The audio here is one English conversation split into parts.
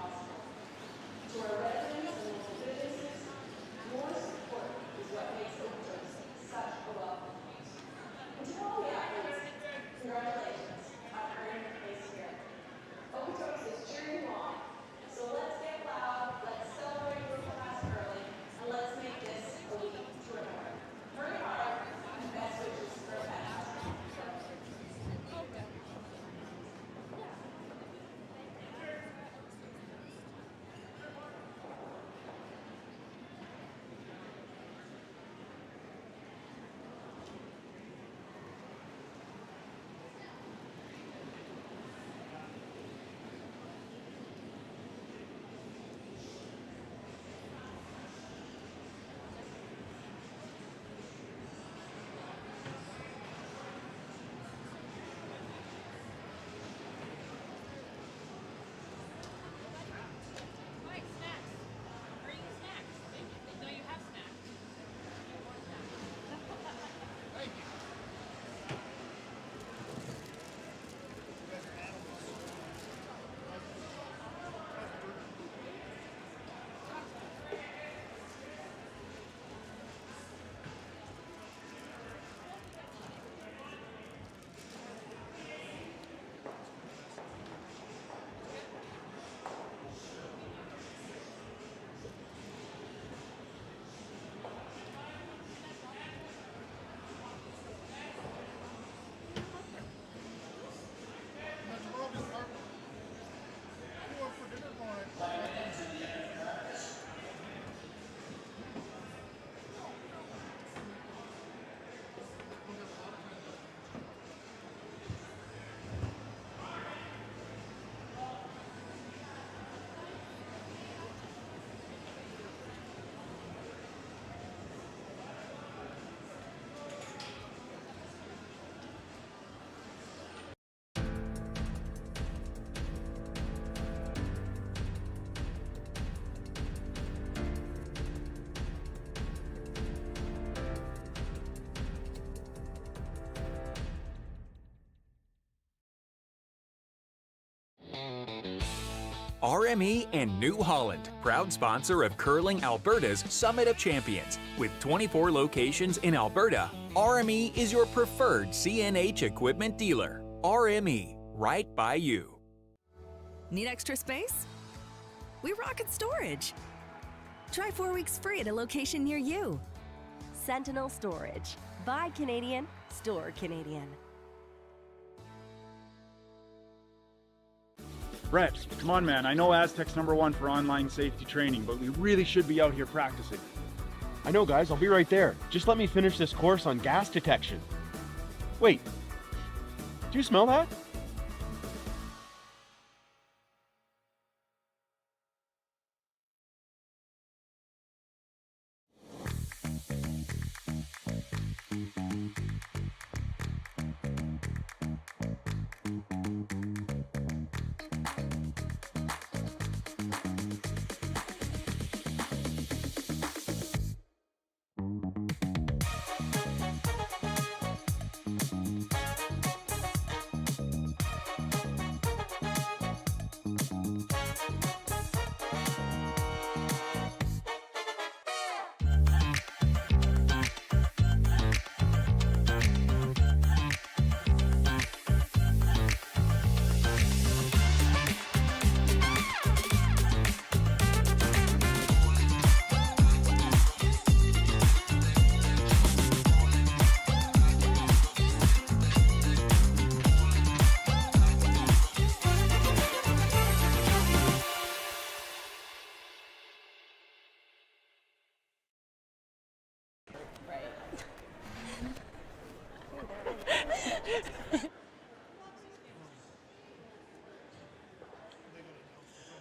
possible. To our residents and local businesses, your support is what makes Okotoks such a welcome place. And to all the athletes, congratulations on earning your place here. Okotoks is cheering you on, so let's get loud, let's celebrate your class early, and let's make this a week to remember. Hurry hard, and best wishes for a fantastic show. RME and New Holland, proud sponsor of Curling Alberta's Summit of Champions. With 24 locations in Alberta, RME is your preferred CNH equipment dealer. RME, right by you. Need extra space? We rocket storage. Try 4 weeks free at a location near you. Sentinel Storage. Buy Canadian, store Canadian. Brett, come on man, I know Aztec's #1 for online safety training, but we really should be out here practicing. I know guys, I'll be right there. Just let me finish this course on gas detection. Wait, do you smell that?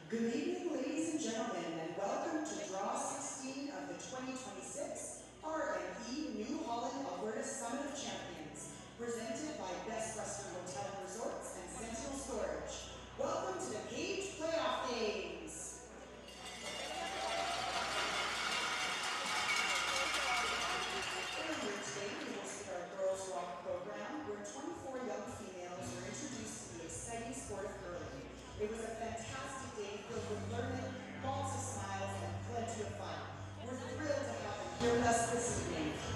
Good evening, ladies and gentlemen, and welcome to Draw 16 of the 2026 RME New Holland Alberta Summit of Champions, presented by Best Western Hotel and Resorts and Sentinel Storage. Welcome to the Gauge Playoff Games. Earlier today, we hosted our Girls Rock program, where 24 young females were introduced to the exciting sport of curling. It was a fantastic day filled with learning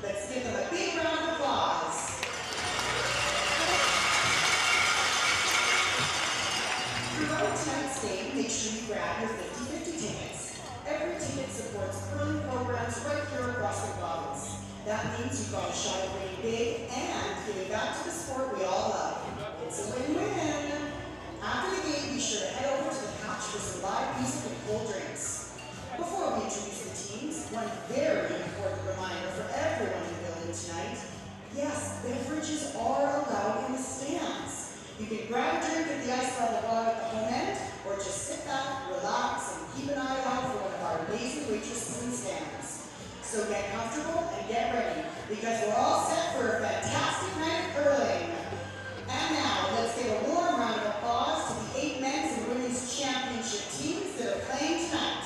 Let's give them a big round of applause. Throughout tonight's game, make sure you grab your 50/50 tickets. Every ticket supports curling programs right here across the province. That means you've got a shot at winning big and giving back to the sport we all love. It's a win-win. After the game, be sure to head over to the couch for some live music and cold drinks. Before we introduce the teams, one very important reminder for everyone in the building tonight. Yes, beverages are allowed in the stands. You can grab a drink at the ice level bar at the home end, or just sit back, relax, and keep an eye out for one of our amazing waitresses in stands. So get comfortable and get ready, because we're all set for a fantastic night of curling. And now, let's give a warm round of applause to the 8 men's and women's championship teams that are playing tonight.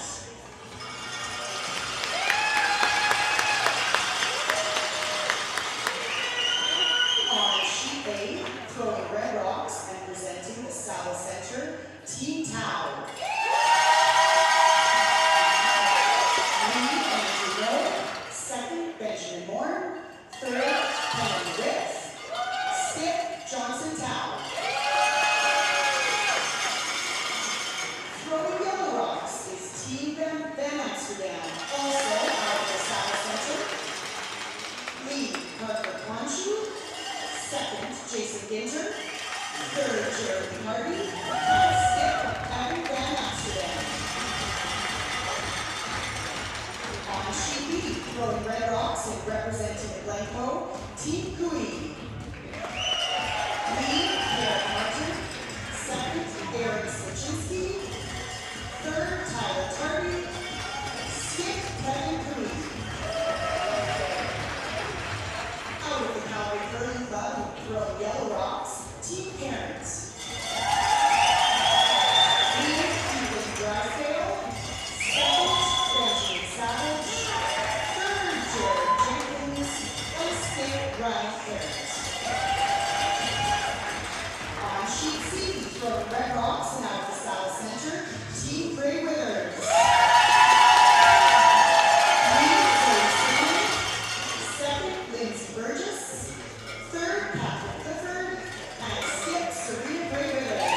On sheet A, throwing red rocks and presenting the Saddle Center, Team Tau. Lead, Andrew Rowe. Second, Benjamin Moore. Third, Kevin Ritz. Skip, Johnson Tau. Throwing yellow rocks is Team Van Amsterdam, also out of the Saddle Center. Lead, Parker Quanshu. Second, Jason Ginter. Third, Jeremy Hardy. And skip, Evan Van Amsterdam. On sheet B, throwing red rocks and representing the Glencoe, Team Cooey. Lead, Garrett Martin. Second, Aaron Slichinsky. Third, Tyler Tardy. Skip, Kevin Cooey. Out of the Calgary Curling Club, throwing yellow rocks, Team Parents. Lead, Ethan Drysdale. Second, Benjamin Savage. Third, Jared Jenkins. And skip, Ryan Parent. On sheet C, throwing red rocks and out of the Saddle Center, Team Grey Withers. Lead, Cody Simon. Second, Lindsay Burgess. Third, Catherine Clifford. And skip, Serena Grey Withers.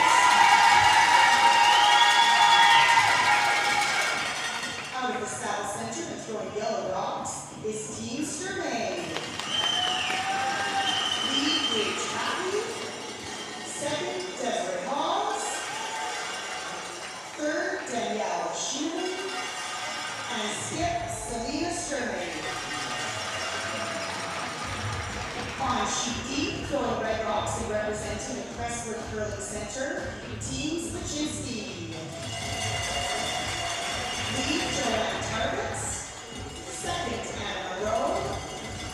Out of the Saddle Center and throwing yellow rocks is Team Sturmay. Lead, Gage Happy. Second, Desiree Hawes. Third, Danielle Schumann. And skip, Selena Sturmay. On sheet D, throwing red rocks and representing the Crestwood Curling Center, Team Slichinsky. Lead, Joanne Targets. Second, Anna Moreau.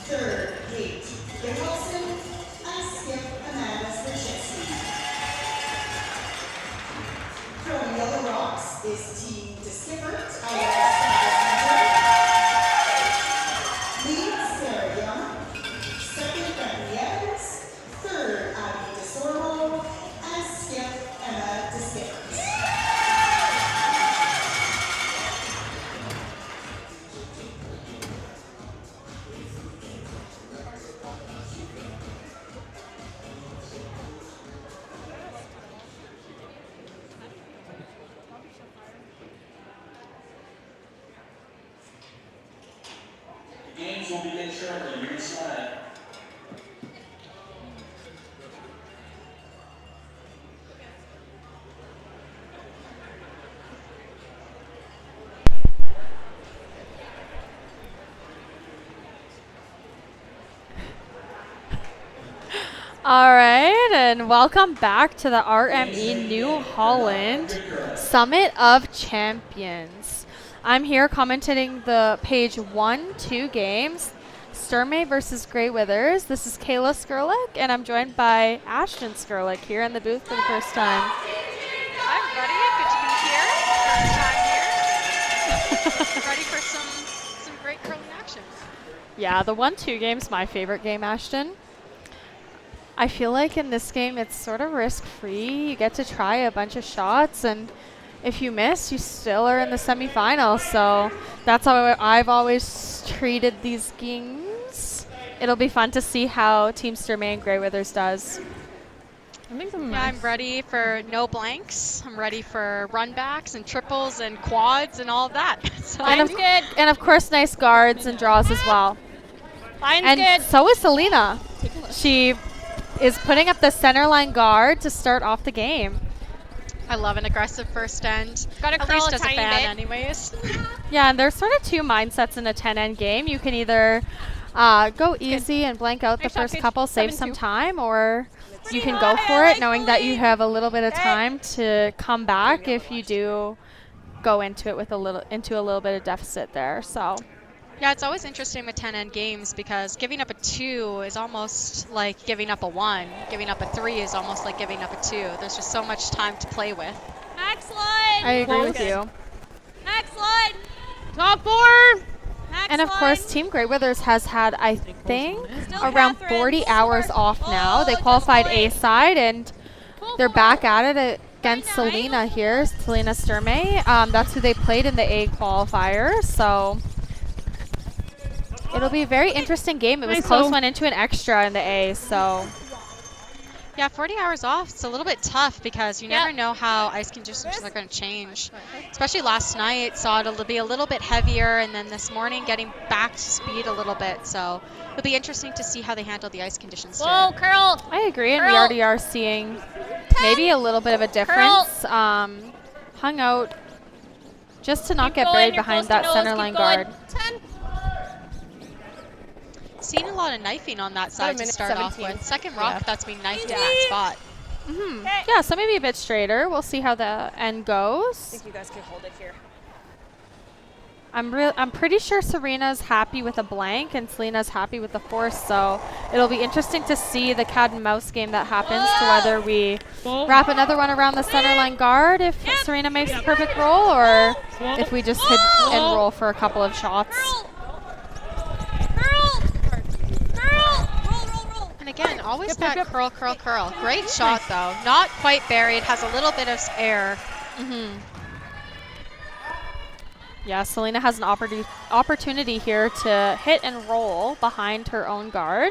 Third, Kate Nicholson. And skip, Amanda Slichinsky. Throwing yellow rocks is Team DeSkippert out of the Saddle Center. Lead, Sarah Young. Second, Bethany Evans. Third, Abby DeSormo. And skip, Emma DeSkippert. Games will begin shortly. Here's Slide. All right, and welcome back to the RME New Holland Summit of Champions. I'm here commentating the page 1-2 games, Sturmay versus Grey Withers. This is Kayla Skurlik, and I'm joined by Ashton Skurlik here in the booth for the first time. Hi, everybody. Good to be here. First time here. Ready for some great curling action. Yeah, the 1-2 game's my favorite game, Ashton. I feel like in this game it's sort of risk-free. You get to try a bunch of shots, and if you miss, you still are in the semifinals. So that's how I've always treated these games. it'll be fun to see how Team Sturmay and Grey Withers does. Yeah, I'm ready for no blanks. I'm ready for runbacks and triples and quads and all of that. So And of course, nice guards and draws as well. Line's And good. so is Selena. She is putting up the center line guard to start off the game. I love an aggressive first end. Gotta At curl least a as a tiny fan bit. anyways. Yeah, and there's sort of two mindsets in a 10-end game. You can either go easy and blank out the Nice shot, first Paige. couple, save 7-2. some time, or you can go for it knowing that you have a little bit of time to come back if you do go into it with a little bit of deficit there. So Yeah, it's always interesting with 10-end games because giving up a 2 is almost like giving up a 1. Giving up a 3 is almost like giving up a 2. There's just so much time to play with. Max line. I agree with you. Max line. Top 4. Max And of course, Team Grey Withers has had, I think, around 40 hours off now. They qualified A side, and they're back at it against Selena here, Selena Sturmay. That's who they played in the A qualifier. So it'll be a very interesting game. It was close, went into an extra in the A. So Yeah, 40 hours off, it's a little bit tough because you never know how ice conditions are going to change. Especially last night, saw it'll be a little bit heavier, and then this morning getting back to speed a little bit. So it'll be interesting to see how they handle the ice conditions today. Whoa, curl. I agree, and we Curl. already are seeing maybe a little bit of a difference. Hung out just to not Keep get going, buried you're behind close to that nose, center keep line going. guard. 10. Seen a lot of knifing on that side to minute start off 17. with. Second rock that's been knifed in that spot. Yeah, so maybe a bit straighter. We'll see how the end goes. You guys can hold it here. I'm pretty sure Serena's happy with a blank and Selena's happy with the force, so it'll be interesting to see the cat and mouse game that happens to whether we wrap another one around the center line guard if Serena makes the perfect roll, or if we just hit and roll for a couple of shots. And again, always that curl, curl, curl. Great shot though. Not quite buried, has a little bit of air. Yeah, Selena has an opportunity here to hit and roll behind her own guard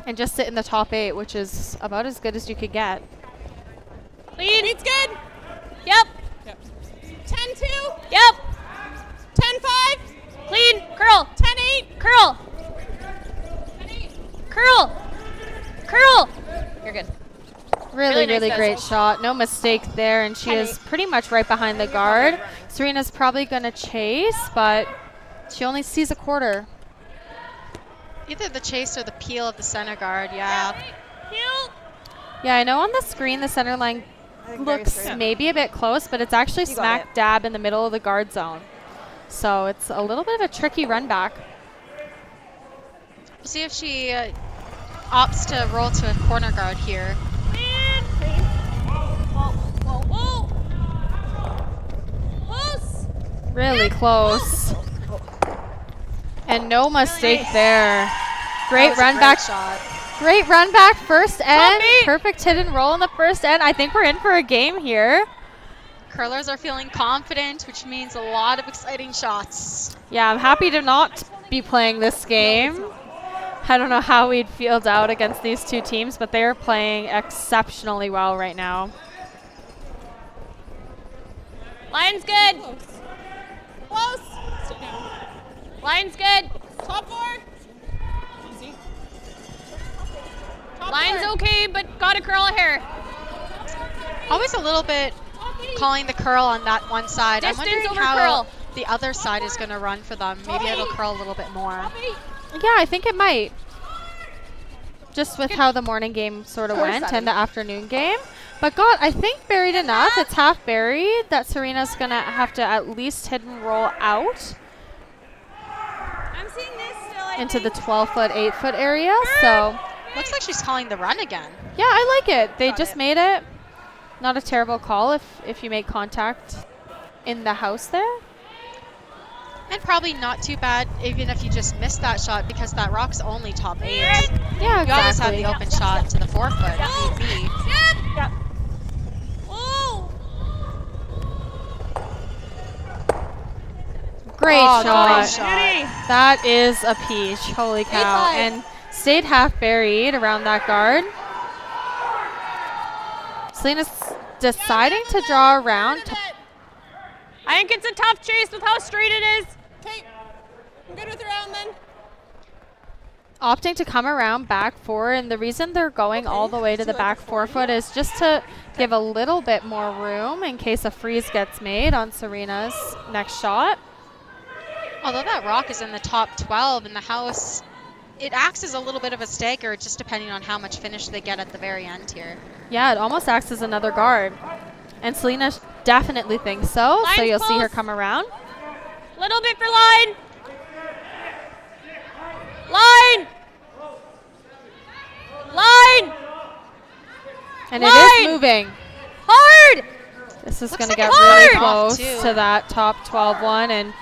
and just sit in the top 8, which is about as good as you could get. Lead. Lead's good. Yep. 10-2. Yep. 10-5. Clean. Curl. 10-8. Curl. 10-8. Curl. Curl. You're good. Really, Really nice great bezel. shot. No mistake there, and she is pretty much right behind the guard. Serena's probably going to chase, but she only sees a quarter. Either the chase or the peel of the center guard, yeah. Yeah, I know on the screen the center line looks maybe a bit close, but it's actually smack dab in the middle of the guard zone. So it's a little bit of a tricky run back. We'll see if she opts to roll to a corner guard here. Really close. And no mistake there. Great run back. Shot. Great run back first end. Perfect hit and roll in the first end. I think we're in for a game here. Curlers are feeling confident, which means a lot of exciting shots. Yeah, I'm happy to not be playing this game. I don't know how we'd field out against these two teams, but they are playing exceptionally well right now. Line's good. Close. Line's good. Top 4. Easy. Line's okay, but gotta curl a hair. Always a little bit calling the curl on that one side. Distance I'm wondering over how curl. the other side is going to run for them. Maybe it'll curl a little bit more. Yeah, I think it might. Just with how the morning game sort of went and the afternoon game. But God, I think buried enough. It's half buried that Serena's going to have to at least hit and roll out I'm seeing this still. into the 12-foot, 8-foot area. So, Looks like she's calling the run again. yeah, I like it. They just made it. Not a terrible call if you make contact in the house there. And probably not too bad even if you just missed that shot because that rock's only top 8. Yeah, You always have exactly. the open shot to the 4-foot if need be. Great shot. Beauty. That is a peach. Holy cow. 8-5. And stayed half buried around that guard. Selena's deciding to draw around. I think it's a tough chase with how straight it is. Okay, I'm good with around then. Opting to come around back four, and the reason they're going all the way to the back forefoot is just to give a little bit more room in case a freeze gets made on Serena's next shot. Although that rock is in the top 12 in the house, it acts as a little bit of a stagger just depending on how much finish they get at the very end here. Yeah, it almost acts as another guard. And Selena definitely thinks so, so you'll see her come around. Little bit for line. Line. Line. And it is moving. Hard. This is Looks going to like get it's really hard. close Too. to that top 12 one, and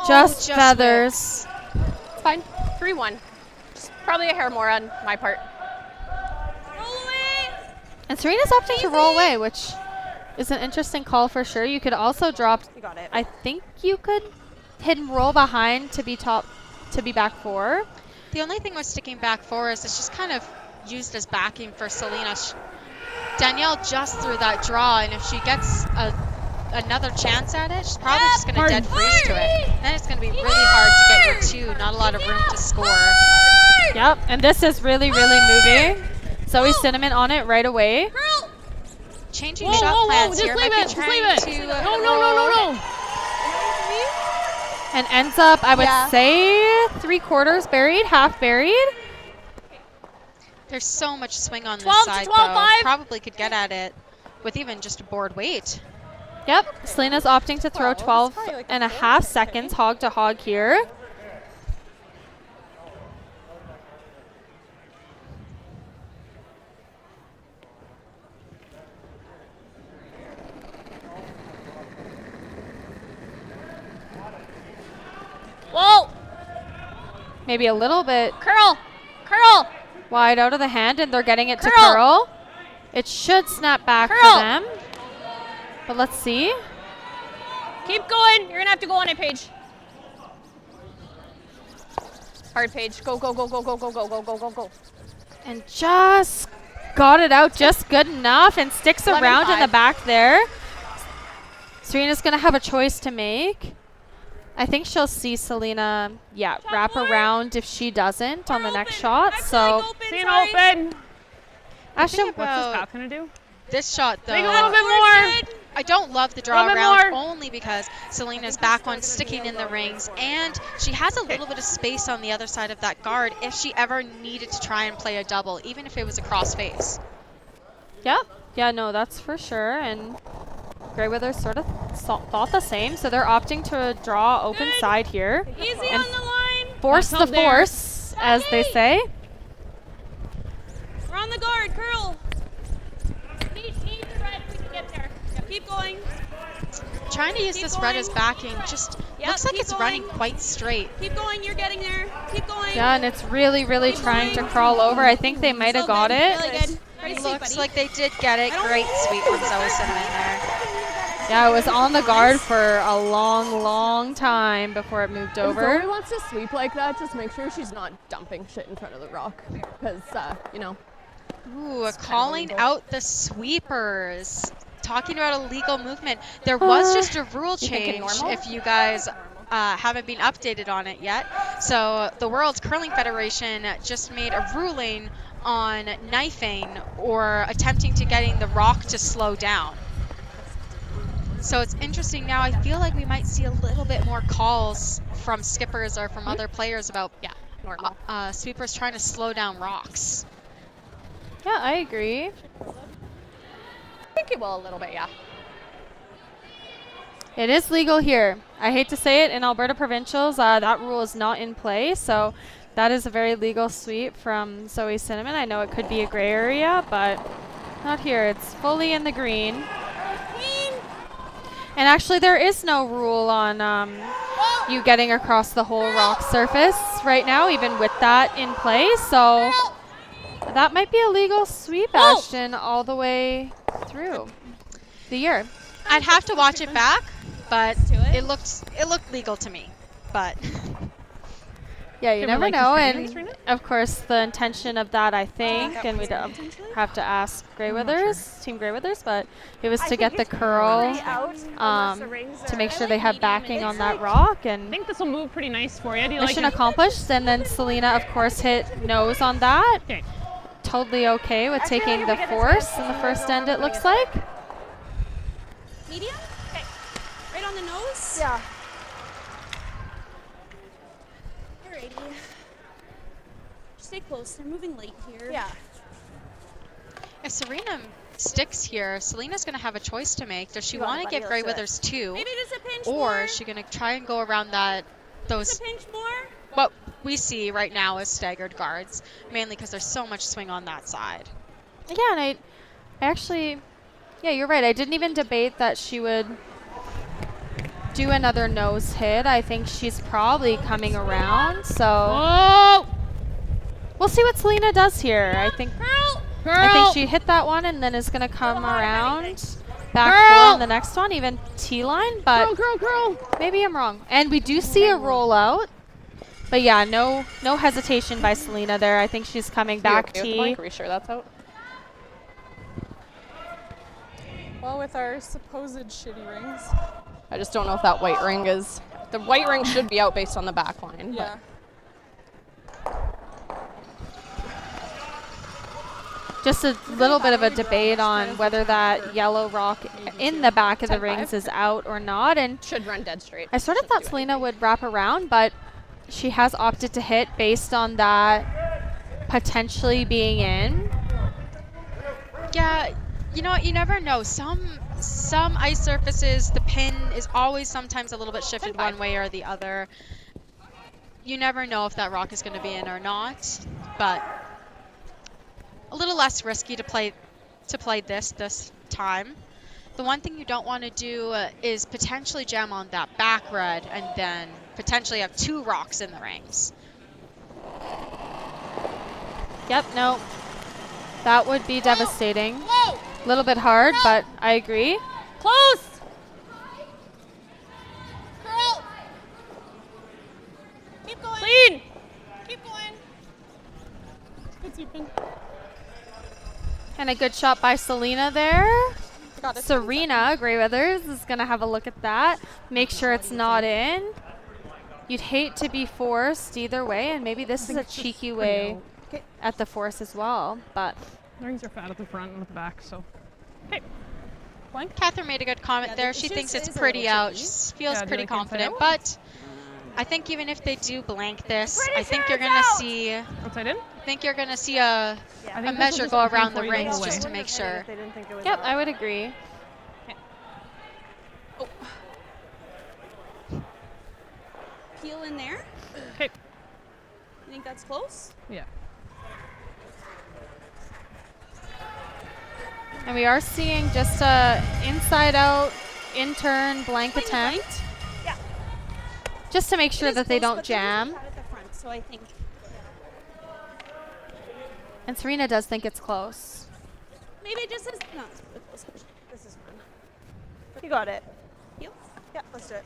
just feathers. It's fine. 3-1. Just probably a hair more on my part. Roll away. And Serena's opting to roll away, which is an interesting call for sure. You could also drop. You got it. I think you could hit and roll behind to be back four. The only thing with sticking back four is it's just kind of used as backing for Selena. Danielle just threw that draw, and if she gets another chance at it, she's probably just going to dead freeze to it. Then it's going to be really hard to get your two. Not a lot of room to score. Yep, and this is really, really moving. Zoe Cinnamon on it right away. Changing shot plans here. Might be trying to No. And ends up, I would say, 3/4 buried, half buried. There's so much swing on this 12 to side, 12, though. 5. Probably could get at it with even just a board weight. Yep, Selena's opting to throw 12.5 seconds hog to hog here. Whoa. Maybe a little bit Curl. wide out of the hand, and they're getting it to Curl. curl. It should snap back Curl. for them. But let's see. Keep going. You're going to have to go on it, Paige. Hard, Paige. Go. And just got it out just good enough and sticks 11-5. around in the back there. Serena's going to have a choice to make. I think she'll see Selena, wrap around if she doesn't on the next shot. So, See an open. Ashton, What's this back going to do? This shot, though, Make a little bit more. I don't love the draw Little bit around more. only because Selena's back on sticking in the rings, and she has a little bit of space on the other side of that guard if she ever needed to try and play a double, even if it was a cross face. Yep. Yeah, no, that's for sure. And Greyweather sort of thought the same. So they're opting to draw open side here. Easy and on the line. force the Not there. force, as they say. We're on the guard. Curl. Need the red if we can get there. Keep going. Trying to use Keep this going. red as backing just Yep, looks like keep it's going. running quite straight. Keep going. You're getting there. Keep going. Yeah, and it's really, really Keep trying to going. crawl over. I think they might have So got good. it. Really good. Great sweep, Looks buddy. like they did get it. Great sweep from Zoe Cinnamon there. Yeah, it was on the guard for a long, long time before it moved If over. Zoe wants to sweep like that, just make sure she's not dumping shit in front of the rock. Because, Ooh, calling out the sweepers. Talking about illegal movement. There was just a rule change if you guys haven't been updated on it yet. So the World's Curling Federation just made a ruling on knifing or attempting to getting the rock to slow down. So it's interesting now. I feel like we might see a little bit more calls from skippers or from other players about sweepers trying to slow down rocks. Yeah, I agree. I think it will a little bit, yeah. It is legal here. I hate to say it, in Alberta Provincials, that rule is not in play. So that is a very legal sweep from Zoe Cinnamon. I know it could be a gray area, but not here. It's fully in the green. And actually, there is no rule on you getting across the whole rock surface right now, even with that in play. So that might be a legal sweep, Ashton, all the way through the year. I'd have to watch it back, but it looked legal to me. but Yeah, you Okay, never like know. experience, And Serena? of course, the intention of that, I think, and we'd have to ask Greywithers, Team Greywithers, but it was to get the curl to make sure they have backing on that rock. I And think this will move pretty nice for you. Do you mission like it? accomplished. And then Selena, of course, hit nose on that. Okay. Totally okay with taking the force in the first end, it looks like. Medium? Okay. Right on the nose? Yeah. Alrighty. Stay close. They're moving late here. Yeah. if Serena sticks here, Selena's going to have a choice to make. Does she want to give Greywithers 2? Maybe just a pinch or more. is she going to try and go around that those Just a pinch more. what we see right now as staggered guards, mainly because there's so much swing on that side. Yeah, and I actually, yeah, you're right. I didn't even debate that she would do another nose hit. I think she's probably coming around, so we'll see what Selena does here. I think she hit that one and then is gonna come around back four on the next one, even T-line, but maybe I'm wrong. And we do see a rollout. But yeah, no hesitation by Selena there. I think she's coming back T. Are we sure that's out? Well, with our supposed shitty rings. I just don't know if that white ring is... The white ring should be out based on the back line. Yeah. Just a little bit of a debate on whether that yellow rock in the back of the rings is out or not. And should run dead straight. I sort of thought Selena would wrap around, but she has opted to hit based on that potentially being in. Yeah, you know what? You never know. Some ice surfaces, the pin is always sometimes a little bit shifted one way or the other. You never know if that rock is going to be in or not, but a little less risky to play this time. The one thing you don't want to do is potentially jam on that back red and then potentially have 2 rocks in the rings. Yep, no. That would be devastating. A little bit hard, but I agree. Close! Curl! Keep going. Clean! Keep going. Good sweeping. And a good shot by Selena there. Serena Greywithers is going to have a look at that. Make sure it's not in. You'd hate to be forced either way, and maybe this is a cheeky way at the force as well. But The rings are fat at the front and at the back, so. Okay. Blank. Catherine made a good comment there. She thinks it's pretty out. She feels pretty confident, but I think even if they do blank this, I think you're gonna see. Outside in? I think you're gonna see a measure go around the rings just to make sure. yep, I would agree. Peel in there. Okay. You think that's close? Yeah. And we are seeing just a inside-out, in-turn blank attempt. Yeah. Just to make sure that they don't jam. At the front, so I think. And Serena does think it's close. Maybe it just is. No, it's really close. This is fun. You got it. Peel? Yeah, let's do it.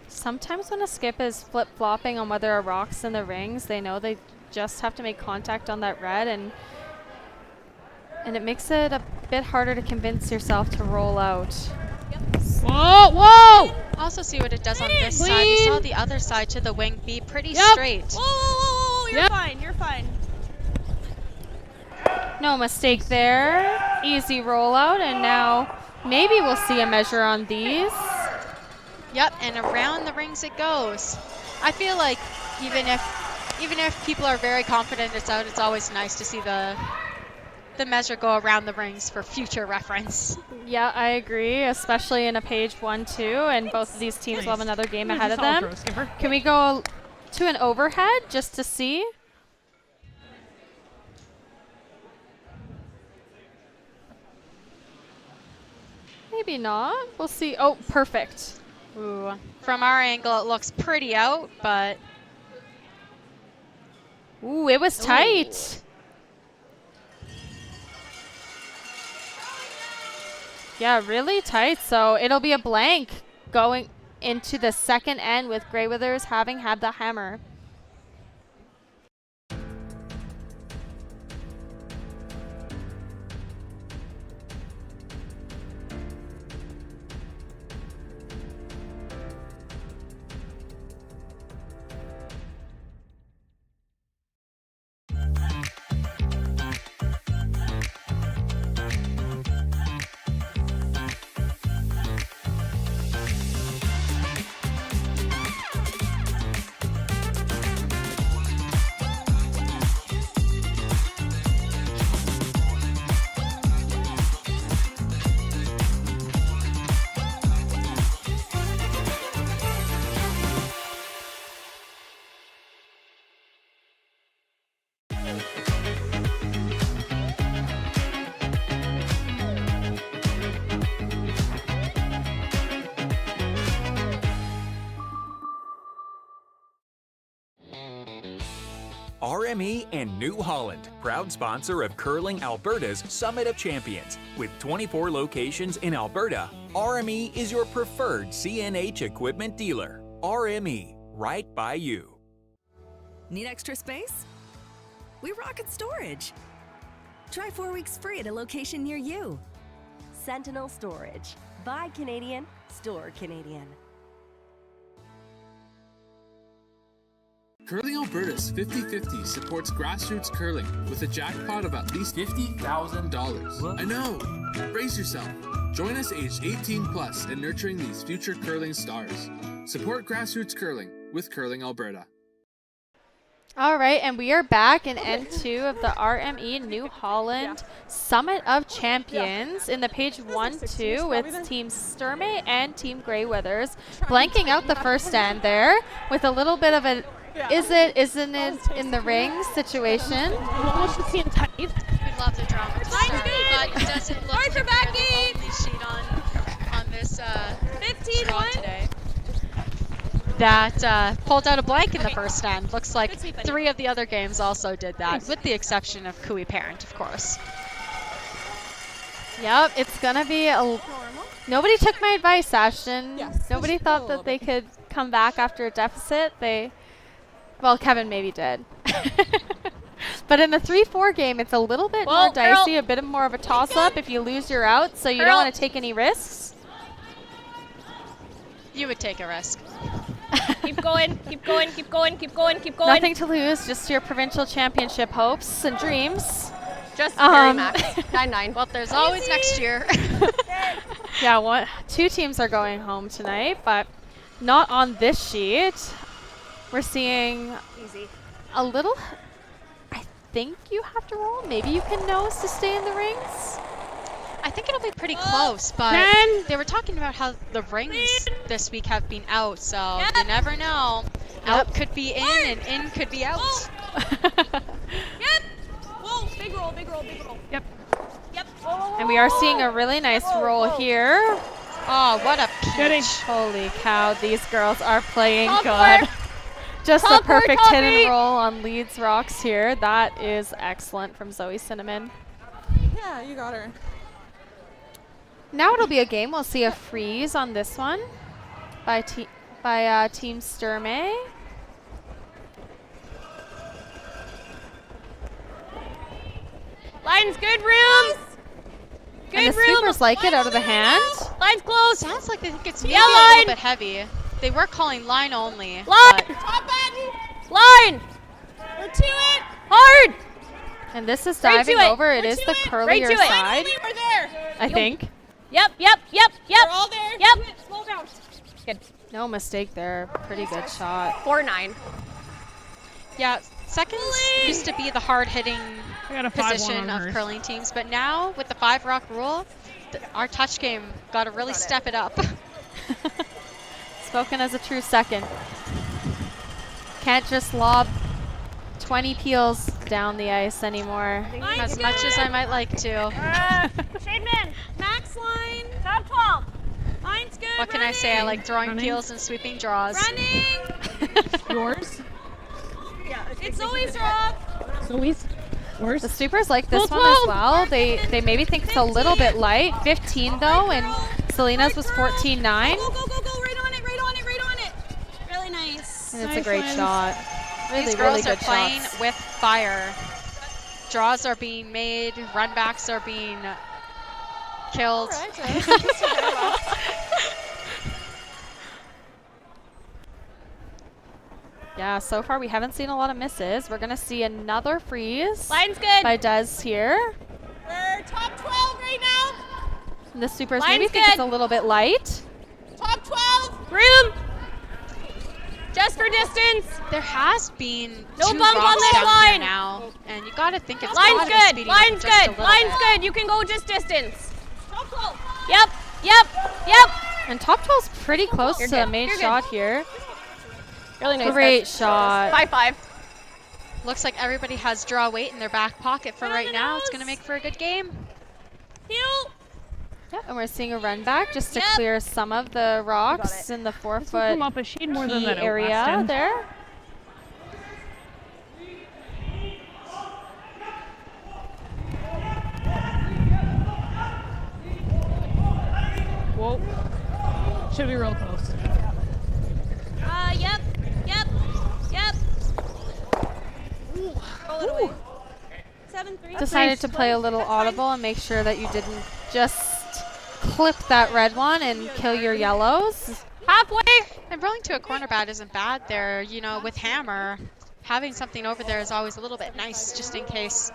Sometimes when a skip is flip-flopping on whether a rock's in the rings, they know they just have to make contact on that red, and it makes it a bit harder to convince yourself to roll out. Whoa, whoa! Also see what it does on this side. We saw the other side to the wing be pretty straight. Whoa, you're fine, you're fine. No mistake there. Easy rollout, and now maybe we'll see a measure on these. Yep, and around the rings it goes. I feel like even if people are very confident it's out, it's always nice to see the measure go around the rings for future reference. Yeah, I agree, especially in a page 1-2, and both of these teams will have another game ahead of them. Can we go to an overhead just to see? Maybe not. We'll see. Oh, perfect. Ooh. From our angle, it looks pretty out, but... Ooh, it was tight. Yeah, really tight. So it'll be a blank going... into the second end with Greyweathers having had the hammer. RME and New Holland, proud sponsor of Curling Alberta's Summit of Champions. With 24 locations in Alberta, RME is your preferred CNH equipment dealer. RME, right by you. Need extra space? We rocket storage. Try 4 weeks free at a location near you. Sentinel Storage. Buy Canadian, store Canadian. Curling Alberta's 50-50 supports grassroots curling with a jackpot of at least $50,000. I know! Brace yourself. Join us aged 18 plus in nurturing these future curling stars. Support grassroots curling with Curling Alberta. All right, and we are back in N2 of the RME New Holland Summit of Champions in the page 1-2 with Team Sturmay and Team Greyweathers blanking out the first end there with a little bit of a is it, isn't it in the ring situation. We love the drama to start, but it doesn't look like the only sheet on this 15-1 today that pulled out a blank in the first end. Looks like 3 of the other games also did that, with the exception of Kui Parent, of course. Yep, it's gonna be a. Nobody took my advice, Ashton. Yes, Nobody thought that they could come back after a deficit. Well, Kevin maybe did. But in a 3-4 game, it's a little bit more dicey, a bit more of a toss-up if you lose, you're out, so you don't want to take any risks. You would take a risk. Keep going, keep going, keep going, keep going, keep going. Nothing to lose, just your provincial championship hopes and dreams. Just very max. 9-9. Well, there's always next year. Yeah, 2 teams are going home tonight, but not on this sheet. We're seeing a little. I think you have to roll. Maybe you can nose to stay in the rings. I think it'll be pretty close, but they were talking about how the rings this week have been out, so you never know. Out could be in and in could be out. Yep. Whoa, big roll, big roll, big roll. Yep. Yep. And we are seeing a really nice roll here. Oh, what a peach. Holy cow, these girls are playing good. Just a perfect hit and roll on Leeds Rocks here. That is excellent from Zoe Cinnamon. Yeah, you got her. Now it'll be a game. We'll see a freeze on this one by Team Sturmay. Line's good room. And the sweepers like it out of the hand. Line's close. Sounds like they think it's maybe a little bit heavy. They were calling line only. Line. Top end. Line. We're to it. Hard. And this is diving over. It is the curlier side. We're there. I think. Yep. We're all there. Yep. Slow down. Good. No mistake there. Pretty good shot. 4-9. Yeah, seconds used to be the hard-hitting position of curling teams, but now with the 5-rock rule, our touch game got to really step it up. Spoken as a true second. Can't just lob 20 peels down the ice anymore. As much as I might like to. Shademan, max line, top 12. Line's good. What can I say? I like throwing peels and sweeping draws. Running. Yours? Yeah, it's always draw. Zoe's? Yours? The sweepers like this one as well. They maybe think it's a little bit light. 15 though, and Selena's was 14-9. Go, right on it. And it's a great shot. Really, These really girls are good playing shots. with fire. Draws are being made, runbacks are being killed. Yeah, so far we haven't seen a lot of misses. We're going to see another freeze. Line's good. By Des here. We're top 12 right now. And the supers Line's maybe think good. it's a little bit light. Top 12. Room. Just for distance. There has been No two bump on rocks this down line. here now, and you got to think it's Line's gotta be good. speeding up Line's just a good. little Line's bit. good. You can go just distance. Yep. Yep. Yep. And top 12's pretty close You're to the good. main You're good. shot here. Really nice. Great shot. 5-5. Looks like everybody has draw weight in their back pocket for right now. It's going to make for a good game. Yep, and we're seeing a run back just to clear some of the rocks in the 4-foot come up a shade more than that out area last end. there. Whoa. Should be real close. Yep. Yep. Yep. Roll it away. 7-3. Decided to play a little audible and make sure that you didn't just clip that red one and kill your yellows. Halfway. And rolling to a corner bat isn't bad there. You know, with hammer, having something over there is always a little bit nice just in case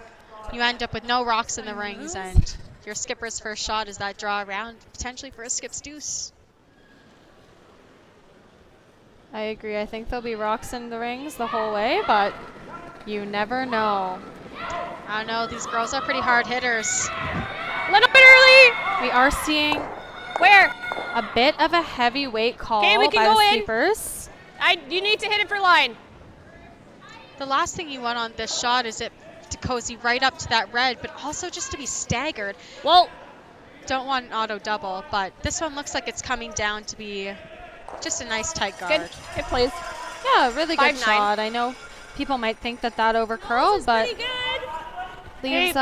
you end up with no rocks in the rings and your skipper's first shot is that draw around potentially for a skip's deuce. I agree. I think there'll be rocks in the rings the whole way, but you never know. I don't know. These girls are pretty hard hitters. A little bit early. We are seeing Where? a bit of a heavyweight call Okay, we can by go the in. sweepers. You need to hit it for line. The last thing you want on this shot is it to cozy right up to that red, but also just to be staggered. Well, don't want an auto double, but this one looks like it's coming down to be just a nice tight guard. good. Hit please. Yeah, really good 5-9. shot. I know people might think that over curled, but leaves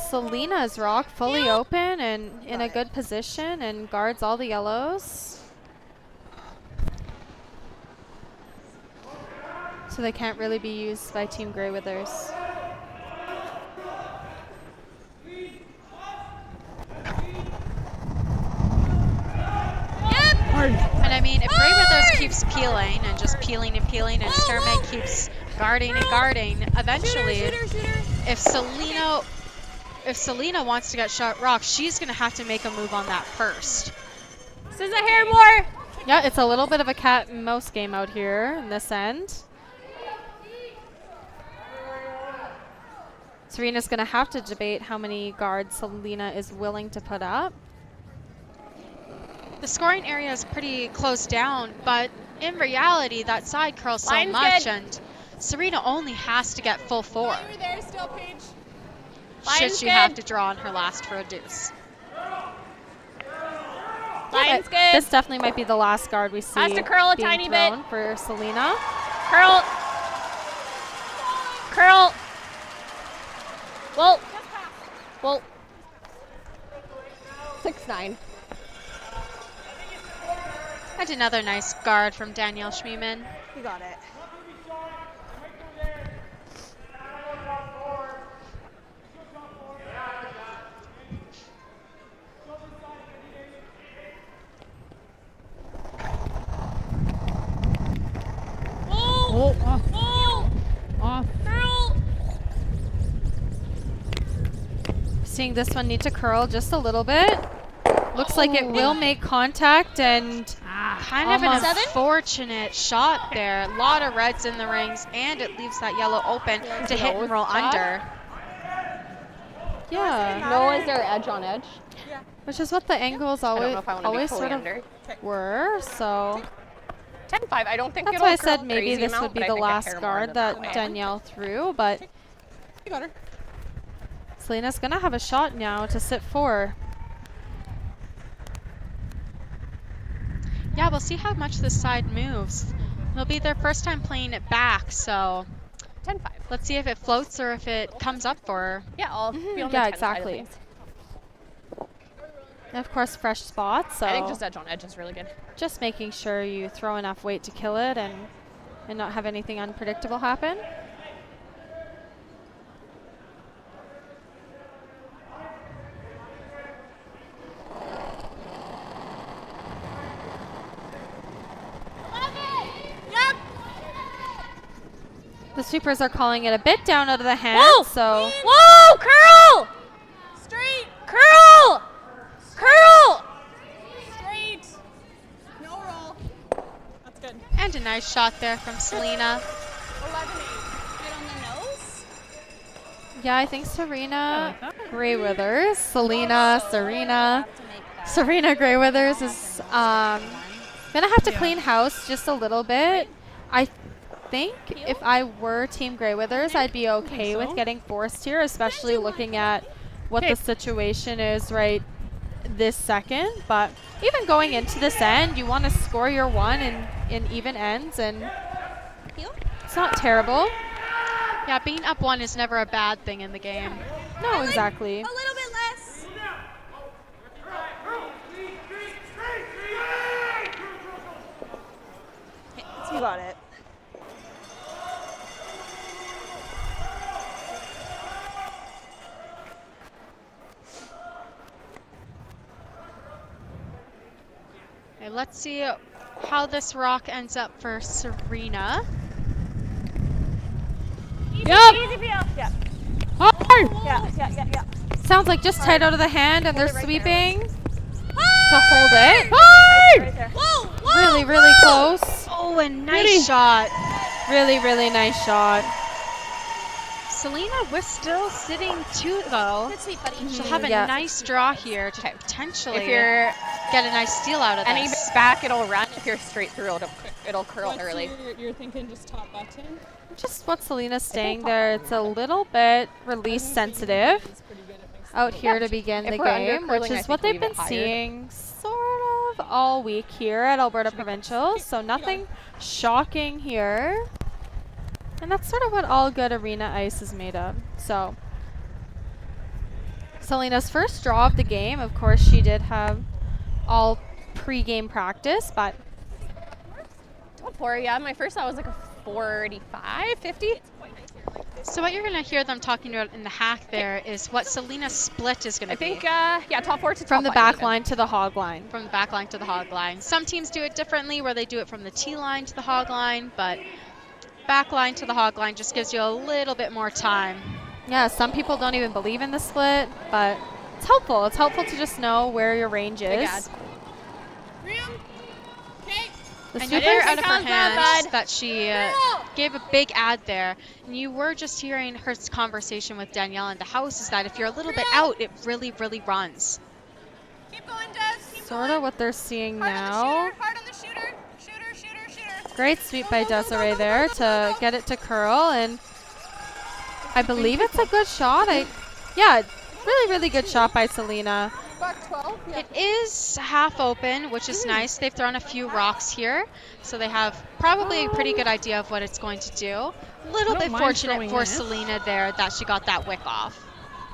Selena's rock fully open and in a good position and guards all the yellows. So they can't really be used by Team Grey Withers. And I mean, if Grey Withers keeps peeling and just peeling and peeling, and Sturmay keeps guarding and guarding, eventually, if Selena wants to get shot rock, she's gonna have to make a move on that first. This is a hair more. Yeah, it's a little bit of a cat and mouse game out here in this end. Serena's gonna have to debate how many guards Selena is willing to put up. The scoring area is pretty close down, but in reality, that side curls so Line's much, good. and Serena only has to get full 4. You're there still, Paige. Should Line's she good. have to draw on her last for a deuce. Line's But good. this definitely might be the last guard we see Has to curl a being tiny bit. thrown for Selena. Curl. Curl. Well. Well. 6-9. And another nice guard from Danielle Schmiemann. You got it. Oh, off. Curl. Seeing this one need to curl just a little bit. Looks like it will make contact and Kind of an almost unfortunate shot there. A lot of reds in the rings, and it leaves that yellow open to hit and roll under. yeah, No, is there edge on edge? which is what the angles I don't always know if I want to be always fully sort of under. were. So 10-5. I don't think that's it'll why I curl said maybe crazy this amount, would be but I the think a last hair more guard than that way. Danielle threw, but You got her. Selena's gonna have a shot now to sit 4. Yeah, we'll see how much this side moves. It'll be their first time playing it back, so 10-5. let's see if it floats or if it comes up for her. Yeah, I'll be on the Yeah, 10 side of exactly. things. And of course, fresh spots. So I think just edge on edge is really good. just making sure you throw enough weight to kill it and and not have anything unpredictable happen. The sweepers are calling it a bit down out of the hand, Whoa! so. Whoa! Curl! Straight! Curl! Curl! Straight. No roll. That's good. And a nice shot there from Selena. 11-8. Right on the nose. Yeah, I think Serena Graywithers, Serena Graywithers is gonna have to clean house just a little bit. I think if I were Team Graywithers, I'd be okay with getting forced here, especially looking at what the situation is right this second. But even going into this end, you want to score your one in even ends, and it's not terrible. Yeah, being up one is never a bad thing in the game. No, exactly. A little bit less. You got it. Okay, let's see how this rock ends up for Serena. Easy, Yep. easy for you. Yeah. Hard. Yeah. Sounds like just tight out of the hand, and they're sweeping to hold it. Right there. Whoa, Really, really close. Oh, a nice shot. Really, really nice shot. Selena was still sitting two though. Good sweep, buddy. She'll have a nice draw here to potentially If you're get a nice steal out of any this. back, it'll run. If you're straight through, it'll curl What's early. You're thinking just top button? Just what Selena's saying there. It's a little bit release sensitive out here to begin the game, which is what they've been seeing sort of all week here at Alberta Provincial. So nothing shocking here. And that's sort of what all good arena ice is made of. So Selena's first draw of the game, of course, she did have all pre-game practice, but Top four, yeah. My first thought was like a 45, 50. So what you're going to hear them talking about in the hack there is what Selena's split is going to be. I think, yeah, top four to from top the line back line to the hog line. From the back line to the hog line. Some teams do it differently where they do it from the T line to the hog line, but back line to the hog line just gives you a little bit more time. Yeah, some people don't even believe in the split, but it's helpful. It's helpful to just know where your range is. The And you hear out of her hands that she gave a big ad there. And you were just hearing her conversation with Danielle in the house is that if you're a little bit out, it really, really runs. Keep going, Des. Sort of what they're seeing now. Hard on the shooter. Shooter. Great sweep by Desiree there to get it to curl, and I believe it's a good shot. Yeah, really, really good shot by Selena. Back 12. Yeah. It is half open, which is nice. They've thrown a few rocks here, so they have probably a pretty good idea of what it's going to do. A little bit fortunate for Selena there that she got that wick off.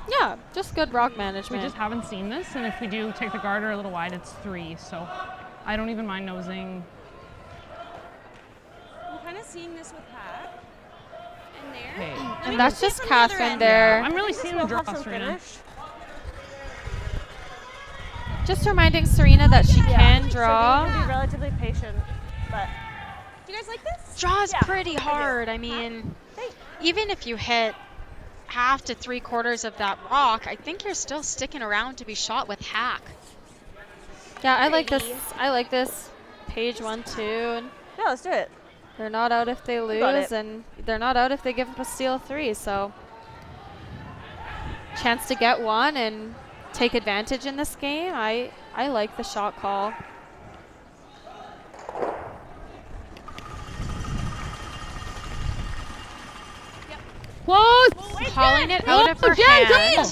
Yeah, just good rock We management. just haven't seen this, and if we do take the garter a little wide, it's 3. So I don't even mind nosing. I'm kind of seeing this with Pat. And there. Okay. And that's just Catherine there. I'm really seeing the draw, Serena. Just reminding Serena that she can So draw. you can be relatively patient, but. Do you guys like this? Draw is pretty hard. I mean, even if you hit half to 3/4 of that rock, I think you're still sticking around to be shot with hack. Yeah, I like this. I like this. Page 1, 2. And Yeah, let's do it. they're not out if they got lose, it. and they're not out if they give up a steal 3. So chance to get one and take advantage in this game. I like the shot call. Close! Calling it out of her hand.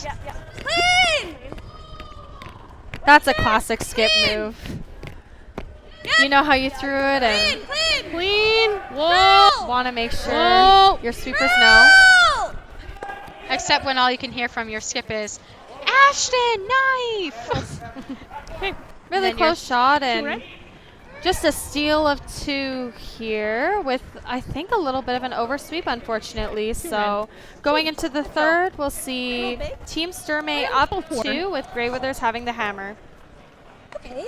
Clean! That's a classic skip move. You know how you threw it and Clean! Whoa! want to make sure Whoa. your sweepers know. Except when all you can hear from your skip is, Ashton, knife! Okay. Really then close shot, and Just a steal of 2 here with, I think, a little bit of an oversweep, unfortunately. So going into the third, we'll see Team Sturmay up 2 with Grey Withers having the hammer. Okay.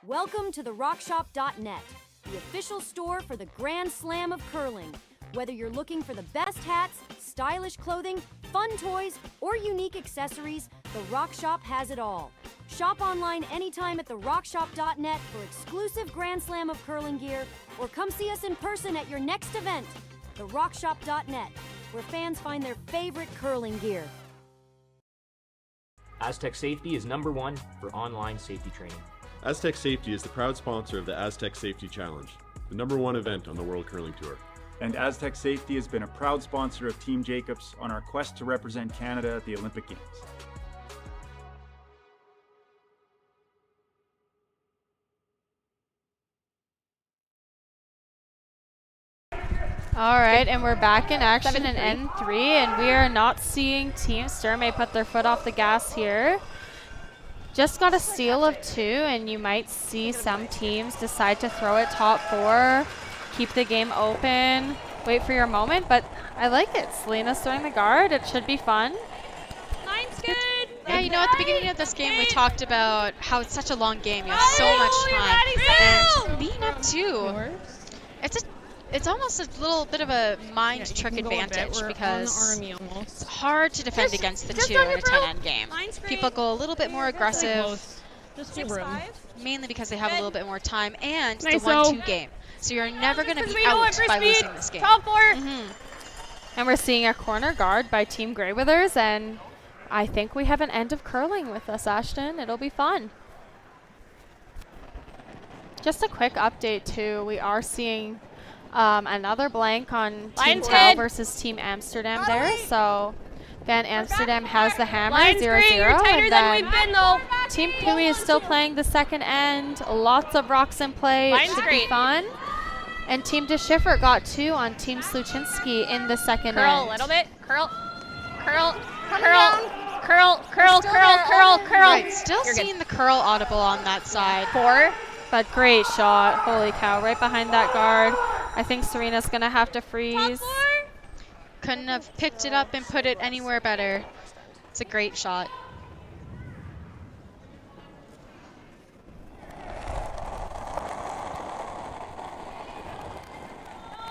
Welcome to the RockShop.net, the official store for the Grand Slam of curling. Whether you're looking for the best hats, stylish clothing, fun toys, or unique accessories, the RockShop has it all. Shop online anytime at the RockShop.net for exclusive Grand Slam of curling gear, or come see us in person at your next event. The RockShop.net, where fans find their favorite curling gear. Aztec Safety is #1 for online safety training. Aztec Safety is the proud sponsor of the Aztec Safety Challenge, the #1 event on the World Curling Tour. And Aztec Safety has been a proud sponsor of Team Jacobs on our quest to represent Canada at the Olympic Games. All right, and we're back in action in N3, and we are not seeing Team Sturmay put their foot off the gas here. Just got a steal of 2, and you might see some teams decide to throw it top 4, keep the game open, wait for your moment, but I like it. Selena throwing the guard. It should be fun. Mine's good. Yeah, you know, at the beginning of this game, we talked about how it's such a long game. You have so much time. And being up 2, it's almost a little bit of a mind trick advantage because it's hard to defend against the 2 in a 10-end game. People go a little bit more aggressive, mainly because they have a little bit more time, and it's a 1-2 game. So you're never going to be out by losing this game. And we're seeing a corner guard by Team Grey Withers, and I think we have an end of curling with us, Ashton. It'll be fun. Just a quick update, too. We are seeing another blank on Team Tau versus Team Amsterdam there. So Van Amsterdam has the hammer, 0-0. And then Team Kui is still playing the second end. Lots of rocks in play. It should be fun. And Team DeSchiffer got 2 on Team Sluchinski in the second end. Curl a little bit. Curl. Curl. Curl. Curl. Curl. Curl. Curl. Curl. Right, still seeing the curl audible on that side. 4. But great shot. Holy cow. Right behind that guard. I think Serena's going to have to freeze. Couldn't have picked it up and put it anywhere better. It's a great shot.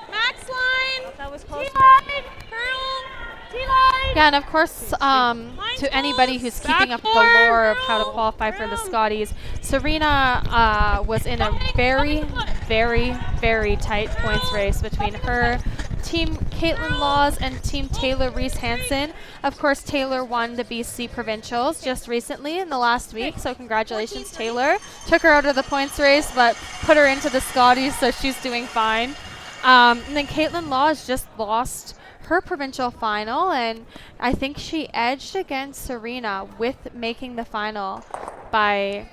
Max line. That was close. T-line. Curl. T-line. Yeah, and of course, to anybody who's keeping up the lore of how to qualify for the Scotties, Serena was in a very, very, very tight points race between her, Team Caitlin Laws, and Team Taylor Reese Hansen. Of course, Taylor won the BC Provincials just recently in the last week, so congratulations, Taylor. Took her out of the points race, but put her into the Scotties, so she's doing fine. And then Caitlin Laws just lost her provincial final, and I think she edged against Serena with making the final by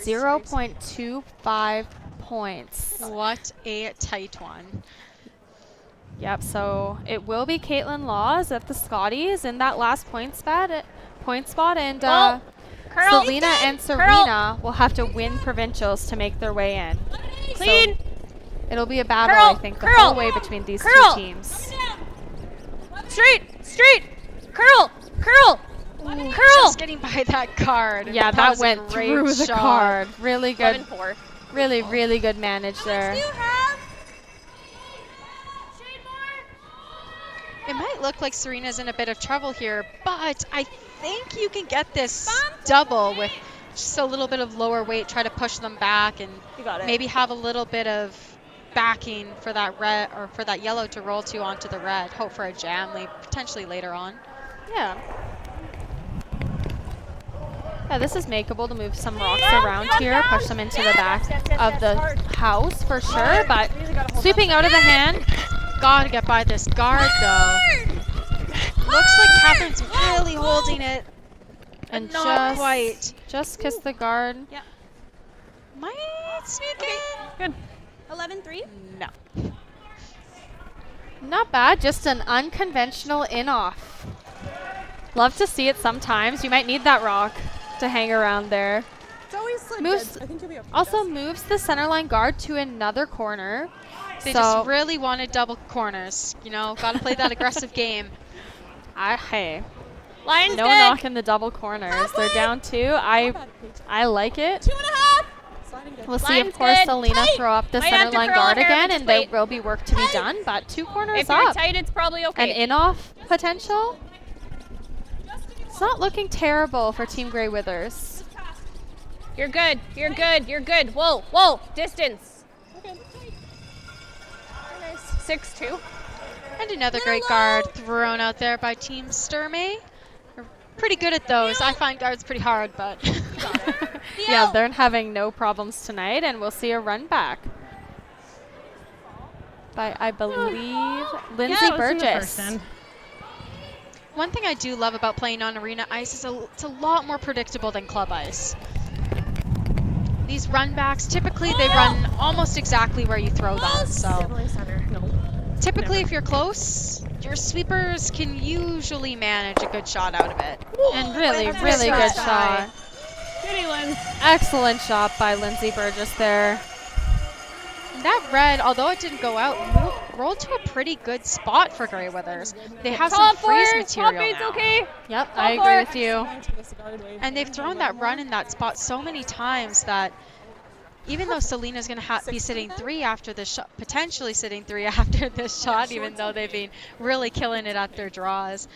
0.25 points. What a tight one. Yep, so it will be Caitlin Laws at the Scotties in that last point spot, and Selena and Serena will have to win provincials to make their way in. Clean. So it'll be a battle, I think, the whole way between these two teams. Straight, straight, curl, curl, curl. Just getting by that card. Yeah, that went through the card. Really good. 11-4. Really, really good manage there. It might look like Serena's in a bit of trouble here, but I think you can get this double with just a little bit of lower weight, try to push them back, and You got it. maybe have a little bit of backing for that red or for that yellow to roll to onto the red. Hope for a jam potentially later on. Yeah. Yeah, this is makeable to move some rocks around here, push them into the back of the house for sure, but sweeping out of the hand. Gotta get by this guard though. Looks like Catherine's really holding it. And not quite. Just kiss the guard. Yeah. Might sneak Good. in. 11-3? No. Not bad, just an unconventional in-off. Love to see it sometimes. You might need that rock to hang around there. It's always like Moves, I think you'll be okay. also moves the centerline guard to another corner. They so just really wanted double corners. You know, gotta play that aggressive game. Hey. Lions No good. knocking the double corners. They're down 2. I like it. 2.5. We'll see, of Lions course, good. Selena Tight. throw up the Might have to centerline curl guard here, again, but and just there wait. will be work to be done, but 2 corners If you're up. tight, it's probably okay. An in-off potential. It's not looking terrible for Team Grey Withers. You're good. You're good. You're good. Whoa. Whoa. Distance. Okay. Nice. 6-2. And another great guard thrown out there by Team Sturmay. They're pretty good at those. I find guards pretty hard, but Yeah, they're having no problems tonight, and we'll see a run back by, I believe, Lindsay Burgess. one thing I do love about playing on arena ice is it's a lot more predictable than club ice. These run backs, typically they run almost exactly where you throw them. So typically if you're close, your sweepers can usually manage a good shot out of it. And really good shot. Goody, Lynn. Excellent shot by Lindsay Burgess there. And that red, although it didn't go out, rolled to a pretty good spot for Grey Withers. They have some freeze material now. Okay. Yep, I agree with you. And they've thrown that run in that spot so many times that even though Selena's going to be sitting 3 after this shot, potentially sitting 3 after this shot, even though they've been really killing it at their draws,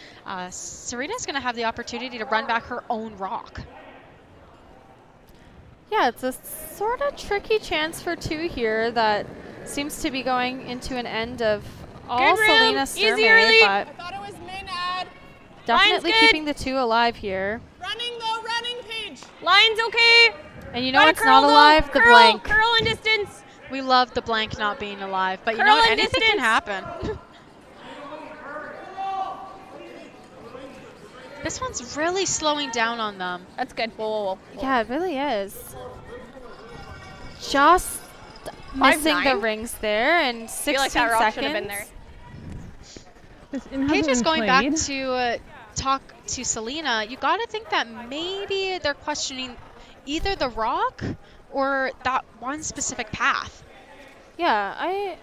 Serena's going to have the opportunity to run back her own rock. Yeah, it's a sort of tricky chance for 2 here that seems to be going into an end of all Selena Sturmay, but I thought it was min-ad. definitely keeping the 2 alive here. Running though, running, Paige. Line's okay. And you know what's not alive? The blank. Curl and distance. We love the blank not being alive, but you Curl know what? and Anything can distance. happen. This one's really slowing down on them. That's good. Whoa. Yeah, it really is. Just missing the rings there, and 16 I feel like that rock seconds. should have been there. Paige is going back to talk to Selena. You got to think that maybe they're questioning either the rock or that one specific path. Yeah, I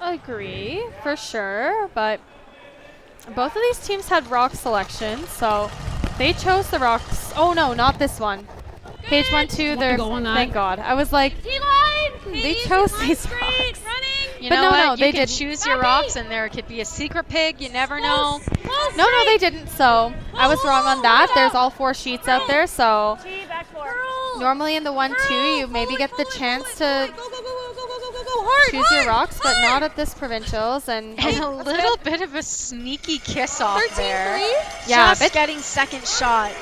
agree for sure, but both of these teams had rock selections, so they chose the rocks. Oh no, not this one. Page 1, 2, they're, thank God. I was like, they chose these rocks. You But know no, what? no, You they can didn't. choose your rocks, and there could be a secret pig. You never know. No, they didn't, so I was wrong on that. There's all 4 sheets out there, so normally in the 1, 2, you maybe get the chance to choose your rocks, but not at this provincials. And a little bit of a sneaky kiss off there. Yeah, just getting second shot.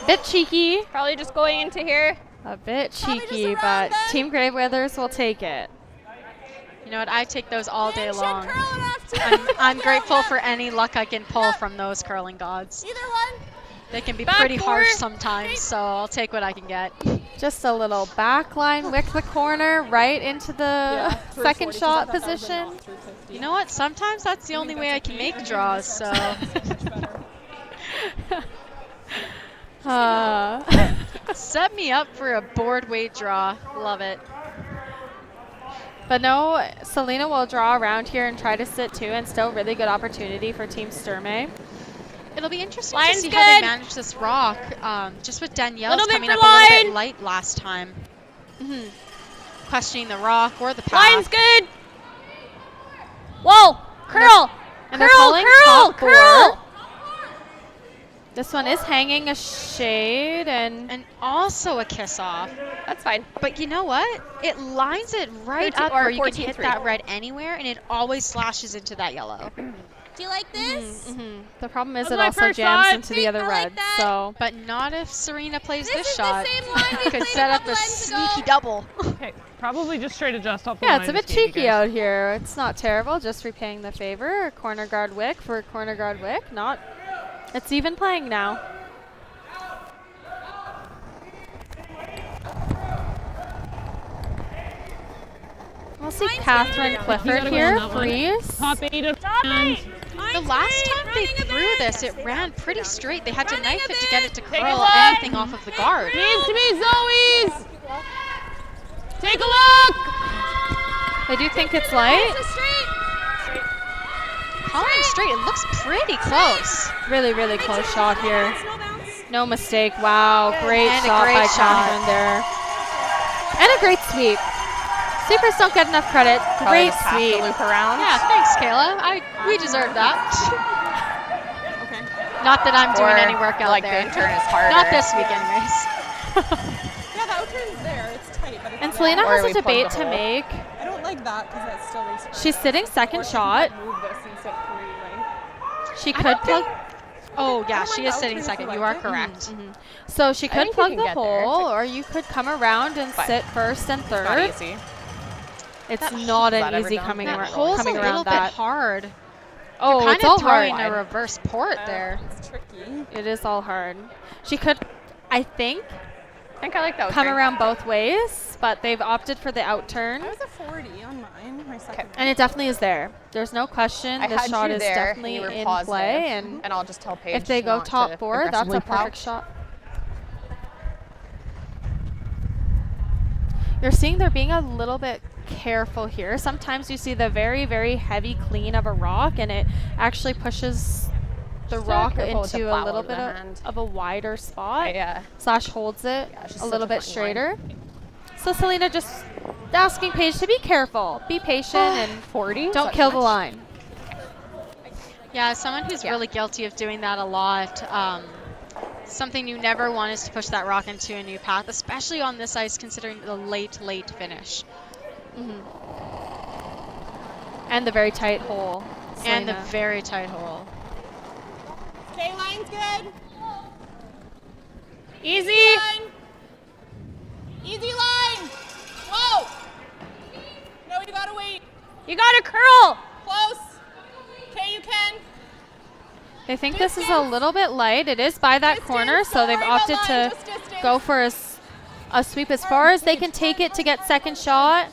Bit cheeky. Probably just going into here. A bit cheeky, but Team Grey Withers will take it. You know what? I take those all day long. I'm grateful for any luck I can pull from those curling gods. Either one. They can be pretty harsh sometimes, so I'll take what I can get. Just a little back line, wick the corner, right into the second shot position. You know what? Sometimes that's the only way I can make draws, so. Set me up for a board weight draw. Love it. But no, Selena will draw around here and try to sit 2, and still really good opportunity for Team Sturmay. It'll be interesting Line's to see good. how they manage this rock. Just with Danielle coming for up a little bit line. light last time. Questioning the rock or the path. Line's good. Whoa. Curl. And they're calling top 4. This one is hanging a shade and also a kiss off. That's fine. But you know what? It lines it right 13 up or where you can hit 14-3. that red anywhere, and it always slashes into that yellow. Do you like this? The problem is That was it my also first jams shot. into the other red. So, but not if Serena plays this, is the shot. same line we Could played set a up a couple ends ago. sneaky double. Okay, probably just straight adjust off the yeah, line it's a I bit just gave you cheeky guys. out here. It's not terrible. Just repaying the favor. A corner guard wick for a corner guard wick. Not. It's even playing now. We'll see Catherine Clifford here freeze. Top 8 of The last time they threw this, it ran pretty straight. They had to knife it to get it to Take a curl look. anything off of the guard. Needs to be Zoe's. Take a look. I do think it's light. Calling straight, it looks pretty close. Really, really close shot here. No mistake. Wow, great And a shot great by shot. Catherine there. And a great sweep. Sweepers don't get enough credit. Probably Great just have to sweep. loop around. Yeah, thanks, Kayla. We deserve that. Okay. Not that I'm doing Or, any work out like, there. the in-turn is harder. Not this week, anyways. Yeah, the outturn's there. It's tight, but it's And there. Selena Or has we a plug debate the to hole. make. I don't like that because that still leaves. She's sitting second shot. Move this and sit 3 lane. She could plug. Oh, yeah, I don't she mind is the sitting alternate second. if You you are like it. correct. So she I could think you plug can the get there. hole, or you could come around and But sit first and third. Not easy. It's That not Is that an ever easy done? coming, That Hole's coming a around little that. bit hard. Oh, You're it's kind all of throwing hard. a reverse port there. It's tricky. It is all hard. She could, I think, I think I like that. come around both ways, but they've opted for the outturn. I was a 40 on mine. My second. And it definitely is there. There's no question. I This had shot you is there, definitely and you were in positive, play. And I'll just tell Paige if they go not top to 4, that's a aggressively perfect pout. shot. You're seeing they're being a little bit careful here. Sometimes you see the very, very heavy clean of a rock, and it actually pushes the Just rock careful with the into a flat little one in bit the hand. of a wider spot. Yeah. Slash holds it she's a little such a bit funny line. straighter. So Selena just asking Paige to be careful, be patient, and 40? Is don't that kill too the much? line. Yeah, as someone who's really guilty of doing that a lot, something you never want is to push that rock into a new path, especially on this ice considering the late finish. And the very tight hole. And the Selena. very tight hole. Okay, line's good. Easy. Line. Easy line. Whoa. No, you gotta wait. You got to curl. Close. Okay, you can. They think this is a little bit light. It is by that corner, so they've opted to go for a sweep as far as they can take it to get second shot.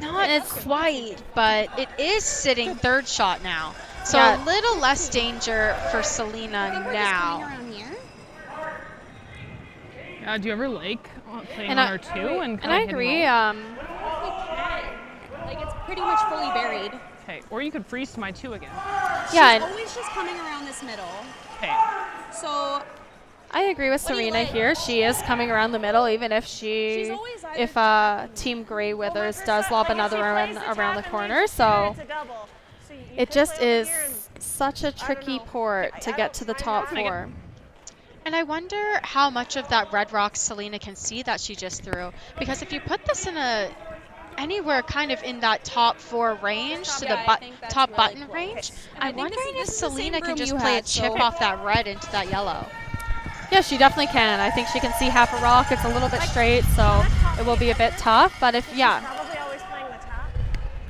Not quite, but it is sitting third shot now. So Yeah. a little less danger for Selena now. Do you ever like playing And on I- R2 and And I agree. Like it's pretty much fully buried. Okay, or you could freeze to my 2 again. Yeah, She's and always just coming around this middle. Okay. So I agree with What do you Serena like? here. She is coming around the middle, even if She's always either if Team Grey Withers does lob another around the corner. So it just is such a tricky port to get to the top 4. And I wonder how much of that red rock Selena can see that she just threw. Because if you put this in anywhere kind of in that top 4 range, to the top button range, I'm wondering if Selena can just play a chip off that red into that yellow. Yeah, she definitely can. I think she can see half a rock. It's a little bit straight, so it will be a bit tough. But if, yeah. probably always playing the tap.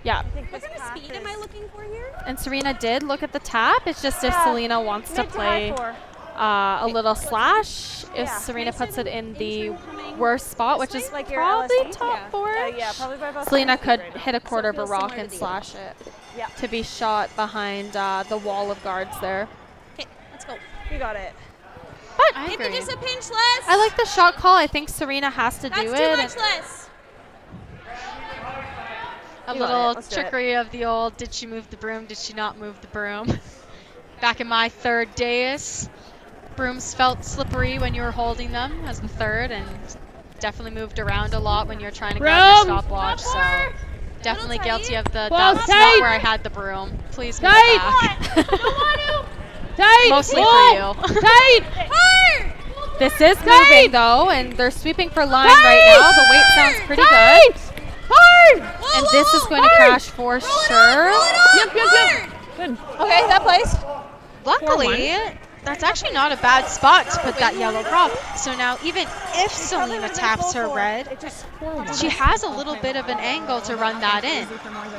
Yeah. What kind of speed am I looking for here? And Serena did look at the tap. It's just if Selena wants to play a little slash, if Serena puts it in the worst spot, which is Like your probably LSD? top 4. Yeah, probably by about Selena 7th could grade. hit a quarter of a feels rock similar and to the slash it Yeah. to be shot behind the wall of guards there. Okay, let's go. You got it. But Maybe just a pinch less. I like the shot call. I think Serena has to That's do too it. much less. A You got little it. Let's do it. trickery of the old, did she move the broom, did she not move the broom? Back in my third dais, brooms felt slippery when you were holding them as the third, and definitely moved around a lot when you're trying to grab your Broom! stopwatch, so definitely guilty of that Well, spot tight. where I had the broom. Please move Tight. back. Tight! Mostly Whoa! for you. Tight! This is moving though, and they're sweeping for line right now. The weight sounds pretty good. Hard! And this is going to crash for sure. Yep. Good. Okay, that plays. Luckily, that's actually not a bad spot to put that yellow rock. So now even if Selena taps her red, she has a little bit of an angle to run that in.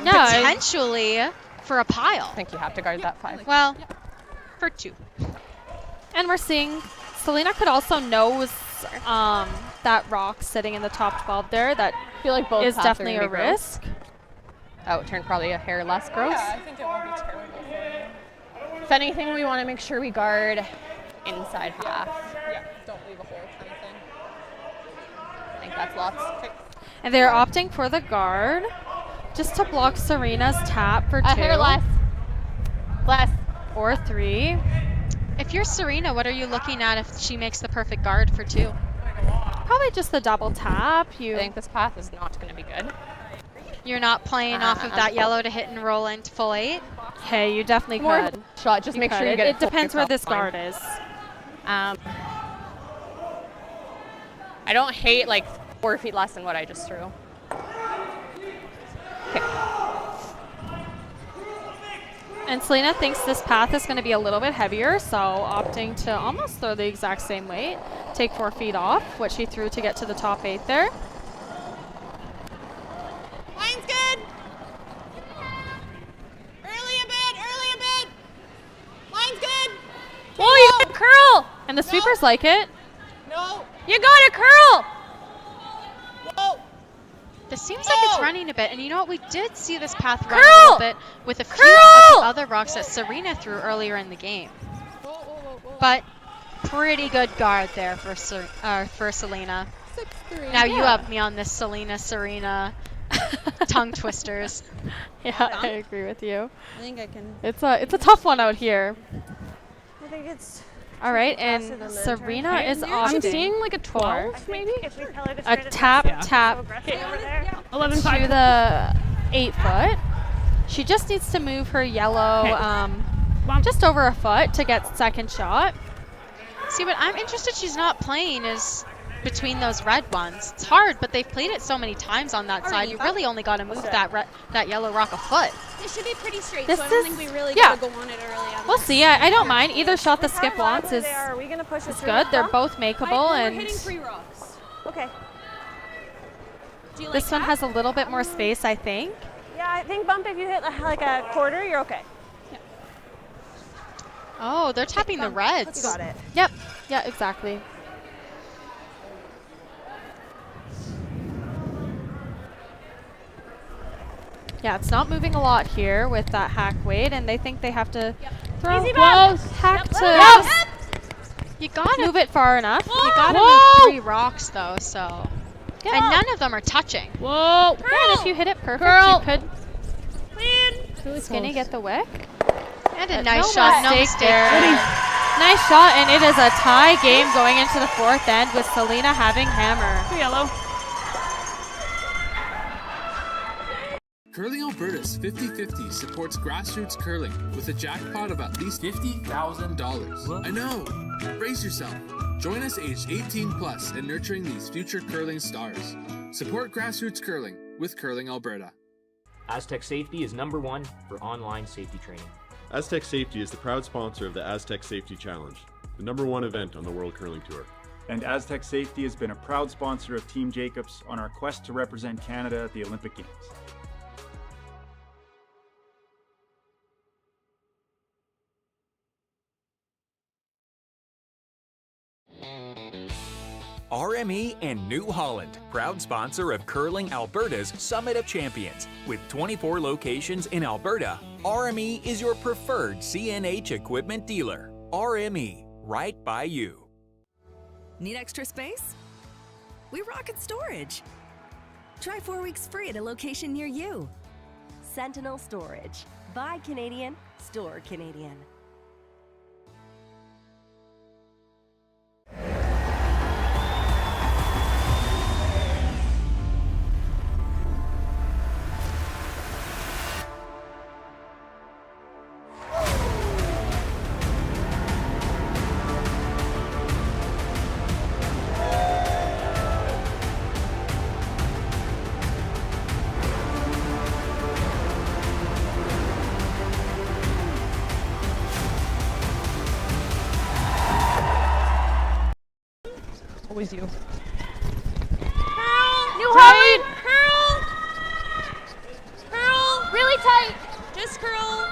Potentially for a pile. I think you have to guard that 5. Well, for 2. And we're seeing Selena could also nose that rock sitting in the top 12 there. That I feel like both is paths are definitely gonna a be gross. risk. That would turn probably a hair less gross. Yeah, I think it won't be terrible for you. If anything, we want to make sure we guard inside half. Yeah, don't leave a hole kind of thing. I think that's lots. Okay. And they're opting for the guard just to block Serena's tap for 2. A hair less. Less. Or 3. If you're Serena, what are you looking at if she makes the perfect guard for 2? Probably just the double tap. I think this path is not going to be good. You're not playing off of that yellow to hit and roll into full 8? Hey, you definitely More could. Shot. Just make sure you get it. It depends where this fine. guard is. I don't hate like 4 feet less than what I just threw. Okay. And Selena thinks this path is going to be a little bit heavier, so opting to almost throw the exact same weight. Take 4 feet off what she threw to get to the top 8 there. Line's good. Early a bit. Line's good. Whoa, you got a curl! And the sweepers like it. No. You got a curl! Whoa. This seems like it's running a bit, and you know what? We did see this path run a Curl! little bit with a few of the other rocks that Serena threw earlier in the game. But pretty good guard there for Selena. 6-3. Now you up me on this Serena tongue twisters. Yeah, I agree with you. I think I can. It's a tough one out here. I think it's. All right, and Serena is opting. I'm seeing like a 12, maybe? A tap to 11-5. the 8 foot. She just needs to move her yellow just over a foot to get second shot. See, what I'm interested she's not playing is between those red ones. It's hard, but they've played it so many times on that side. You really only got to move that yellow rock a foot. This should be pretty straight, This so I don't is- think we really yeah. gotta go on it early on. We'll see. I don't mind. Either shot the skip How wants is are we gonna push good. They're both makeable, We're and hitting 3 rocks. Okay. Do you like this one that? has a little bit more space, I think. Yeah, I think bump if you hit like a quarter, you're okay. Oh, they're tapping the reds. Got it. Yep. Yeah, exactly. Yeah, it's not moving a lot here with that hack weight, and they think they have to throw Easy bump. hack to Yep. You gotta move it far enough. You gotta move 3 rocks though, so. Get and up. none of them are touching. Whoa! Yeah, and if you hit it perfect, you could skinny get the wick. And a But nice no shot, no mistake mistake. there. Nice shot, and it is a tie game going into the 4th end with Selena having hammer. Yellow. Curling Alberta's 50-50 supports grassroots curling with a jackpot of at least $50,000. I know! Brace yourself. Join us aged 18 plus in nurturing these future curling stars. Support grassroots curling with Curling Alberta. Aztec Safety is #1 for online safety training. Aztec Safety is the proud sponsor of the Aztec Safety Challenge, the #1 event on the World Curling Tour. And Aztec Safety has been a proud sponsor of Team Jacobs on our quest to represent Canada at the Olympic Games. RME and New Holland, proud sponsor of Curling Alberta's Summit of Champions. With 24 locations in Alberta, RME is your preferred CNH equipment dealer. RME, right by you. Need extra space? We rocket storage. Try 4 weeks free at a location near you. Sentinel Storage. Buy Canadian, store Canadian. always you. Curl! New Holland! Curl! Curl! Really tight! Just curl.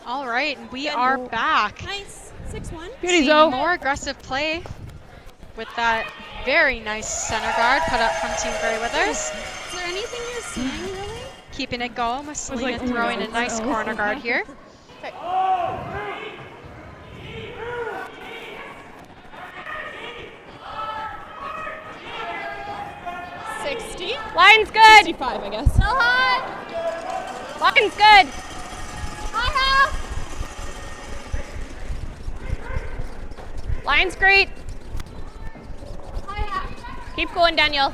All right, we are back. Nice. 6-1. Beauty, Zoe. More aggressive play with that very nice center guard put up from Team Grey Withers. Is there anything you're seeing, really? Keeping it going with Selena like, throwing a nice corner guard here. Okay. 60. Line's good. 65, I guess. So hot. Line's good. High half. Line's great. High half. Keep going, Daniel.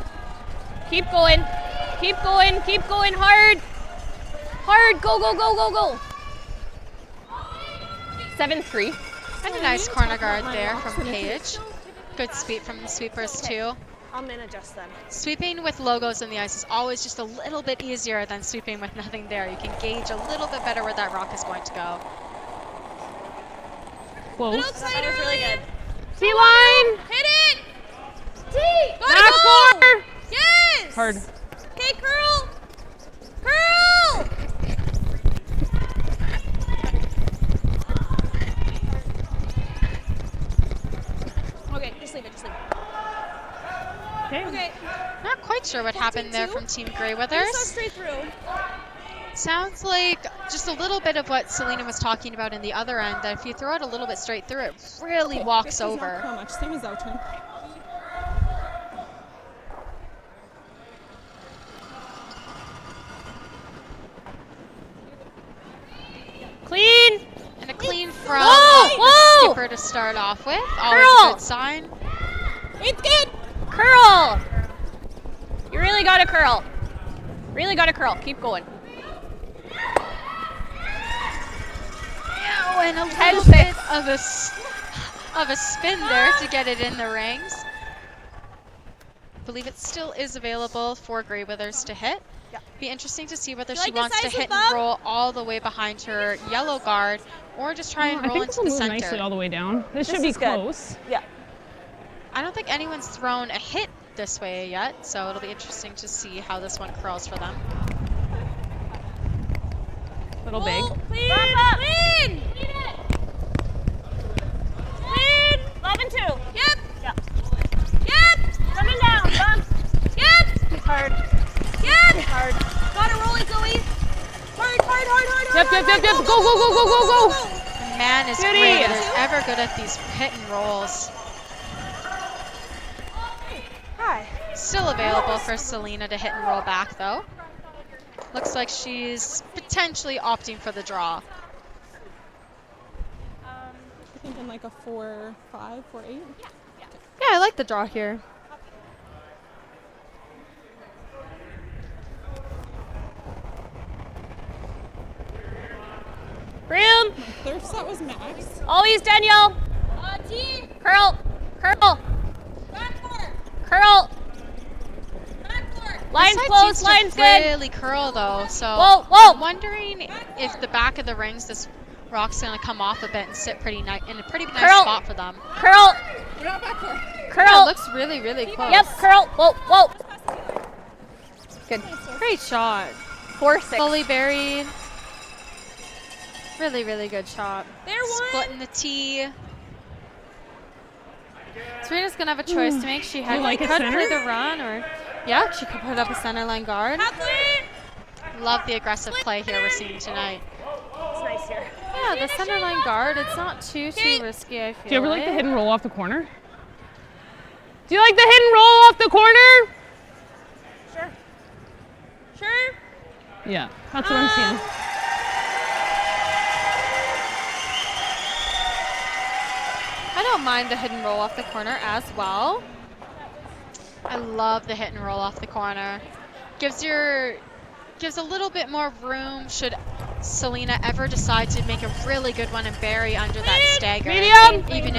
Keep going. Keep going. Keep going hard. Hard. Go, go, go, go, go. 7-3. And a nice corner guard there from Paige. Good sweep from the sweepers too. I'm gonna adjust them. Sweeping with logos in the ice is always just a little bit easier than sweeping with nothing there. You can gauge a little bit better where that rock is going to go. Close. That was really good. C-line. Hit it! T! Not score. Yes! Hard. Okay, curl! Curl! Okay, just leave it, just leave it. Okay. Not quite sure what happened there from Team Grey Withers. Just go straight through. Sounds like just a little bit of what Selena was talking about in the other end, that if you throw it a little bit straight through, it really walks over. Not much. Same as out turn. Clean! And a clean from Whoa! the skipper to start off with. Always Curl! a good sign. It's good! Curl. You really got to curl. Really got to curl. Keep going. Oh, and a little bit of a spin there to get it in the rings. I believe it still is available for Grey Withers to hit. Be interesting to see whether she wants to hit and roll all the way behind her yellow guard, or just try and I roll think into this will the move center. nicely all the way down. This should be close. Yeah. I don't think anyone's thrown a hit this way yet, so it'll be interesting to see how this one curls for them. Little big. Clean! Clean! Clean! 11-2. Yep. Yep. Yep. Coming down. Bump. Yep. Hard. Yep. Hard. Got it rolling, Zoe. Hard, hard, hard, hard, Yep, hard. yep, yep, yep. Go, go, go, go, go, go. Man, is Beauty. Grey Withers ever good at these hit and rolls. Hi. Still available for Selena to hit and roll back, though. Looks like she's potentially opting for the draw. I think in like a 4-5, 4-8. Yeah, I like the draw here. Room. Thirst, that was max. Always, Danielle. T. Curl. Curl. Back four. Curl. Back four. Line's This side close. seems to Line's good. really curl, though, so Whoa, whoa. I'm wondering if the back of the rings, this rock's going to come off a bit and sit pretty in a pretty nice Curl. spot for them. Curl. We're not back four. Curl. Yeah, it looks really, really close. Yep. Curl. Whoa, whoa. Good. Great shot. 4-6. Fully buried. Really, really good shot. There one. Splitting the tee. Serena's gonna have a choice to make. She had You like a could center? play the run, or yeah, she could put up a center line guard. Love the aggressive play here we're seeing tonight. It's nice here. Yeah, the center line guard. It's not too risky. I feel. Do you ever like the hit and roll off the corner? Do you like the hit and roll off the corner? Sure. Sure. Yeah, that's what I'm seeing. I don't mind the hit and roll off the corner as well. I love the hit and roll off the corner. Gives a little bit more room should Selena ever decide to make a really good one and bury under that stagger. Medium. Even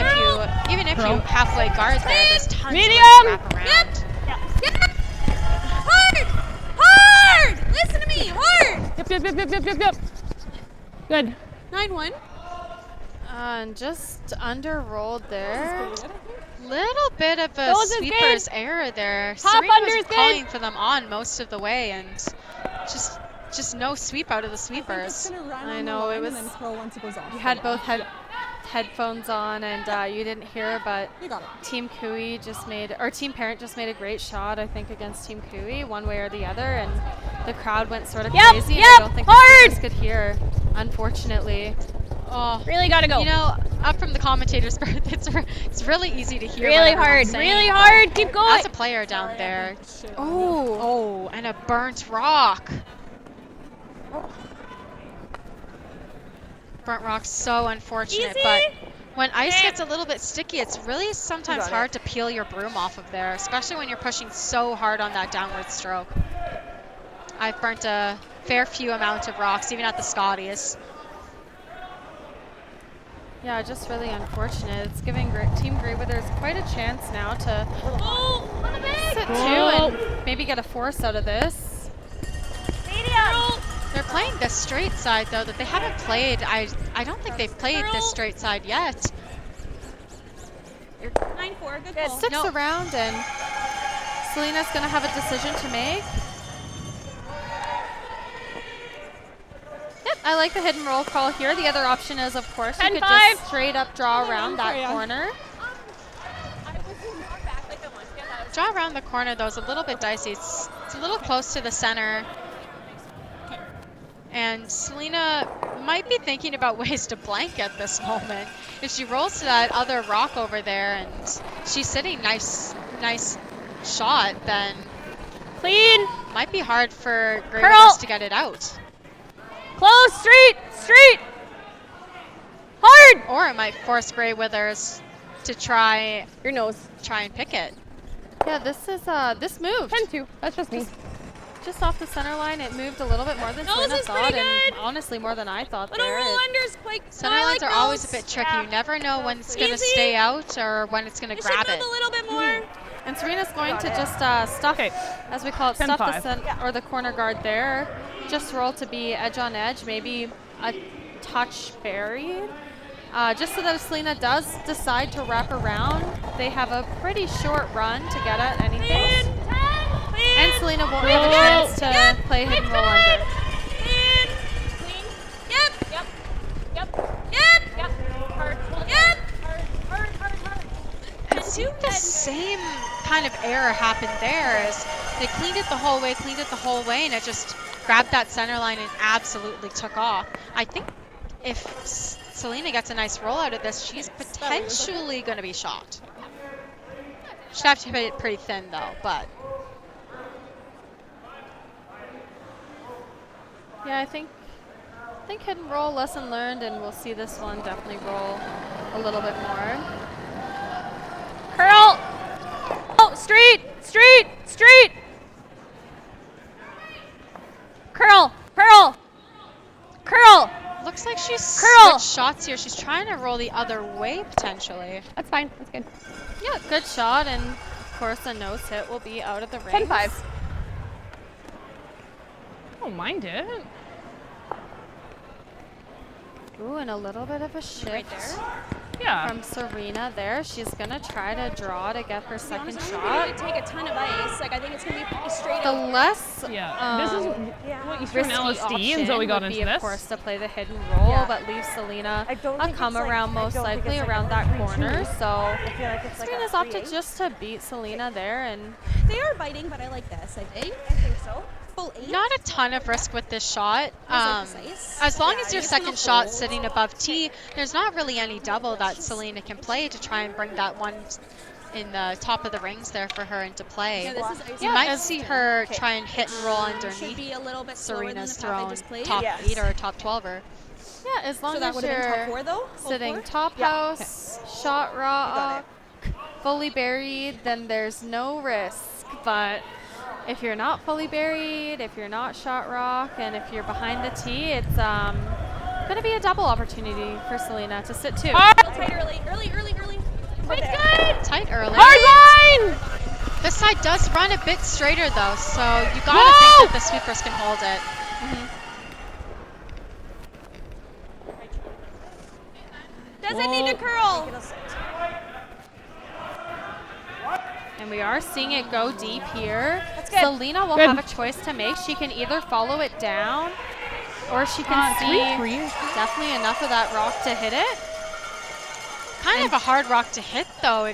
if you halfway guard there, there's tons Medium. of room to wrap around. Yep. Hard. Hard. Listen to me. Hard. Yep. Good. 9-1. And just under rolled there. Little bit of a Those is sweeper's good. error there. Top Serena under was is good. calling for them on most of the way, and just no sweep out of the sweepers. I know it was. You had both headphones on, and you didn't hear, but Team Cooey just made, or Team Parent just made a great shot, I think, against Team Cooey, one way or the other, and the crowd went sort of crazy. And I don't think the sweepers could hear, unfortunately. Oh, really gotta go. You know, up from the commentator's booth, it's really easy to hear. Really what everyone's hard, saying, really hard. Keep going. As a player down there. Oh, and a burnt rock. Burnt rock's so unfortunate, but when ice gets a little bit sticky, it's really sometimes hard to peel your broom off of there, especially when you're pushing so hard on that downward stroke. I've burnt a fair few amount of rocks, even at the Scotties. Yeah, just really unfortunate. It's giving Team Grey Withers quite a chance now to sit two and maybe get a force out of this. They're playing this straight side, though, that they haven't played. I don't think they've played this straight side yet. 9-4, good goal. Sticks around, and Selena's going to have a decision to make. Yep, I like the hidden roll call here. The other option is, of course, you could just straight up draw around that corner. Draw around the corner, though, is a little bit dicey. It's a little close to the center. And Selena might be thinking about ways to blank at this moment. If she rolls to that other rock over there and she's sitting nice shot, then clean. Might be hard for Grey Withers to get it out. Close, straight. Hard. Or it might force Grey Withers to try your nose. Try and pick it. Yeah, this is this moved. 10-2. That's just me. Just off the center line, it moved a little bit more than Selena thought, and honestly more than I thought Little there. roll unders, quick. Center lines are always a bit tricky. You never know when it's going to stay out or when it's going to grab it. A little bit more. And Serena's going to just stuff, as we call it, stuff the corner guard there. Just roll to be edge on edge, maybe a touch buried. Just so that if Selena does decide to wrap around, they have a pretty short run to get at anything. And Selena won't have a chance to play hidden roll under. It seemed the same kind of error happened there as they cleaned it the whole way, and it just grabbed that center line and absolutely took off. I think if Selena gets a nice roll out of this, she's potentially going to be shot. She'd have to hit it pretty thin though, but. Yeah, I think hidden roll, lesson learned, and we'll see this one definitely roll a little bit more. Curl! Oh, straight! Curl! Looks like she's switched shots here. She's trying to roll the other way, potentially. That's fine. That's good. Yeah, good shot, and of course a nose hit will be out of the ring. 10-5. Oh, mine did. Ooh, and a little bit of a shift from Serena there. She's going to try to draw to get her second shot. I think take a ton of ice. Like, I think it's going to be pretty straight. The less this is what you threw an LSD, and Zoe got into this. Of course, to play the hidden roll, but leave Selena a come around most likely around that corner. So I feel like it's Serena's opted just to beat Selena there, and they are biting, but I like this. I think so. Not a ton of risk with this shot. As long as your second shot's sitting above tee, there's not really any double that Selena can play to try and bring that one in the top of the rings there for her into play. You might see her try and hit and roll underneath Serena's thrown top 8 or top 12er. Yeah, as long as you're you're top 4, though? sitting top house, shot rock, fully buried, then there's no risk. But if you're not fully buried, if you're not shot rock, and if you're behind the tee, it's going to be a double opportunity for Selena to sit 2. Tight early. Quite good. Tight early. Hard line! This side does run a bit straighter though, so you gotta think that the sweepers can hold it. Doesn't need to curl. And we are seeing it go deep here. That's good. Selena will have a choice to make. She can either follow it down, or she can see definitely enough of that rock to hit it. Kind of a hard rock to hit, though.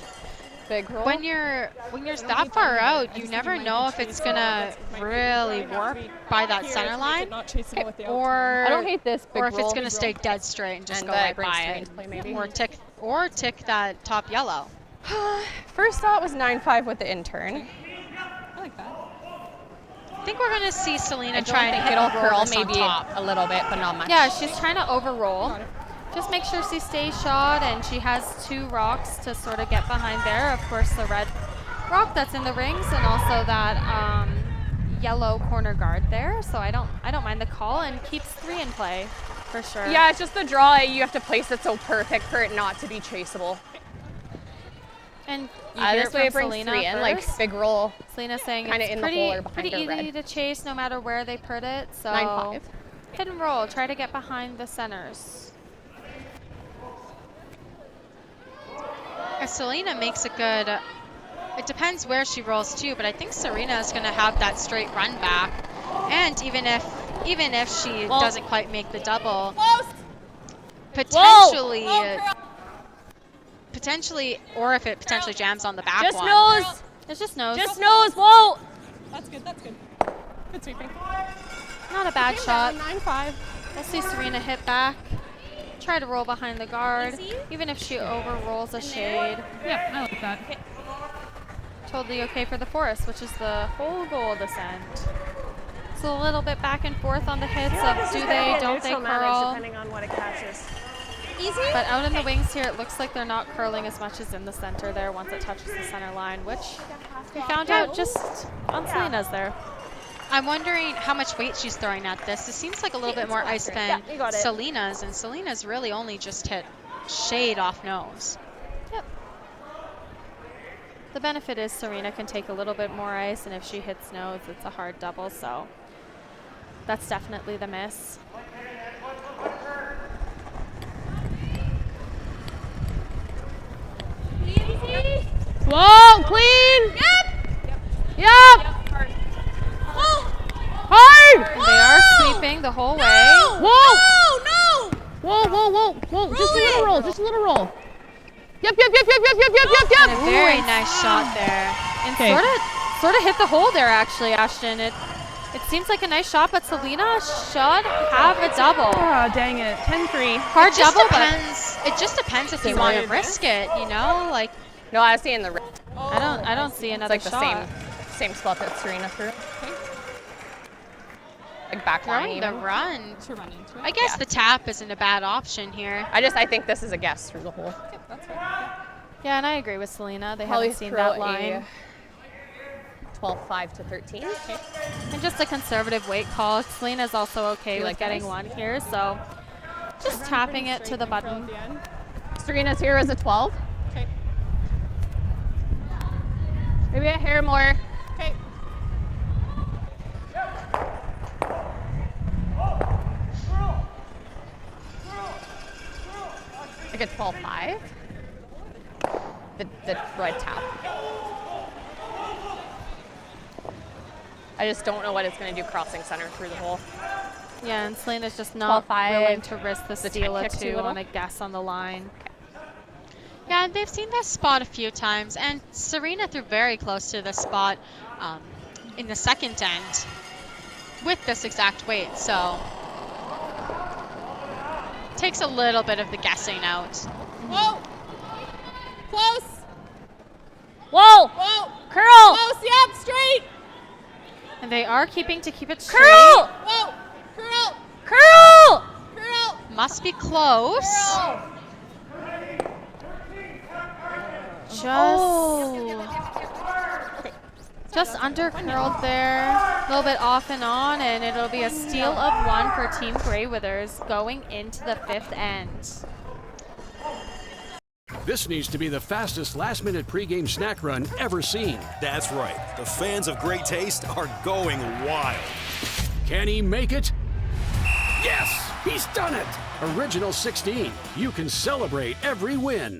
Big roll. When you're that far out, you never know if it's gonna really work by that center line, or I don't hate this big or if it's roll. gonna stay dead straight and just And go right by it, maybe. or tick that top yellow. First thought was 9-5 with the intern. I like that. I think we're gonna see Selena I try and think hit it'll roll curl this on maybe top. a little bit, but not much. Yeah, she's trying to overroll. Just make sure she stays shot, and she has 2 rocks to sort of get behind there. Of course, the red rock that's in the rings, and also that yellow corner guard there. So I don't mind the call, and keeps 3 in play for sure. Yeah, it's just the draw. You have to place it so perfect for it not to be chaseable. And this way it brings Selena 3 in, like first. big roll. Selena saying Kinda it's in the hole or behind pretty her easy red. to chase no matter where they put it. So 9-5. hit and roll. Try to get behind the centers. If Selena makes a good, it depends where she rolls too, but I think Serena is going to have that straight run back. And even if she doesn't quite make the double, potentially, or if it potentially jams on the back Just one. nose. It's just nose. Just nose. Whoa. That's good. That's good. Good sweeping. Not a bad shot. 9-5. We'll see Serena hit back. Try to roll behind the guard, even if she overrolls a shade. Yep, I like that. Totally okay for the forest, which is the whole goal of this end. So a little bit back and forth on the hits of do they, don't they curl. Depending on what it catches. Easy. But out in the wings here, it looks like they're not curling as much as in the center there once it touches the center line, which we found out just on Selena's there. I'm wondering how much weight she's throwing at this. It seems like a little bit more ice than Selena's, and Selena's really only just hit shade off nose. Yep. The benefit is Serena can take a little bit more ice, and if she hits nose, it's a hard double, so that's definitely the miss. Whoa, clean. Yep. Hard! And they are sweeping the whole way. Whoa! Whoa! Just a little roll. Just a little roll. Yep. And a very nice shot there. And sort of hit the hole there, actually, Ashton. It seems like a nice shot, but Selena should have a double. Oh, dang it. 10-3. Hard double, It just depends if you want to risk it, you know? Like, no, I was seeing the. I don't see another it's like shot. the same spot that Serena threw. Like back line. throwing the run. I guess the tap isn't a bad option here. I think this is a guess through the hole. Yeah, and I agree with Selena. They Probably haven't seen throw that a line. 12-5 to 13. Okay. And just a conservative weight call. Selena's also okay with like getting ice? one here, so just tapping it to the button. Serena's here as a 12. Okay. Maybe a hair more. Okay. Like a 12-5. The red tap. I just don't know what it's going to do crossing center through the hole. Yeah, and Selena's just not 12-5. willing to risk the steal kick of too 2 little. on a guess on the line. Yeah, they've seen this spot a few times, and Serena threw very close to this spot in the second end with this exact weight, so takes a little bit of the guessing out. Whoa! Close! Whoa! Whoa! Curl! Close, yep, straight! And they are keeping to keep it straight. Curl! Whoa! Curl! Curl! Curl! Must be close. Curl! Just under curled there, a little bit off and on, and it'll be a steal of 1 for Team Grey Withers going into the 5th end. This needs to be the fastest last-minute pregame snack run ever seen. That's right. The fans of great taste are going wild. Can he make it? Yes, he's done it. Original 16. You can celebrate every win.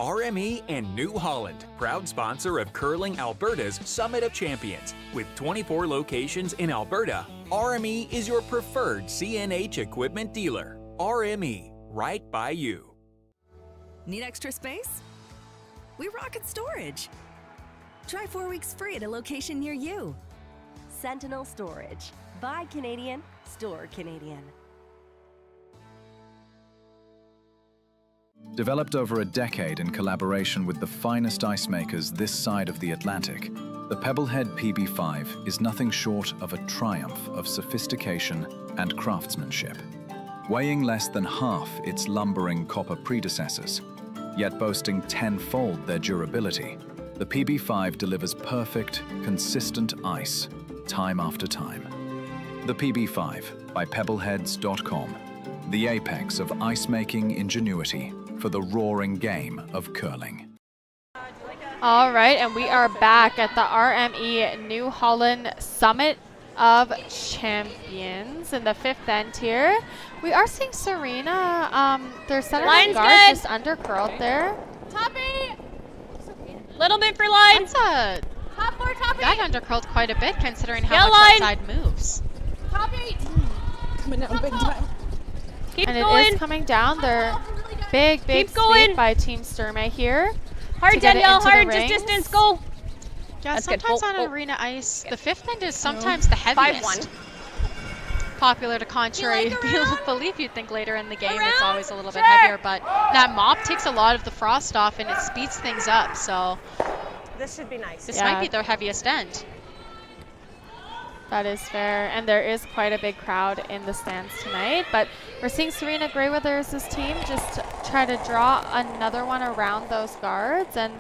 RME and New Holland, proud sponsor of Curling Alberta's Summit of Champions. With 24 locations in Alberta, RME is your preferred CNH equipment dealer. RME, right by you. Need extra space? We rocket storage. Try 4 weeks free at a location near you. Sentinel Storage. Buy Canadian, store Canadian. Developed over a decade in collaboration with the finest ice makers this side of the Atlantic, the Pebblehead PB5 is nothing short of a triumph of sophistication and craftsmanship. Weighing less than half its lumbering copper predecessors, yet boasting tenfold their durability, the PB5 delivers perfect, consistent ice, time after time. The PB5 by Pebbleheads.com, the apex of ice-making ingenuity for the roaring game of curling. All right, and we are back at the RME New Holland Summit of Champions in the 5th end here. We are seeing Serena, their center guard just under curled there. Toppy! Little bit for line. That's Top 4, Toppy. that undercurled quite a bit considering how much that side moves. Toppy! Coming down big time. Keep and going. it is coming down. They're big speed by Team Sturmay here. Hard, Danielle, hard, just distance, go. Yeah, That's sometimes good. on arena ice, the 5th end is sometimes the heaviest. 5-1. Popular to contrary belief, you'd think later in the game it's always a little bit heavier, but that mop takes a lot of the frost off and it speeds things up, so This should be nice. this might be their heaviest end. That is fair, and there is quite a big crowd in the stands tonight, but we're seeing Serena Greyweather's team just try to draw another one around those guards and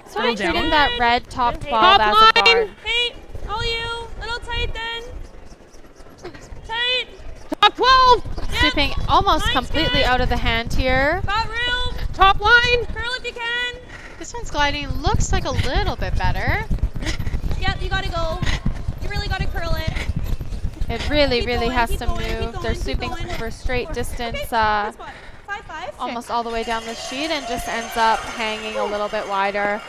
sort of treating that red top 12 as a guard. Hey, all you. Little tight then. Tight. Top 12. Sweeping almost completely out of the hand here. Got room. Top line. Curl if you can. This one's gliding looks like a little bit better. Yep, you gotta go. You really gotta curl it. It really has to keep going, move. They're sweeping for straight distance, 5-5. almost all the way down the sheet, and just ends up hanging a little bit wider.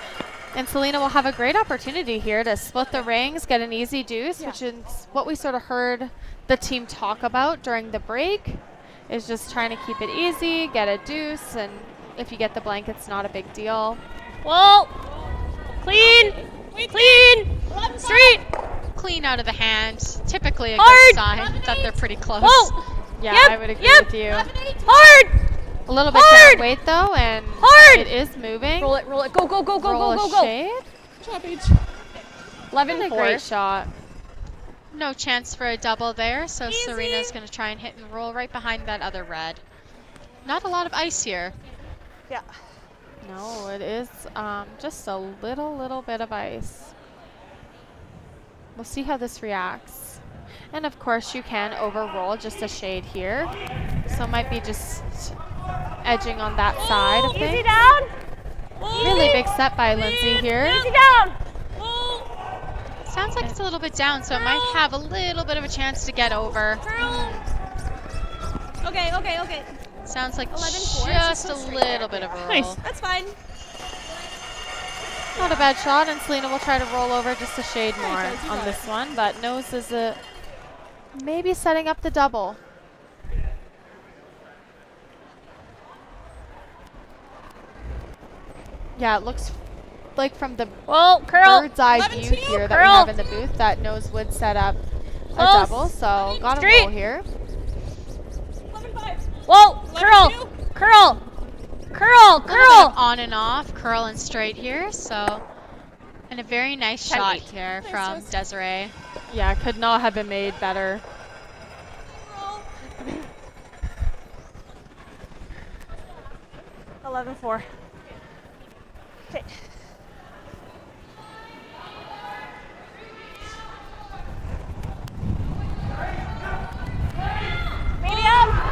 And Selena will have a great opportunity here to split the rings, get an easy deuce, which is what we sort of heard the team talk about during the break, is just trying to keep it easy, get a deuce, and if you get the blank, it's not a big deal. Whoa. Clean. Clean. Straight. Clean out of the hand. Typically a Hard. good sign that they're pretty close. Whoa. Yeah, Yep, I would agree yep. with you. Hard. A little bit Hard. down weight though, and Hard. it is moving. Roll it. Go, go, go, go, Roll go, a go, go. shade. Job each. 11-4. Great shot. No chance for a double there, so Serena's going to try and hit and roll right behind that other red. Not a lot of ice here. Yeah. No, it is just a little bit of ice. We'll see how this reacts. And of course you can overroll just a shade here. So it might be just edging on that side of things. Easy down. Really big set by Lindsay here. Easy down. Sounds like it's a little bit down, so it might have a little bit of a chance to get over. Okay, okay, okay. Sounds like 11-4. just a little bit of a roll. Nice. That's fine. Not a bad shot, and Selena will try to roll over just a shade more on this one, but knows is maybe setting up the double. Yeah, it looks like from the bird's eye view here that we have in the booth that Nose would set up a double, so got a roll here. Whoa, curl, curl, curl, curl. On and off, curl and straight here, so. And a very nice shot here from Desiree. Yeah, could not have been made better. Roll. 11-4. Okay.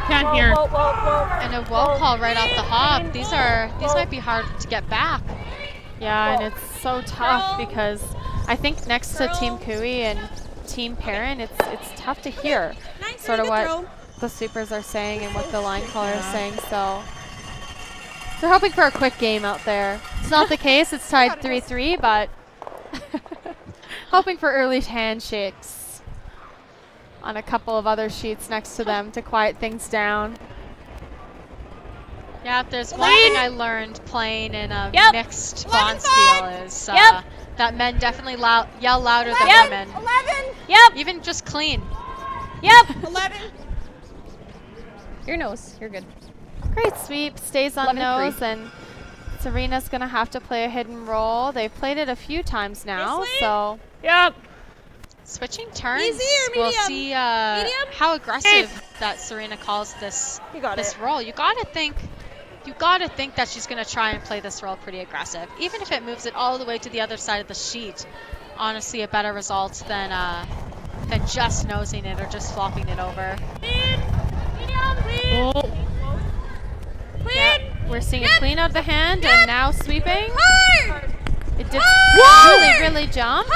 Can't hear. Whoa, whoa, whoa. And a whoa call right off the hop. These might be hard to get back. Yeah, and it's so tough because I think next to Team Cooey and Team Perrin, it's tough to hear sort of what the supers are saying and what the line caller is saying. So They're hoping for a quick game out there. It's not the case. It's tied 3-3, but hoping for early handshakes on a couple of other sheets next to them to quiet things down. Yeah, if there's one thing I learned playing in a mixed bonspiel is that men definitely yell louder than women. 11. Yep. Even just clean. Yep. 11. Your nose. You're good. Great sweep. Stays on 11-3. nose, and Serena's going to have to play a hidden roll. They've played it a few times now, so. Yep. Switching turns, Easy or we'll medium? see Medium? how aggressive that Serena calls this roll. You gotta think that she's gonna try and play this roll pretty aggressive, even if it moves it all the way to the other side of the sheet. Honestly, a better result than just nosing it or just flopping it over. Yeah, we're seeing a clean out of the hand, and now sweeping. It did really jump.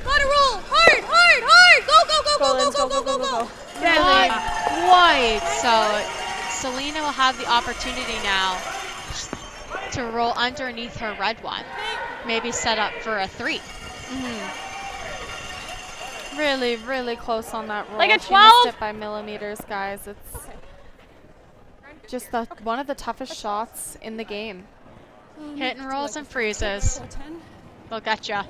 Gotta roll! Hard! Hard! Hard! Go! Not quite. So Selena will have the opportunity now to roll underneath her red one. Maybe set up for a 3. Really, really close on that roll. Like a She 12? missed it by millimeters, guys. It's just one of the toughest shots in the game. Hit and rolls and freezes. They'll get ya.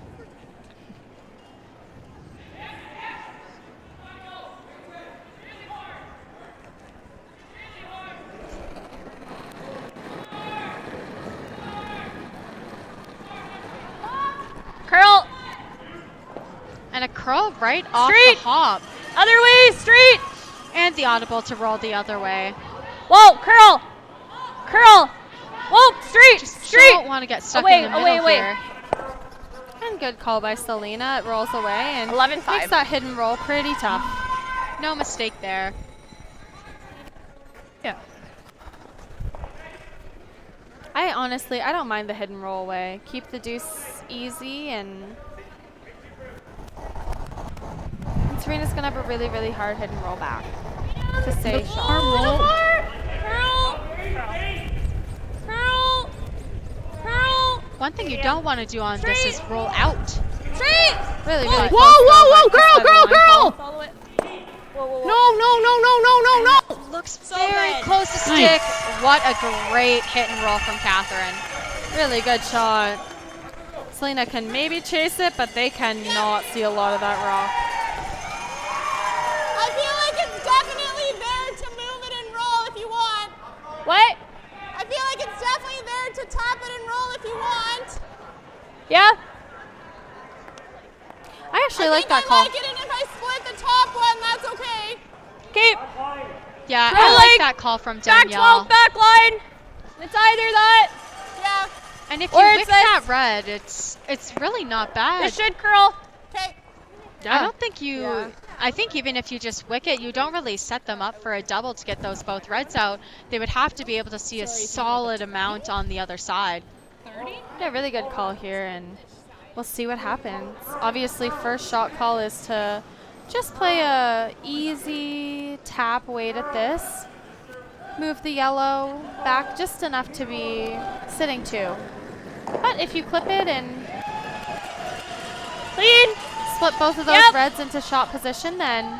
Curl. And a curl right off the hop. Other way, straight. And the audible to roll the other way. Whoa, curl. Curl. Whoa, straight. Straight. Don't want to get stuck in the middle here. And good call by Selena. It rolls away and 11-5. makes that hidden roll pretty tough. No mistake there. Yeah. I honestly don't mind the hidden roll away. Keep the deuce easy, and Serena's gonna have a really, really hard hidden roll back to stay sharp. Curl! Curl! One thing you don't want to do on this is roll out. Straight! Really, really Whoa, close. girl. Follow it. No. Looks very close to stick. What a great hit and roll from Catherine. Really good shot. Selena can maybe chase it, but they cannot see a lot of that rock. I feel like it's definitely there to move it and roll if you want. What? I feel like it's definitely there to tap it and roll if you want. Yeah. I actually like that call. I like it, and if I split the top one, that's okay. Keep. Yeah, Curl I like leg. that call from Back Danielle. 12, back line. It's either that. Yeah. And if Or you it's wick this. that red, it's really not bad. This should curl. Okay. I don't think you. I think even if you just wick it, you don't really set them up for a double to get those both reds out. They would have to be able to see a solid amount on the other side. 30? Yeah, really good call here, and we'll see what happens. Obviously, first shot call is to just play a easy tap weight at this. Move the yellow back just enough to be sitting 2. But if you clip it and Clean. split both of those reds into shot position, then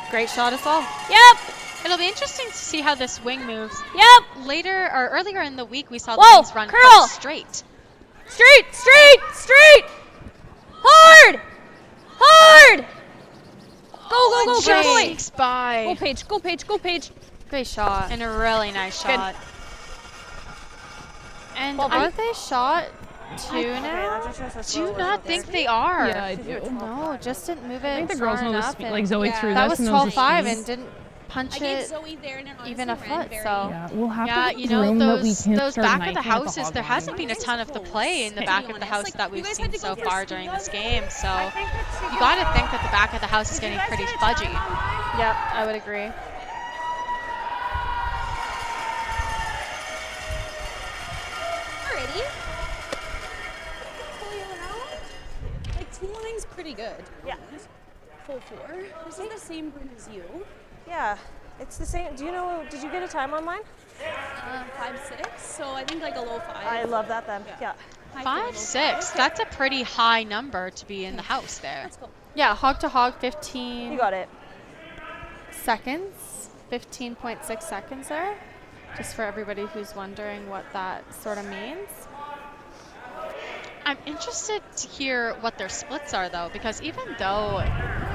great shot as well. Yep. It'll be interesting to see how this wing moves. Yep. Later or earlier in the week, we saw the Whoa, wings run curl. quite straight. Straight. Hard. Go. Just by. Go page. Great shot. And a really nice shot. And Well, aren't they shot 2 now? Do you not think they are? Yeah, I do. No, just didn't move it I think the far girls know the enough. speed. and Like Zoe threw that this was and knows the 12-5 speed. and didn't punch I gave it Zoe there and it even a honestly ran foot. very So Yeah, we'll have Yeah, to you know, room that we those can't start back of the knifing at houses, hog there line. hasn't been a ton of the play in the back of the house that we've seen so far during this game. So you got to think that the back of the house is getting pretty fudgy. Yep, I would agree. Alrighty. Pull you around. Like, 2 line's pretty good. Yeah. Full 4. This is the same group as you. Yeah. It's the same. Do you know, did you get a time online? 5.6, so I think like a low 5. I love that then. Yeah. 5.6. That's a pretty high number to be in the house there. Let's go. Yeah, hog to hog, 15. You got it. Seconds, 15.6 seconds there. Just for everybody who's wondering what that sort of means. I'm interested to hear what their splits are though, because even though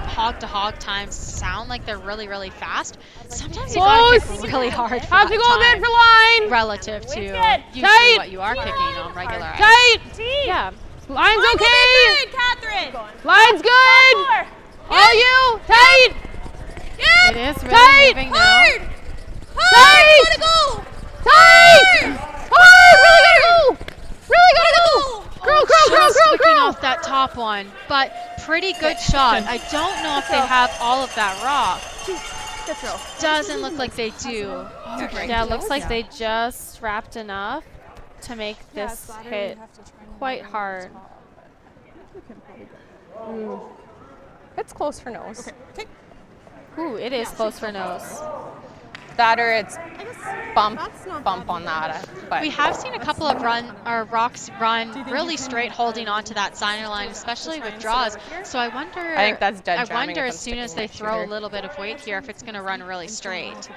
hog to hog times sound like they're really, really fast, sometimes you gotta kick really hard for Have to go good for line. relative to usually Tight. what you are kicking on regular ice. Tight. Yeah. Line's okay. Good, Catherine. Line's good. All you. Tight. It is really moving now. Tight. Gotta go. Tight. Hard. Really gotta go. Really gotta go. Curl, Just flicking off that top one, but pretty good shot. I don't know if they have all of that rock. Good throw. Doesn't look like they do. Yeah, it looks like they just wrapped enough to make this hit quite hard. It's close for nose. Ooh, it is close for nose. That or it's bump on that. But We have seen a couple of rocks run really straight, holding onto that center line, especially with draws. So I wonder. I think that's dead I jamming wonder if as I'm soon as they sticking throw right a little bit of weight here, if it's going to run really straight.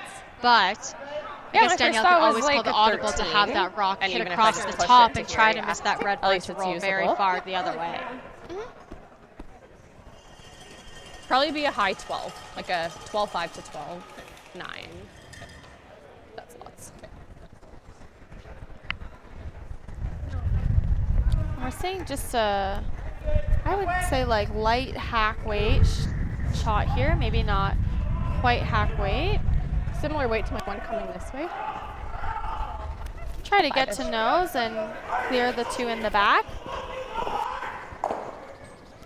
But Yeah, I guess my Danielle first can thought was always like call the a audible to 13, have that rock and hit even if I across can the push top it and to try here, to miss that red at bird least to it's roll very usable. far the other way. probably be a high 12, like a 12.5 to 12.9. That's lots. Okay. We're seeing just a, I would say like light hack weight shot here. Maybe not quite hack weight. Similar weight to my one coming this way. Try to get to nose and clear the two in the back.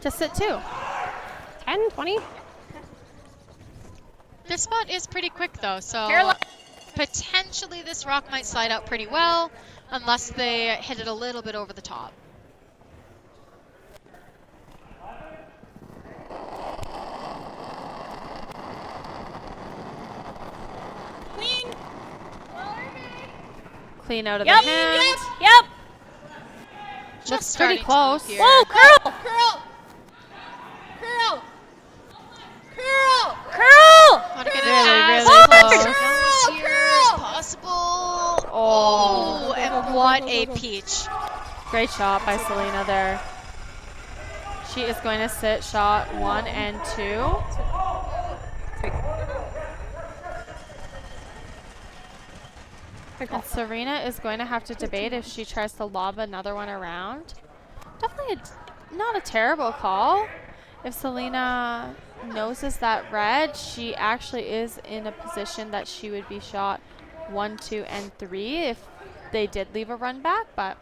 Just sit two. 10, 20. This spot is pretty quick though, so potentially this rock might slide out pretty well unless they hit it a little bit over the top. Clean. Clean out of Yep. the hand. Yep. Looks pretty close. Whoa, curl. Curl. Curl. Curl. Curl. Gotta get it Really, as really close close. to nose here as possible. Oh, and what a peach. Great shot by Selena there. She is going to sit shot 1 and 2. And Serena is going to have to debate if she tries to lob another one around. Definitely not a terrible call. If Selena noses that red, she actually is in a position that she would be shot 1, 2, and 3 if they did leave a run back, but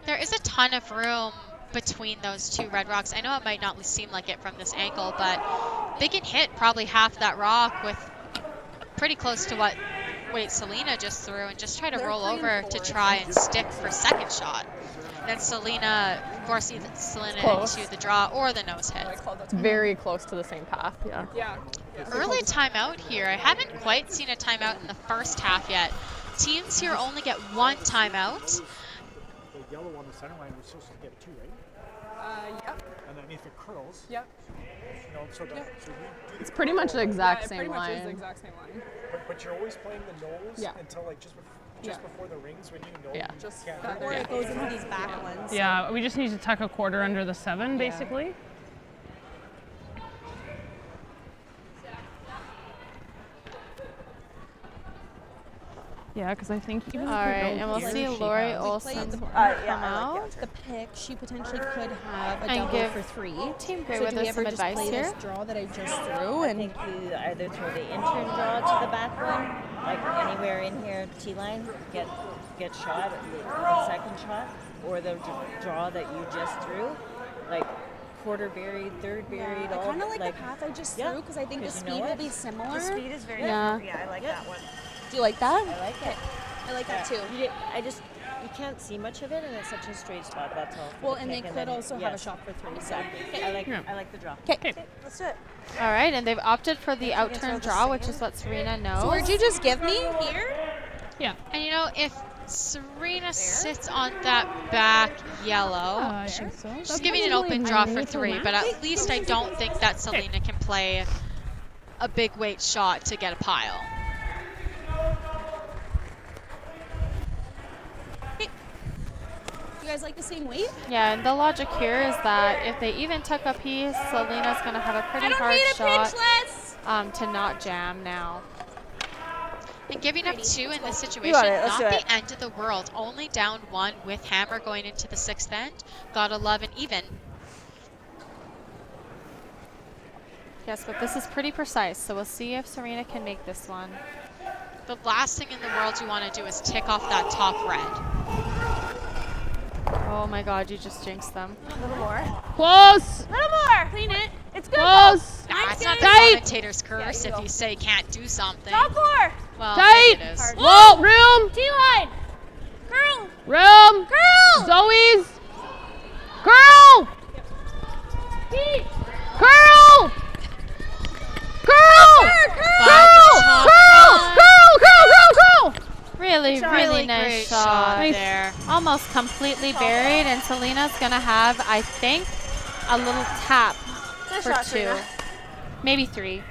There is a ton of room between those two red rocks. I know it might not seem like it from this angle, but they can hit probably half that rock with pretty close to what weight Selena just threw and just try to roll over to try and stick for second shot. Then Selena forcing Selena Close. into the draw or the nose hit. It's very close to the same path. Yeah. Early timeout here. I haven't quite seen a timeout in the first half yet. Teams here only get one timeout. The yellow on the center line was supposed to get 2, right? Yep. And then if it curls, Yep. you know, so, so you do It's pretty much the exact it same pretty much is line. the exact same line. But you're always playing the nose Yeah. until like just before the rings when you know Yeah. you Just can't before it goes into these back ones. Yeah, we just need to tuck a quarter under the 7, basically. Yeah, because I think even all right, and we'll see Lori Olsen come out. The pick, she potentially could have a And double give for 3. Team Gray So with do we us some ever just advice play here. this draw that I just threw? And I think you either throw the intern draw to the back one, like anywhere in here, T-line, get shot, the second shot, or the draw that you just threw, like quarter buried, third buried, I all kind of like like the path I just threw because I think the 'cause you know speed will what? be similar. The speed is very Yeah. I like that one. Do you like that? I like it. I like that too. I just you can't see much of it, and it's such a straight spot. That's all. Well, and they could also have a shot for 3. Exactly. Okay. I like the draw. Okay, let's do it. All right, and they've opted for the outturn draw, which is what Serena knows. So where'd you just give me? Here? Yeah. And you know, if Serena sits on that back yellow, she's giving an open draw for 3, but at least I don't think that Selena can play a big weight shot to get a pile. You guys like the same weight? Yeah, and the logic here is that if they even tuck a piece, Selena's going to have a pretty hard shot to not jam now. And giving up 2 in this situation, not the end of the world. Only down 1 with hammer going into the 6th end. Gotta love an even. Yes, but this is pretty precise, so we'll see if Serena can make this one. The last thing in the world you want to do is tick off that top red. Oh my god, you just jinxed them. A little more. Close! A little more. Clean it. It's good. Close! Nah, it's not the commentator's curse if you say can't do something. Top 4. Well, tight! It is. Whoa, room! T-line. Curl. Room! Curl. Zoe's! Curl! Heat. Curl! Curl! Curl. Curl! Really, really nice shot. There. Almost completely buried, and Selena's going to have, I think, a little tap for 2. Maybe 3.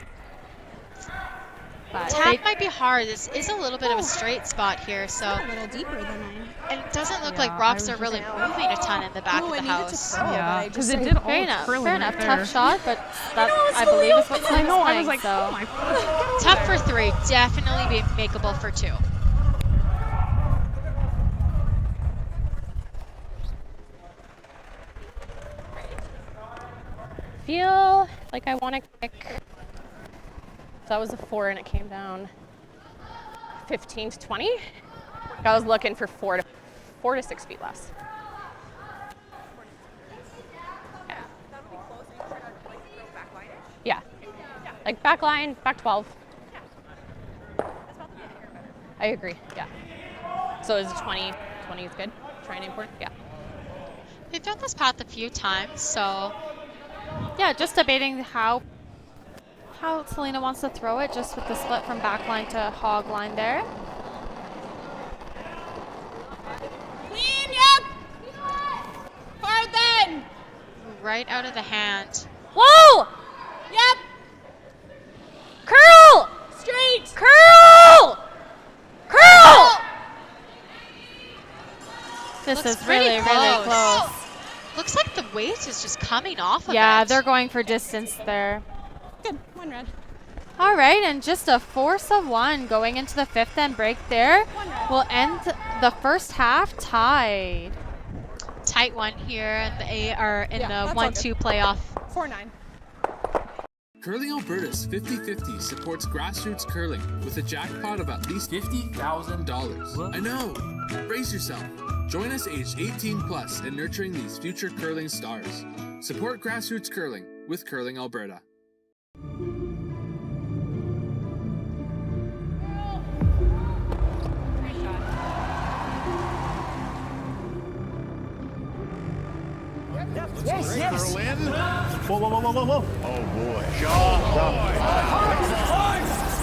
But tap might be hard. This is a little bit of a straight spot here, so. A little deeper than mine. And it doesn't look like rocks are really moving a ton in the back of the house. Yeah, because it did all fair enough, curling fair enough. right there. Tough shot, but that I believe is what Selena's I playing. was like, so. oh my god. Tough for 3, definitely be makeable for 2. Feel like I want to kick. That was a 4 and it came down 15 to 20. I was looking for 4 to 6 feet less. Yeah. Like back line, back 12. I agree, yeah. So is 20 is good? Trying to import? Yeah. They've done this path a few times, so. Yeah, just debating how Selena wants to throw it, just with the split from back line to hog line there. Clean, yep. Hard then. Right out of the hand. Whoa. Yep. Curl! Straight. Curl! Curl! This Looks is really, really close. Looks like the weight is just coming off of Yeah, it. they're going for distance there. Good. 1 red. All right, and just a force of 1 going into the 5th end break there. Will end the first half tied. Tight one here in the the 1-2 playoff. 4-9. Curling Alberta's 50/50 supports grassroots curling with a jackpot of at least $50,000. I know! Brace yourself. Join us aged 18 plus in nurturing these future curling stars. Support grassroots curling with Curling Alberta. Yes, yes. Curl in. Whoa, whoa, whoa, whoa, whoa, whoa. Oh boy.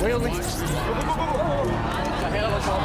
Wait, wait. Ahead of us all,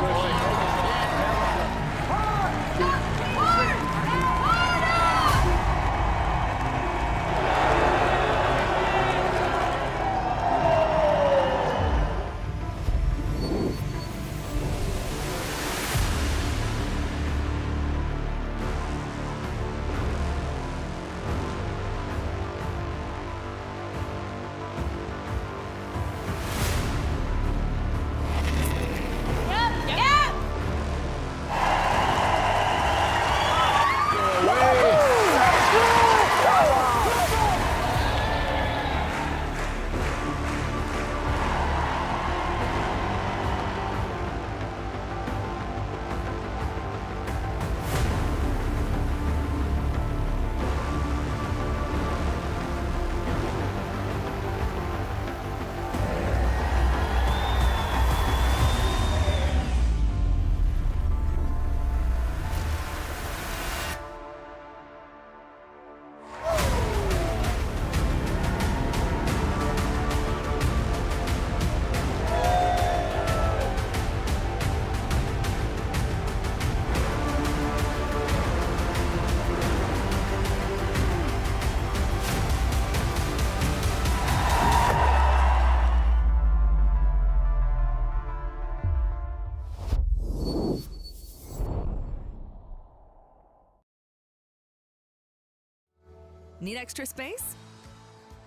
Need extra space?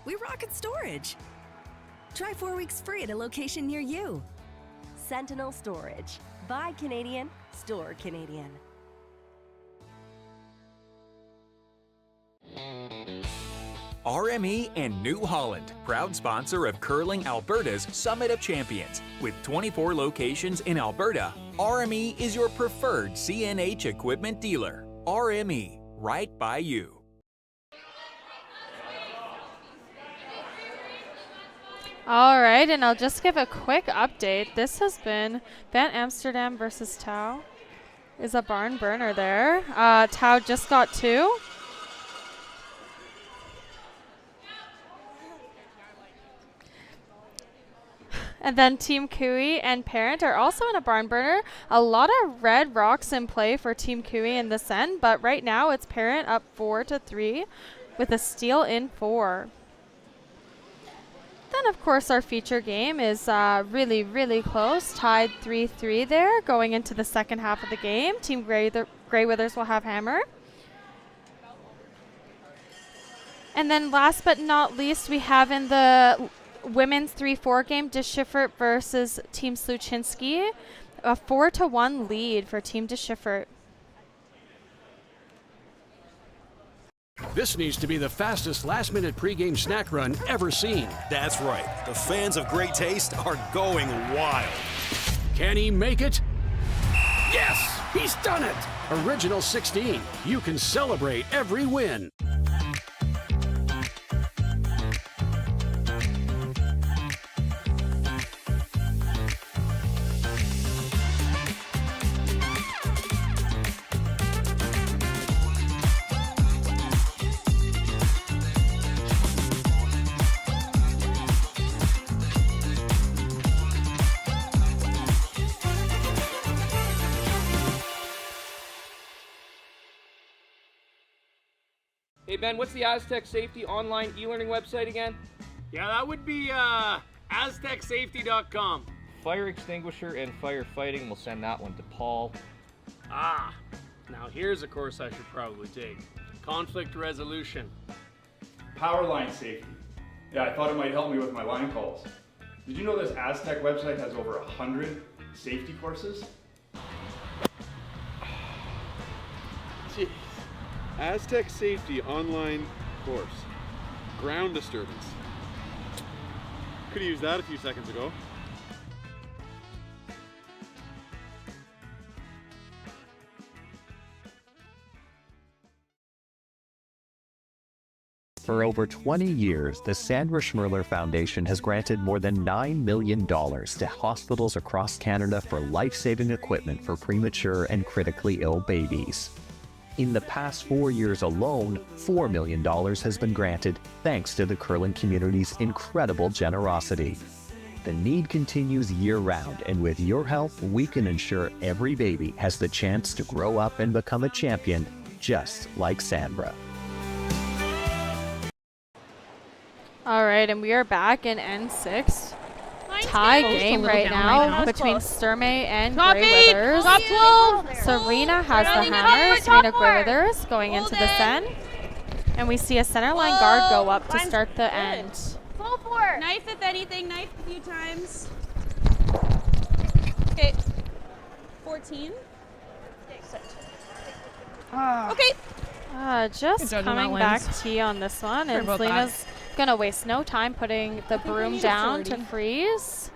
We rocket storage. Try 4 weeks free at a location near you. Sentinel Storage. Buy Canadian, store Canadian. RME and New Holland, proud sponsor of Curling Alberta's Summit of Champions. With 24 locations in Alberta, RME is your preferred CNH equipment dealer. RME, right by you. All right, and I'll just give a quick update. This has been Van Amsterdam versus Tau. Is a barn burner there. Tau just got 2. And then Team Cooey and Parent are also in a barn burner. A lot of red rocks in play for Team Cooey in this end, but right now it's Parent up 4-3 with a steal in 4. Then, of course, our feature game is really, really close, tied 3-3 there, going into the second half of the game. Team Grey Withers will have hammer. And then last but not least, we have in the women's 3-4 game, Deschiffer versus Team Sluchinski, a 4-1 lead for Team Deschiffer. This needs to be the fastest last-minute pregame snack run ever seen. That's right. The fans of great taste are going wild. Can he make it? Yes! He's done it! Original 16. You can celebrate every win. Hey Ben, what's the Aztec Safety online e-learning website again? Yeah, that would be aztecsafety.com. Fire extinguisher and firefighting, we'll send that one to Paul. Ah, now here's a course I should probably take. Conflict resolution. Power line safety. Yeah, I thought it might help me with my line calls. Did you know this Aztec website has over 100 safety courses? Jeez. Aztec Safety online course. Ground disturbance. Could have used that a few seconds ago. For over 20 years, the Sandra Schmirler Foundation has granted more than $9 million to hospitals across Canada for life-saving equipment for premature and critically ill babies. In the past 4 years alone, $4 million has been granted thanks to the curling community's incredible generosity. The need continues year-round, and with your help, we can ensure every baby has the chance to grow up and become a champion, just like Sandra. All right, and we are back in N6. Tie game right now between Sturmay and Grey Withers. Serena has the hammer. Serena Grey Withers going into this end. And we see a center line guard go up to start the end. Full 4. Knife if anything. Knife a few times. Okay. 14. Okay. Just coming back T on this one. And Selena's going to waste no time putting the broom down to freeze.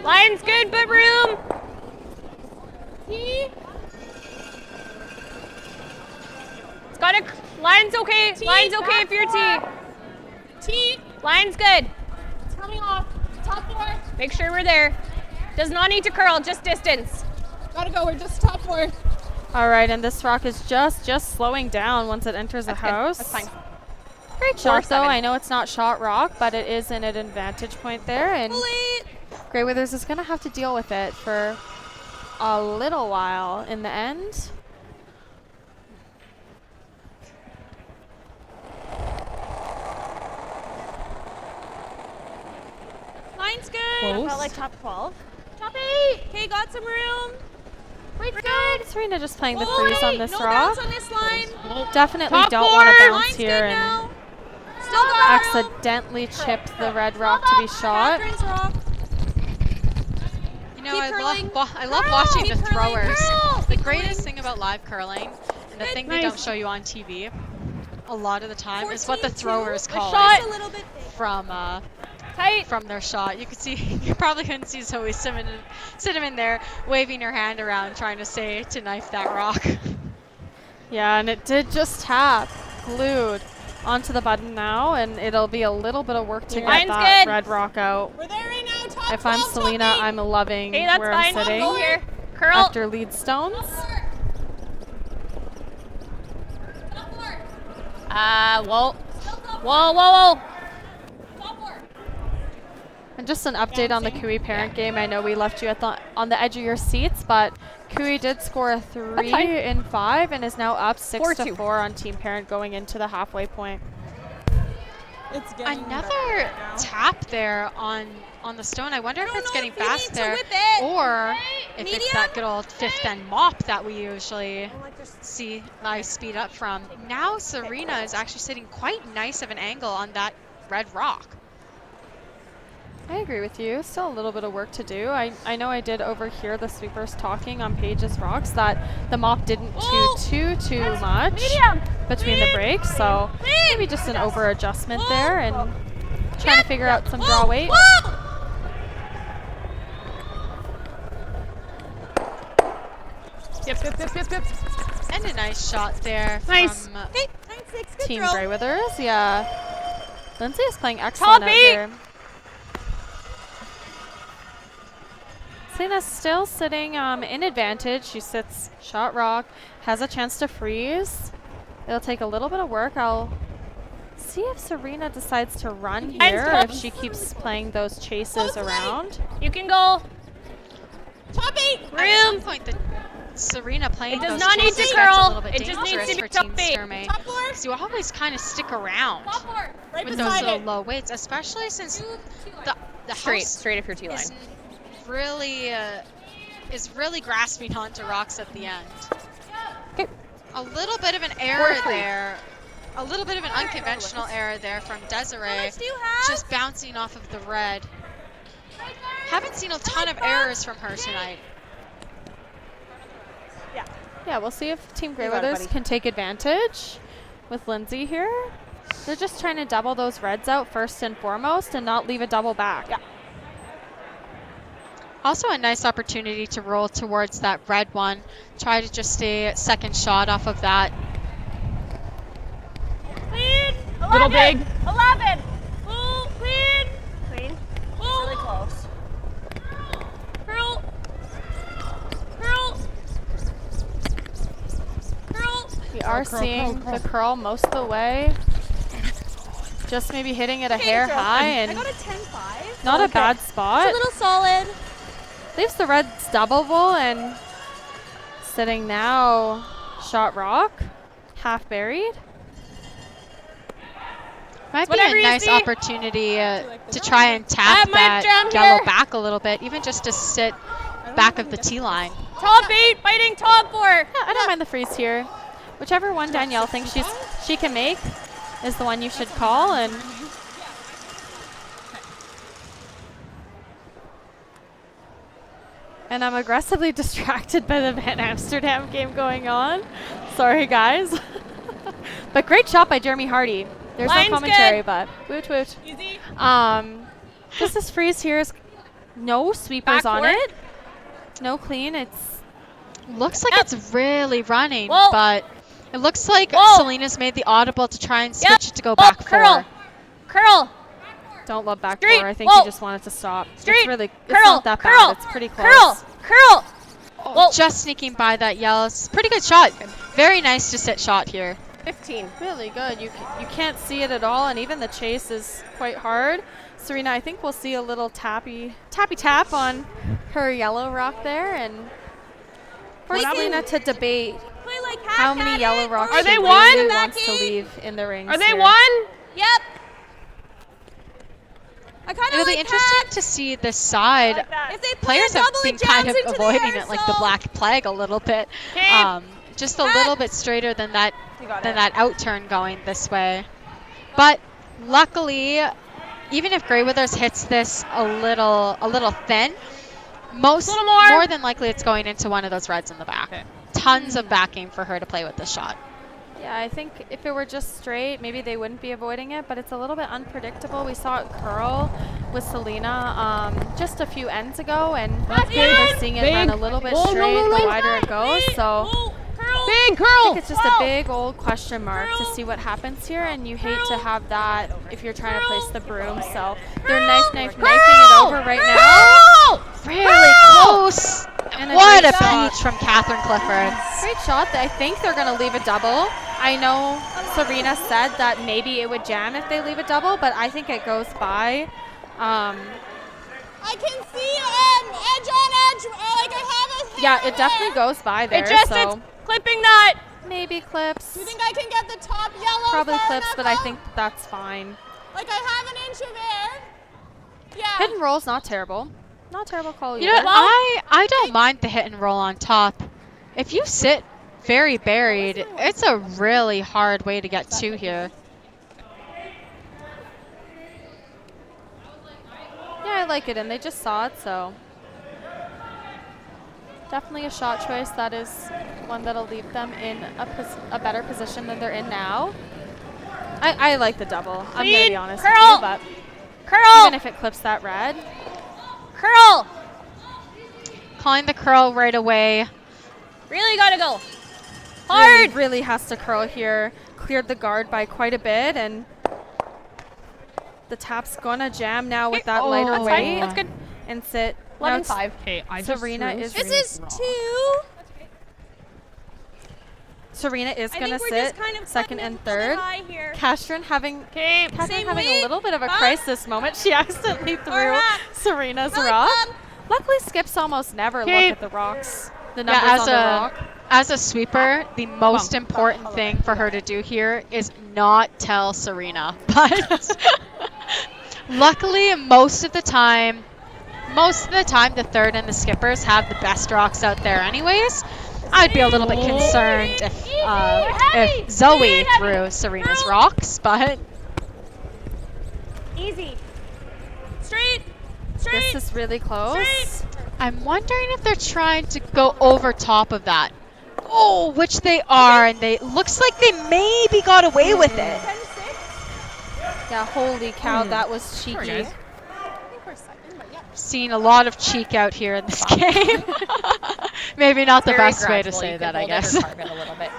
Line's good, but room. T. It's got a. Line's okay. T, Line's okay if you're T. T. Line's good. It's coming off. Top 4. Make sure we're there. Does not need to curl, just distance. Gotta go. We're just top 4. All right, and this rock is just slowing down once it enters the house. That's fine. Great shot, though. I know it's not shot rock, but it is in an advantage point there. And Grey Withers is going to have to deal with it for a little while in the end. Line's good. Close. About like top 12. Top 8. Okay, got some room. Wait, good. Serena just playing the Oh, freeze on this no rock. bounce on this line. Definitely Top don't 4. want to bounce Line's here good and now. Still got room. accidentally chip the red rock to be shot. Catherine's rock. You know, I love watching the throwers. The greatest thing about live curling, and the thing they don't show you on TV a lot of the time, is what the throwers call it from their shot. You could see, you probably couldn't see Zoe Cinnamon there waving her hand around trying to say to knife that rock. Yeah, and it did just tap, glued onto the button now, and it'll be a little bit of work to get that red rock out. We're there right now. Top If I'm 12, Selena, I'm loving Hey, that's where I'm fine. sitting Go here. Curl. after lead stones. Whoa. Whoa, whoa, whoa. And just an update on the Kui parent game. I know we left you on the edge of your seats, but Kui did score a 3 in 5 and is now up 6-4 on team parent going into the halfway point. It's Another tap there on the stone. I wonder if it's getting fast there, or if it's that good old fifth end mop that we usually see live speed up from. Now Serena is actually sitting quite nice of an angle on that red rock. I agree with you. Still a little bit of work to do. I know I did overhear the sweepers talking on Paige's rocks that the mop didn't toot too much between the breaks, so maybe just an over adjustment there and trying to figure out some draw weight. Yep. And a nice shot there Nice. from Team Grey Withers, yeah. Lindsay is playing excellent out here. Selena's still sitting in advantage. She sits shot rock, has a chance to freeze. It'll take a little bit of work. I'll see if Serena decides to run here or if she keeps playing those chases around. You can go. Top 8. At some point, Serena playing It does those not need to chases curl. gets a little bit It just needs dangerous to be for top Team 8. Sturmay. Top 4. So you always kind of stick around Right with those beside little it. low weights, especially since the Straight house up your T line. is really grasping onto rocks at the end. A little bit of an error there. A little bit of an unconventional error there from Desiree. Just bouncing off of the red. Haven't seen a ton of errors from her tonight. Yeah, we'll see if Team Grey You got it, Withers buddy. can take advantage with Lindsay here. They're just trying to double those reds out first and foremost and not leave a double back. Yeah. Also a nice opportunity to roll towards that red one. Try to just stay second shot off of that. Clean. 11. Little big. 11. Ooh, clean. Clean. Ooh. Really close. Curl. Curl. Curl. We are seeing the curl most of the way. Just maybe hitting it a hair high I and got a 10-5. not a bad spot. It's a little solid. Leaves the reds doubleable and sitting now shot rock, half buried. Might be Whatever a you nice see. opportunity to try and tap might jam that yellow here. back a little bit, even just to sit back of the tee line. Top 8, fighting top 4. Yeah, I don't mind the freeze here. Whichever one Danielle thinks she can make is the one you should call. And I'm aggressively distracted by the Van Amsterdam game going on. Sorry, guys. But great shot by Jeremy Hardy. There's Line's no commentary, good. but woot woot. Easy. Just this freeze here is no sweepers on Backboard. it. No clean. It's Looks like it's really running, Whoa. but it looks like Whoa. Selena's made the audible to try and switch it to go Oh, back curl. four. Curl. don't love back Straight. four. I think Whoa. he just wanted to stop. Straight. It's really Curl. it's not that Curl. bad. It's pretty close. Curl. Curl. Oh, just sneaking by that yellow. It's a pretty good shot. Very nice to sit shot here. 15. Really good. You can't see it at all, and even the chase is quite hard. Serena, I think we'll see a little tappy tap on her yellow rock there, and for Serena to debate Play like how many yellow rocks Are she they really one? wants to leave in the rings. Are they here. one? Yep. It'll be interesting to see this side. If they play Players a have double, been it kind jams of into avoiding there, it like the so- black plague a little bit. Just a little bit straighter than that out turn going this way. But luckily, even if Grey Withers hits this a little thin, more than likely it's going into one of those reds in the back. Tons of backing for her to play with this shot. Yeah, I think if it were just straight, maybe they wouldn't be avoiding it, but it's a little bit unpredictable. We saw it curl with Selena just a few ends ago, and we're seeing it run a little bit straight the wider it goes. So Big curl! I think it's just a big old question mark to see what happens here, and you hate to have that if you're trying to place the broom. So they're knifing it over right now. Really close. And What great a shot. peach from Catherine Clifford. Great shot. I think they're going to leave a double. I know Serena said that maybe it would jam if they leave a double, but I think it goes by. I can see edge on edge. Like I have a Yeah, it definitely goes by there. It just so it's clipping that. maybe clips. Do you think I can get the top yellow? Probably far clips, enough but I out? think that's fine. Like I have an inch of air. Yeah. Hit and roll's not terrible. Not terrible call You either. know, I don't mind the hit and roll on top. If you sit very buried, it's a really hard way to get to here. Yeah, I like it, and they just saw it, so definitely a shot choice. That is one that'll leave them in a better position than they're in now. I like the double. I'm going to be honest with you, but even if it clips that red. Curl. Calling the curl right away. Really gotta go. Hard. Really has to curl here. Cleared the guard by quite a bit, and the tap's gonna jam now with that lighter That's fine. weight. That's good. And sit. 11-5. Okay, I just Serena threw is. This is 2. Serena is I gonna think we're just sit kind of second cutting and it a little third. high here. Catherine having Same a weight. little bit of a Bump. crisis moment. She accidentally threw Alright. Serena's Really rock. bump. Luckily, skips almost never look Okay. at the rocks. The Yeah, numbers on the rock. as a sweeper, the most important thing for her to do here is not tell Serena. But luckily, most of the time, the third and the skippers have the best rocks out there anyways. I'd be a little bit concerned if Zoe threw Serena's rocks, but Easy. Straight. This is really close. I'm wondering if they're trying to go over top of that. Oh, which they are, and they looks like they maybe got away with it. Yeah, holy cow, that was cheeky. Seen a lot of cheek out here in this game. Maybe not the Very best way to gradual. say You that, can I hold it or guess. carve it a little bit.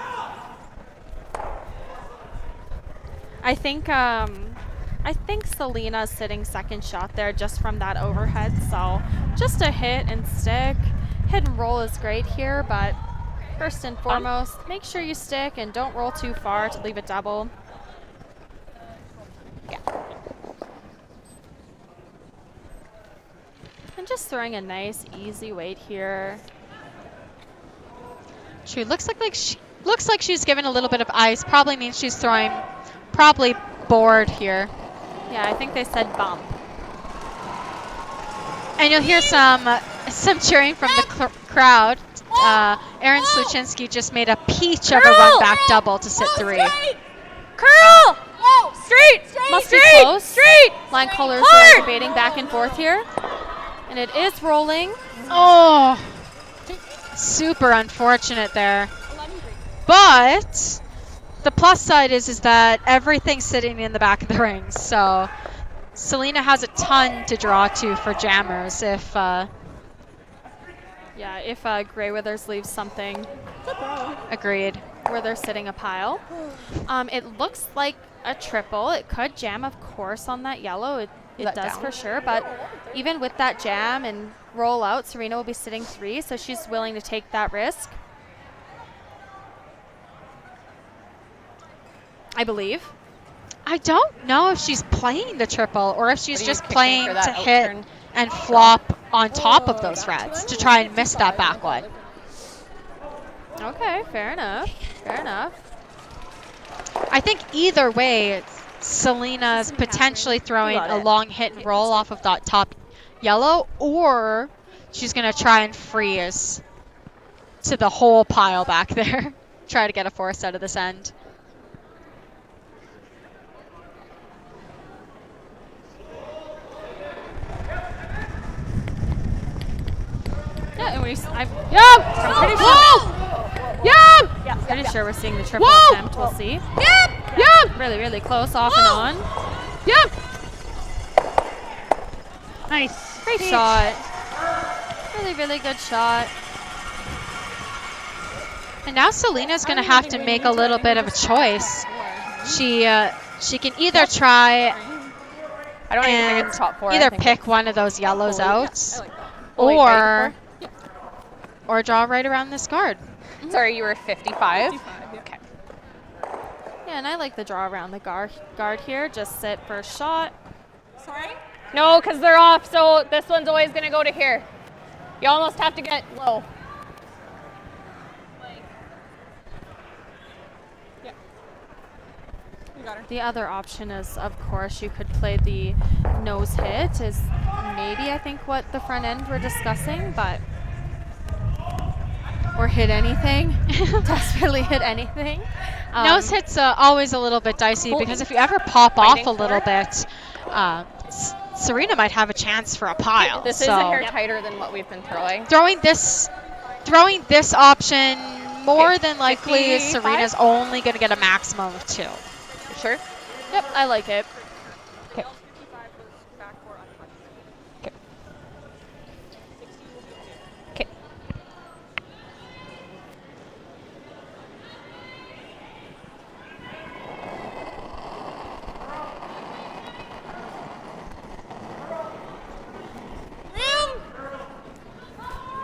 I think Selena's sitting second shot there just from that overhead. So just a hit and stick. Hit and roll is great here, but first and foremost, make sure you stick and don't roll too far to leave it double. Yeah. And just throwing a nice easy weight here. She looks like she's given a little bit of ice. Probably means she's throwing probably board here. Yeah, I think they said bump. And you'll hear some cheering from the crowd. Aaron Sluchinski just made a peach of a run back double to sit 3. Curl. Oh, straight. Must be straight. close. Straight. Line colors Hard. are debating back and forth here. And it is rolling. Oh, super unfortunate there. But the plus side is that everything's sitting in the back of the rings. So Selena has a ton to draw to for jammers if Yeah, if Grey Withers leaves something. Agreed. Where they're sitting a pile. It looks like a triple. It could jam, of course, on that yellow. It that does down? for sure. But even with that jam and roll out, Serena will be sitting 3, so she's willing to take that risk. I believe. I don't know if she's playing the triple or if she's What are you just kicking playing for to that hit outturn? and flop on top of those reds to try and miss that back one. Okay, fair enough. Fair enough. I think either way, Selena's potentially throwing a long hit and roll off of that top yellow, or she's going to try and freeze to the whole pile back there. Try to get a force out of this end. Yeah, and I'm pretty sure. Whoa! Yep! Pretty sure we're seeing the triple attempt. We'll see. Yep! Really, really close, off and on. Yep! Nice. Great shot. Really, really good shot. And now Selena's going to have to make a little bit of a choice. She can either try I don't even think it's top 4. either pick one of those yellows out, or draw right around this guard. Sorry, you were 55? Okay. Yeah, and I like the draw around the guard here. Just sit for a shot. Sorry? No, because they're off, so this one's always going to go to here. You almost have to get low. Yeah. You got her. The other option is, of course, you could play the nose hit, is maybe, I think, what the front end we're discussing, but... Or hit anything. Desperately hit anything. Nose hit's always a little bit dicey because if you ever pop off a little bit, Serena might have a chance for a pile. This is a hair tighter than what we've been throwing. Throwing this option, more than likely, Serena's only going to get a maximum of 2. Sure? Yep, I like it. Okay. Okay.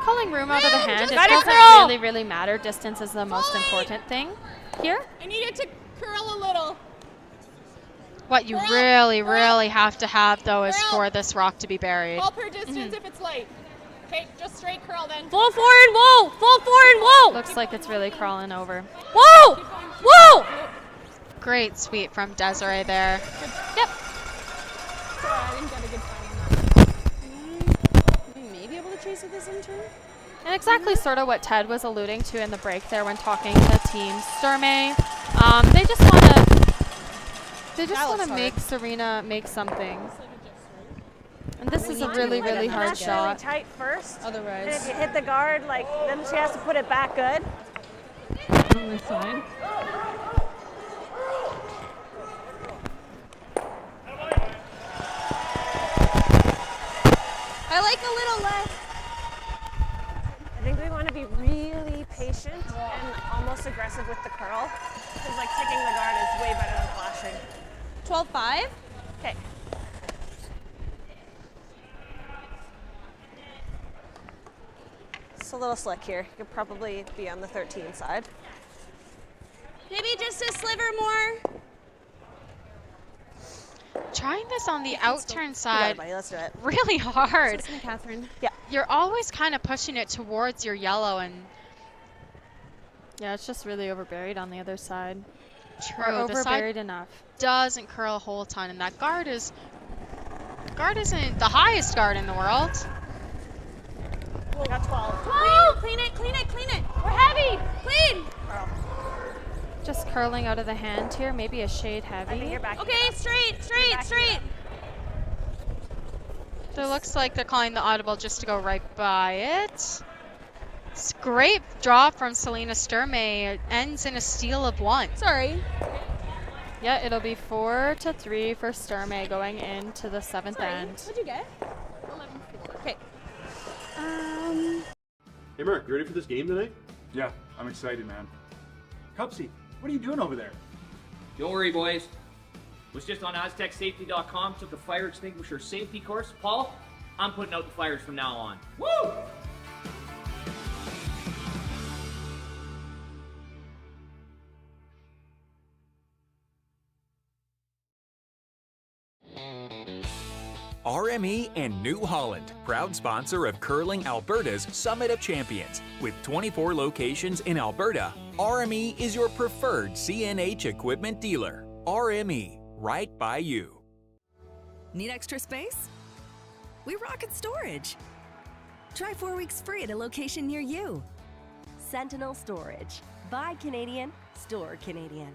Calling room out of the hand, it Better doesn't curl. really, really matter. Distance is the most important thing here. I need it to curl a little. What you really, really have to have, though, is for this rock to be buried. All per distance if it's light. Okay, just straight curl then. Full forward, whoa! Full forward, whoa! Looks like it's really crawling over. Whoa! Whoa! Great sweep from Desiree there. Yep. Sorry, I didn't get a good timing on that. Maybe able to chase with this in turn? And exactly sort of what Ted was alluding to in the break there when talking to Team Sturmay. They just want to make Serena make something. And this is a really, really hard shot. Really tight first. Otherwise. And if you hit the guard, then she has to put it back good. On this side. I like a little less. I think we want to be really patient and almost aggressive with the curl. Because ticking the guard is way better than flashing. 12-5. Okay. It's a little slick here. You could probably be on the 13 side. Maybe just a sliver more. Trying this on the out-turn side, buddy. Let's do it. really hard. Listen to Catherine. Yeah. You're always kind of pushing it towards your yellow, and Yeah, it's just really overburied on the other side. true, Or the side overburied enough. doesn't curl a whole ton, and that guard isn't the highest guard in the world. I got 12. Clean it, clean it, clean it. We're heavy. Clean. Just curling out of the hand here, maybe a shade heavy. Okay, straight. So it looks like they're calling the audible just to go right by it. It's a great draw from Selena Sturmay. It ends in a steal of 1. Sorry. Yeah, it'll be 4-3 for Sturmay going into the 7th end. What'd you get? 11-4. Okay. Hey Mark, you ready for this game tonight? Yeah, I'm excited, man. Cupsy, what are you doing over there? Don't worry, boys. Was just on AztecSafety.com, took a fire extinguisher safety course. Paul, I'm putting out the fires from now on. Woo! RME and New Holland, proud sponsor of Curling Alberta's Summit of Champions. With 24 locations in Alberta, RME is your preferred CNH equipment dealer. RME, right by you. Need extra space? We rocket storage. Try 4 weeks free at a location near you. Sentinel Storage. Buy Canadian, store Canadian.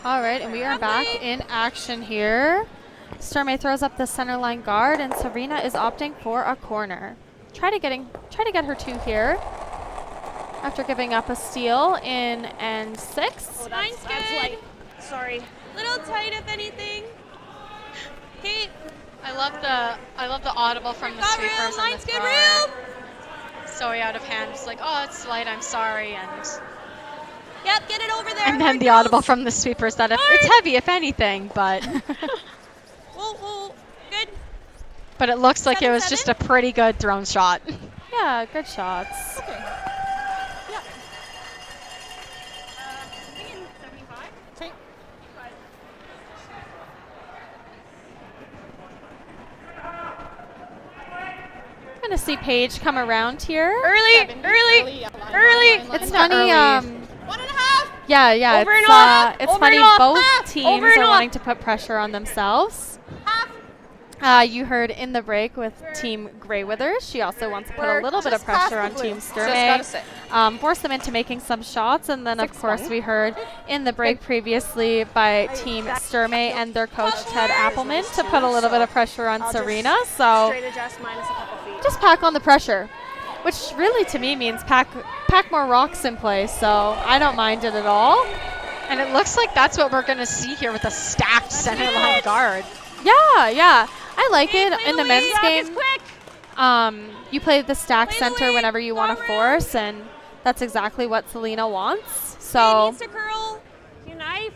All right, and we are back in action here. Sturmay throws up the center line guard, and Serena is opting for a corner. Try to get her 2 here after giving up a steal in end 6. Oh, that's light. Sorry. Little tight, if anything. Okay. I love the audible from the sweepers on this guard. So out of hand, just like, oh, it's light, I'm sorry, and Yep, get it over there. and then the audible from the sweepers that it's heavy, if anything, but Whoa, good. but it looks like it was just a pretty good thrown shot. Yeah, good shots. Okay. Yeah. Thinking 75. Okay. I'm gonna see Paige come around here. Early. It's funny. 1.5. Yeah. Over and off. It's Over funny. and off. Both Half. teams Over and are off. wanting to put pressure on themselves. You heard in the break with Team Greyweathers. She also wants to put a little bit of pressure on Team Sturmay, force them into making some shots. And then, of course, we heard in the break previously by Team Sturmay and their coach, Ted Appleman, to put a little bit of pressure on Serena. So Straight adjust minus a couple feet. just pack on the pressure, which really to me means pack more rocks in place. So I don't mind it at all. And it looks like that's what we're going to see here with a stacked center line guard. Yeah. I like it in the men's game. You play the stack center whenever you want to force, and that's exactly what Selena wants. So Needs to curl. You knife.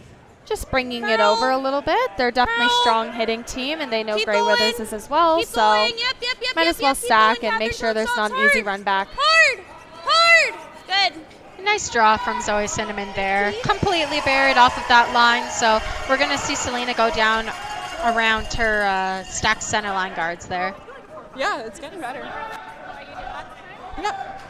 just bringing it over a little bit. They're definitely a strong hitting team, and they know Greyweathers is as well. Keep So going. Yep, might as well stack and make sure there's not an easy run back. Hard. Good. Nice draw from Zoe Cinnamon there. Completely buried off of that line. So we're going to see Selena go down around her stacked center line guards there. Yeah, it's getting better. Yep.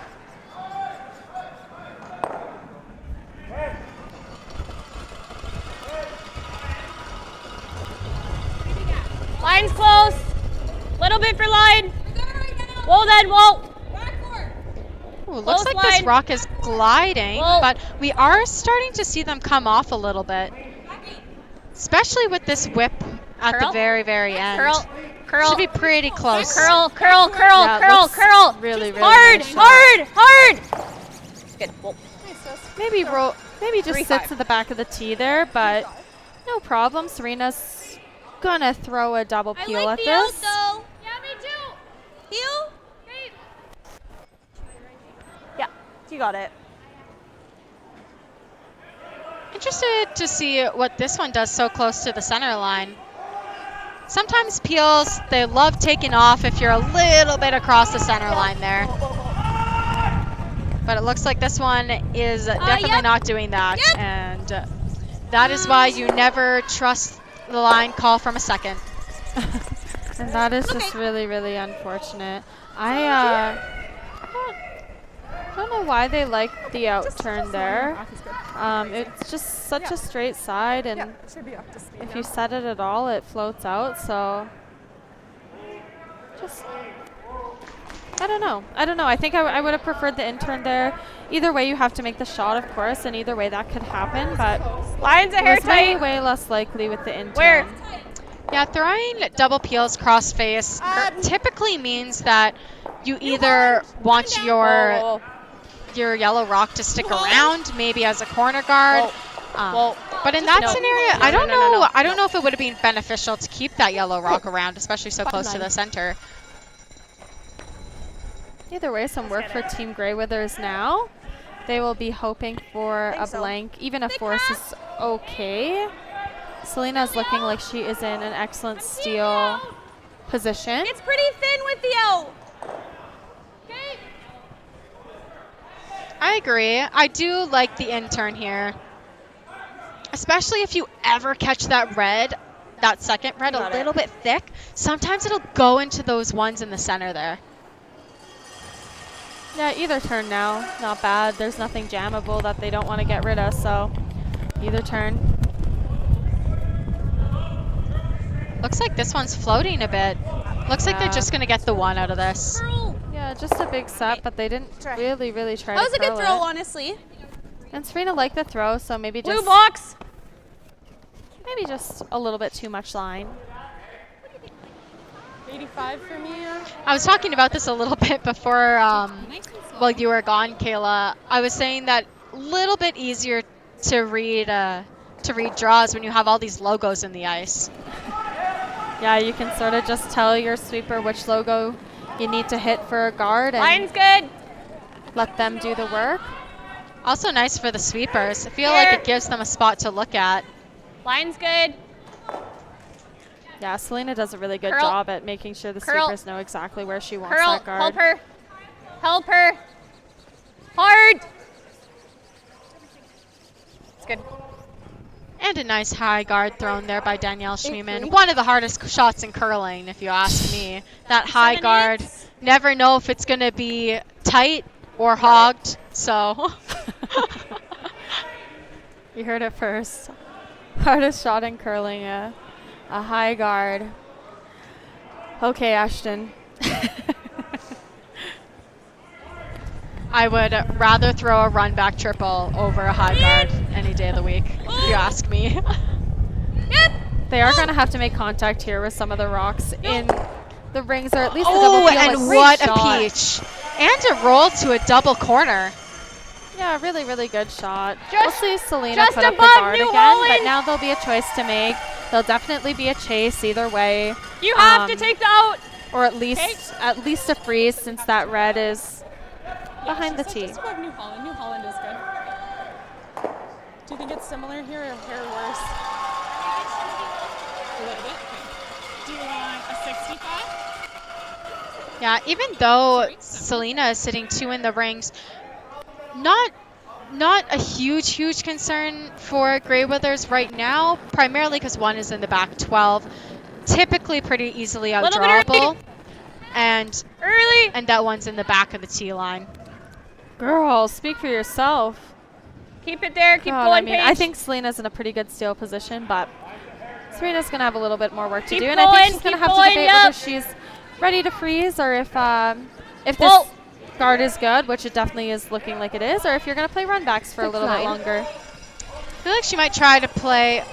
Line's close. Little bit for line. Whoa, then, whoa. Ooh, looks like this rock is gliding, but we are starting to see them come off a little bit. Especially with this whip at the very, very end. Curl. Should be pretty close. Curl. Really hard. Good. Whoa. Maybe just sits at the back of the tee there, but no problem. Serena's gonna throw a double peel at this. Though. Yeah, me too. Heel? Yeah, you got it. Interested to see what this one does so close to the center line. Sometimes peels, they love taking off if you're a little bit across the center line there. But it looks like this one is definitely not doing that. And that is why you never trust the line call from a second. And that is just really, really unfortunate. I don't know why they like the outturn there. It's just such a straight side, and if you set it at all, it floats out. So just, I don't know. I think I would have preferred the in-turn there. Either way, you have to make the shot, of course, and either way that could happen. But Line's a hair tight. Way less likely with the in-turn. Yeah, throwing double peels cross face typically means that you either want your your yellow rock to stick around, maybe as a corner guard. But in that scenario, I don't know. I don't know if it would have been beneficial to keep that yellow rock around, especially so close to the center. Either way, some work for Team Grey Withers now. They will be hoping for a blank. Even a force is okay. Selena's looking like she is in an excellent steal position. It's pretty thin with the O. Okay. I agree. I do like the intern here. Especially if you ever catch that red, that second red, a little bit thick. Sometimes it'll go into those ones in the center there. Yeah, either turn now. Not bad. There's nothing jammable that they don't want to get rid of, so either turn. Looks like this one's floating a bit. Looks like they're just going to get the one out of this. Yeah, just a big set, but they didn't really try to curl it. That was a good throw, honestly. And Serena liked the throw, so maybe just... Blue box! Maybe just a little bit too much line. 85 for me. I was talking about this a little bit before while you were gone, Kayla. I was saying that a little bit easier to read draws when you have all these logos in the ice. Yeah, you can sort of just tell your sweeper which logo you need to hit for a guard. And line's good. Let them do the work. Also nice for the sweepers. I feel like it gives them a spot to look at. Line's good. Yeah, Selena does a really good job at making sure the sweepers know exactly where she wants that guard. Help her. Help her. Hard. It's good. And a nice high guard thrown there by Danielle Schmiemann. One of the hardest shots in curling, if you ask me. That high guard. Never know if it's going to be tight or hogged, so. You heard it first. Hardest shot in curling, a high guard. Okay, Ashton. I would rather throw a run back triple over a high guard any day of the week, if you ask me. Yep. They are going to have to make contact here with some of the rocks in the rings, or at least a double field. And what a peach. And a roll to a double corner. Yeah, really good shot. We'll see Selena just put up the above guard New again, Holland. but now there'll be a choice to make. There'll definitely be a chase either way. You have to take the out. Or at least a freeze, since that red is behind the tee. Just above New Holland. New Holland is good. Do you think it's similar here or worse? A little bit. Do you want a 65? Yeah, even though Selena is sitting 2 in the rings, not a huge concern for Grey Withers right now, primarily because one is in the back 12, typically pretty easily outdrawable, and that one's in the back of the tee line. Girl, speak for yourself. Keep it there. Keep going, I mean, Paige. I think Selena's in a pretty good steal position, but Serena's going to have a little bit more work to do, and going, I think she's going to have to debate whether she's ready to freeze or if this guard is good, which it definitely is looking like it is, or if you're going to play runbacks for a little bit longer. I feel like she might try to play,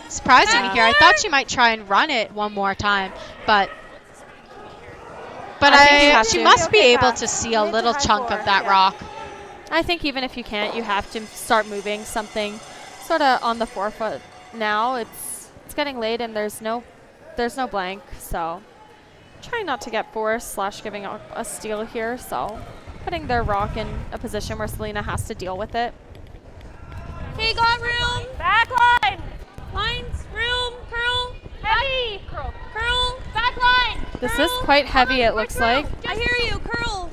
surprising me here. I thought she might try and run it one more time, but she must be able to see a little chunk of that rock. I think even if you can't, you have to start moving something sort of on the forefoot now. It's getting late and there's no blank, so trying not to get forced / giving up a steal here, so putting their rock in a position where Selena has to deal with it. Okay, got room. Back line. Lines, room, curl, heavy. Curl, back line. This is quite heavy, it looks like. I hear you, curl.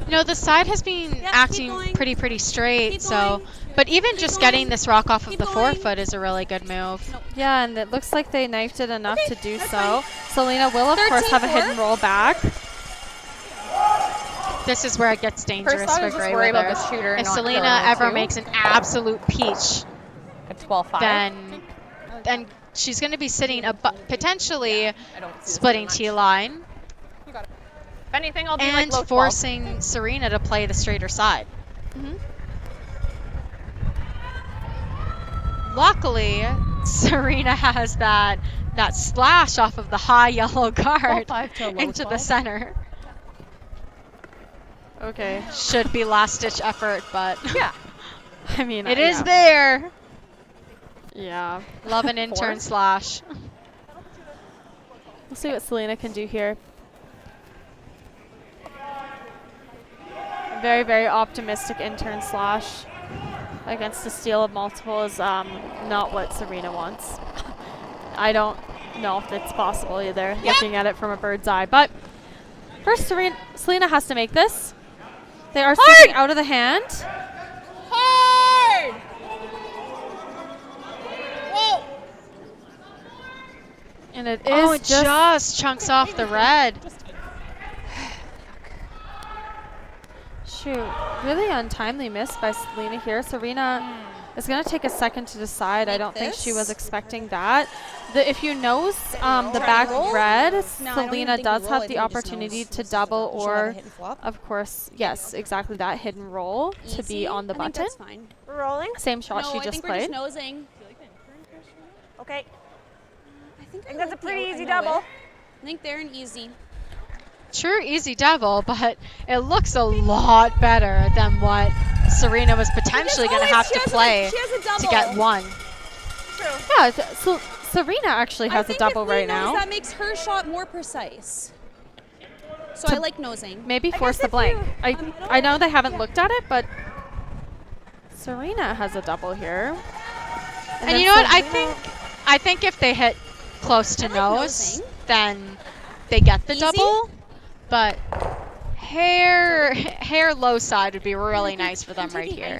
You know, the side has been acting pretty straight, so, but even just getting this rock off of the forefoot is a really good move. Yeah, and it looks like they knifed it enough to do so. Selena will, of course, have a hidden roll back. This is where it gets dangerous First, I for was just Grey worried about Withers. the shooter If not Selena killing it ever too. makes an absolute peach, at 12-5, then she's going to be sitting potentially splitting T line. If anything, I'll do and like low 12. forcing Serena to play the straighter side. Luckily, Serena has that slash off of the high yellow guard into the center. Okay. Should be last-ditch effort, but yeah. I mean, it is there. Yeah. Love an intern slash. We'll see what Selena can do here. Very, very optimistic intern slash against the steal of multiple is not what Serena wants. I don't know if it's possible either, looking at it from a bird's eye. But first, Selena has to make this. They are sweeping out of the hand. Hard! Whoa! And it is Oh, it just chunks off the red. Shoot, really untimely miss by Selena here. Serena is going to take a second to decide. I don't think she was expecting that. If you nose the back red, Selena does have the opportunity to double or, of course, yes, exactly that, hidden roll to be on the button. That's fine. Rolling? Same shot she I just think we're played. just nosing. Okay. I think that's a pretty easy double. I think they're an easy. True easy double, but it looks a lot better than what Serena was potentially going to have to play to get one. True. Yeah, so Serena actually has a double right now. That makes her shot more precise. So I like nosing. Maybe force the blank. I know they haven't looked at it, but Serena has a double here. And you know what? I think if they hit close to nose, then they get the double. But hair low side would be really nice for them right here.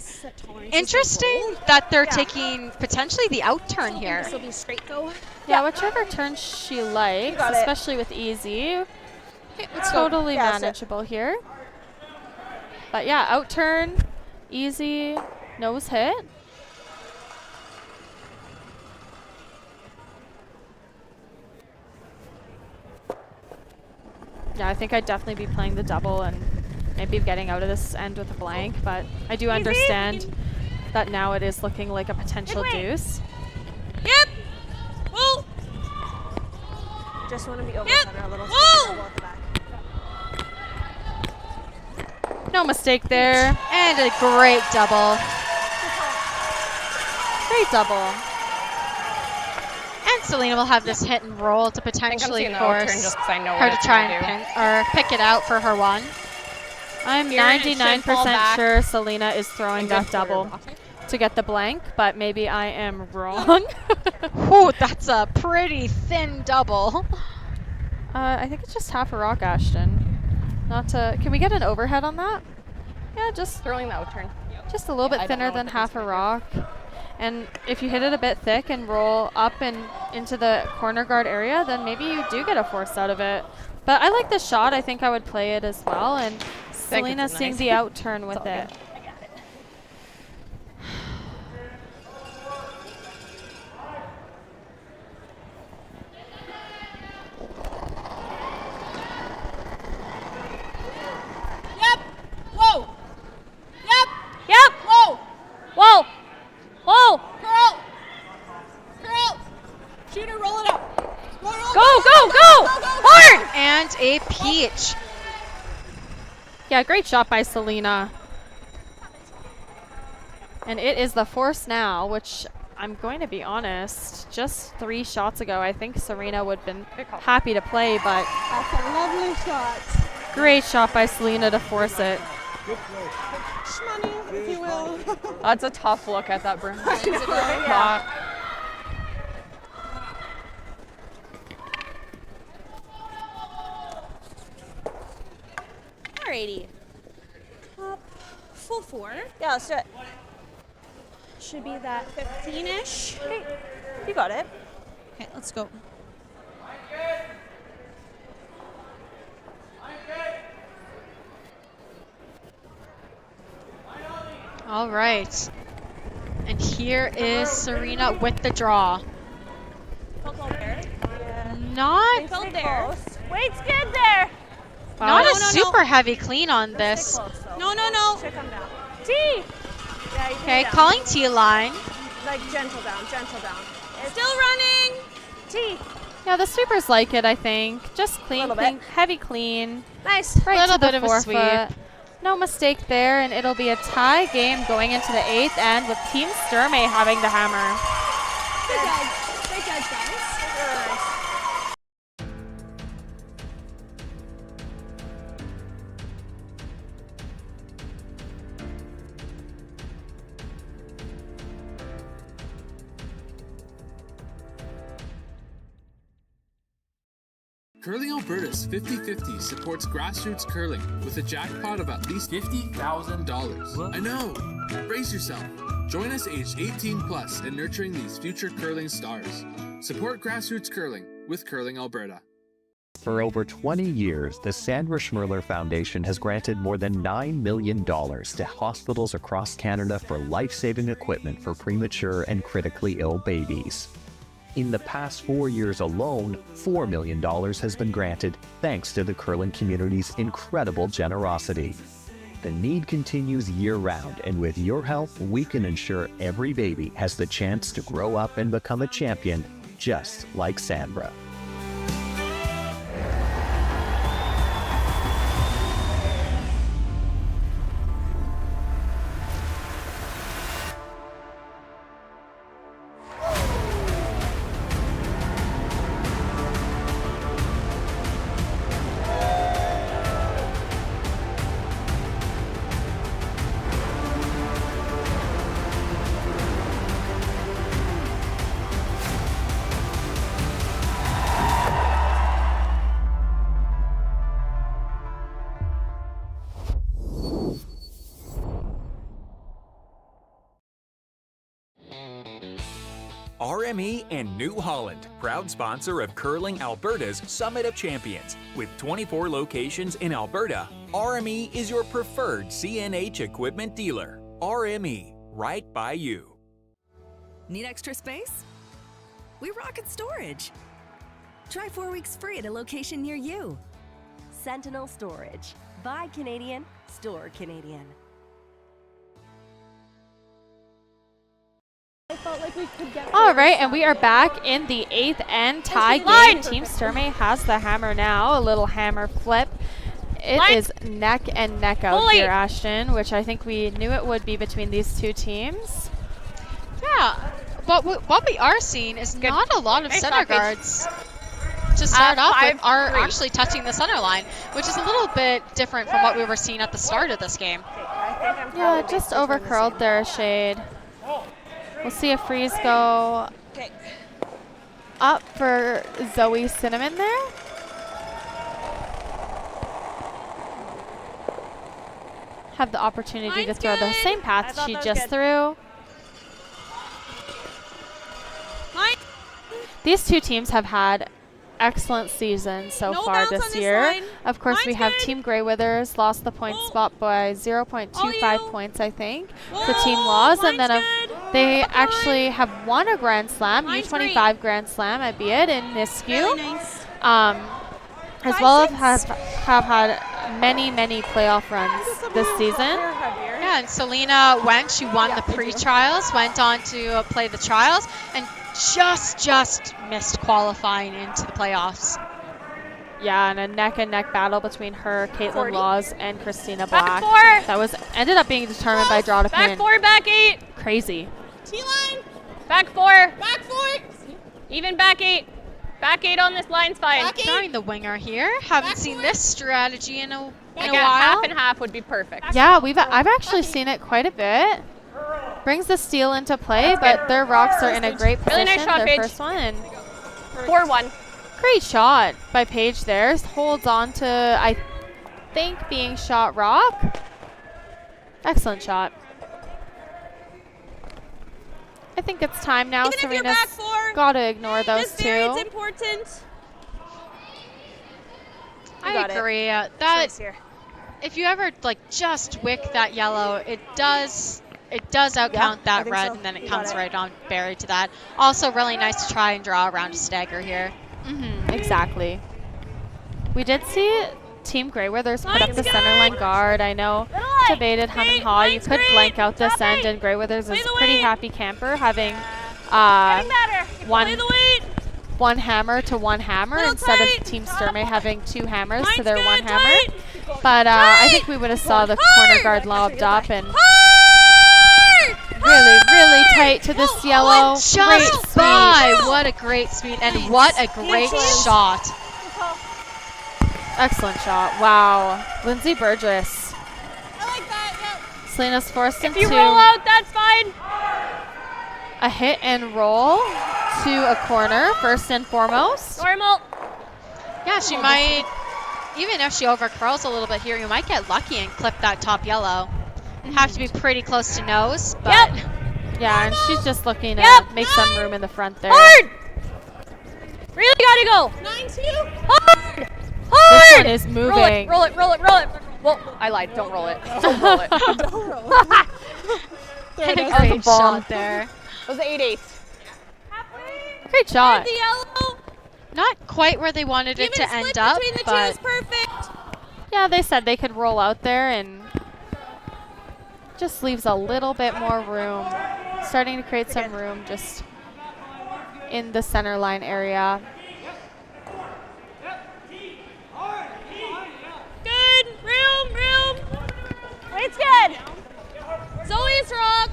Interesting that they're taking potentially the out turn here. This will be straight though. Yeah, whichever turn she likes, especially with easy. Totally manageable here. But yeah, out turn, easy, nose hit. Yeah, I think I'd definitely be playing the double and maybe getting out of this end with a blank, but I do understand that now it is looking like a potential deuce. Yep! Whoa! Just want to be over center a little. Whoa! No mistake there. And a great double. Great double. And Selena will have this hit and roll to potentially force her to try and pick it out for her one. I'm 99% sure Selena is throwing that double to get the blank, but maybe I am wrong. Ooh, that's a pretty thin double. I think it's just half a rock, Ashton. Can we get an overhead on that? Yeah, just throwing the out turn. Just a little bit thinner than half a rock. And if you hit it a bit thick and roll up and into the corner guard area, then maybe you do get a force out of it. But I like the shot. I think I would play it as well. And Selena's seeing the out turn with it. Yep! Whoa! Yep! Yep! Whoa! Whoa! Whoa! Girl! Girl! Shooter, roll it up! Roll, Go! Hard! And a peach. Yeah, great shot by Selena. And it is the force now, which I'm going to be honest, just 3 shots ago, I think Serena would have been happy to play, but That's a lovely shot. great shot by Selena to force it. Shmoney, if you will. That's a tough look at that broom. Alrighty. Top full 4. Yeah, let's do it. Should be that 15-ish. Okay, you got it. Okay, let's go. All right. And here is Serena with the draw. Not Felt there. Weight's good there. Not a super heavy clean on this. No. Should come down. T. Yeah, you can Okay, down. calling T line. Like gentle down. It's Still running. T. Yeah, the sweepers like it, I think. Just clean, Little clean bit. heavy clean. Nice. Right Little to the bit of a forefoot. sweep. No mistake there, and it'll be a tie game going into the 8th end with Team Sturmay having the hammer. Good job. Great job, guys. Curling Alberta's 50-50 supports grassroots curling with a jackpot of at least $50,000. I know! Brace yourself. Join us aged 18 plus in nurturing these future curling stars. Support grassroots curling with Curling Alberta. For over 20 years, the Sandra Schmirler Foundation has granted more than $9 million to hospitals across Canada for life-saving equipment for premature and critically ill babies. In the past 4 years alone, $4 million has been granted thanks to the curling community's incredible generosity. The need continues year-round, and with your help, we can ensure every baby has the chance to grow up and become a champion, just like Sandra. RME and New Holland, proud sponsor of Curling Alberta's Summit of Champions. With 24 locations in Alberta, RME is your preferred CNH equipment dealer. RME, right by you. Need extra space? We rocket storage. Try 4 weeks free at a location near you. Sentinel Storage. Buy Canadian, store Canadian. I felt like we could get All right, and we are back in the 8th end tie game. Team Sturmay has the hammer now, a little hammer flip. It is neck and neck out here, Ashton, which I think we knew it would be between these two teams. Yeah, but what we are seeing is not a lot of center guards to start off with are actually touching the center line, which is a little bit different from what we were seeing at the start of this game. Yeah, just over curled there, Shade. We'll see a freeze go up for Zoe Cinnamon there. Have the opportunity to throw the same path she just threw. These two teams have had excellent seasons so far this year. Of course, we have Team Grey Withers lost the point spot by 0.25 points, I think, to Team Laws, and then they actually have won a Grand Slam, U25 Grand Slam, albeit in Nisku, as well as have had many playoff runs this season. Yeah, and Selena she won the pre-trials, went on to play the trials, and just missed qualifying into the playoffs. Yeah, and a neck-and-neck battle between her, Caitlin Laws, and Christina Black. That ended up being determined by draw to pin. Back 4, back 8. Crazy. T-line. Back 4. Back 4. Even back 8. Back 8 on this line's fine. Throwing the winger here. Haven't seen this strategy in a while. Half and half would be perfect. Yeah, I've actually seen it quite a bit. Brings the steal into play, but their rocks are in a great position. Really nice shot, their Paige. first one. 4-1. Great shot by Paige there. Holds on to, I think, being shot rock. Excellent shot. I think it's time now. Serena's got to ignore those two. It's important. I agree. That if you ever just wick that yellow, it does outcount that red, and then it comes right on buried to that. Also, really nice to try and draw around a stagger here. Exactly. We did see Team Grey Withers put up the center line guard. I know debated hum and haw. You could blank out this end, and Grey Withers is a pretty happy camper having one hammer to one hammer instead of Team Sturmay having two hammers to their one hammer. But I think we would have saw the corner guard lobbed up and really tight to this yellow. Just by. What a great speed and what a great shot. Excellent shot. Wow. Lindsay Burgess. I like that, yep. Selena's forced into If you roll out, that's fine. a hit and roll to a corner, first and foremost. Normal. Yeah, she might, even if she overcurls a little bit here, you might get lucky and clip that top yellow. Have to be pretty close to nose, but... Yeah, and she's just looking to make some room in the front there. Hard! Really gotta go. 9-2. Hard! This Hard! one is moving. Roll it. Well, I lied. Don't roll it. Don't roll it. Don't roll it. Hit a great shot there. It was 8-8. Great shot. The yellow. Not quite where they wanted it to end up, between the two but is perfect. Yeah, they said they could roll out there and just leaves a little bit more room. Starting to create some room just in the center line area. Good. Room. It's good. Zoe's rock.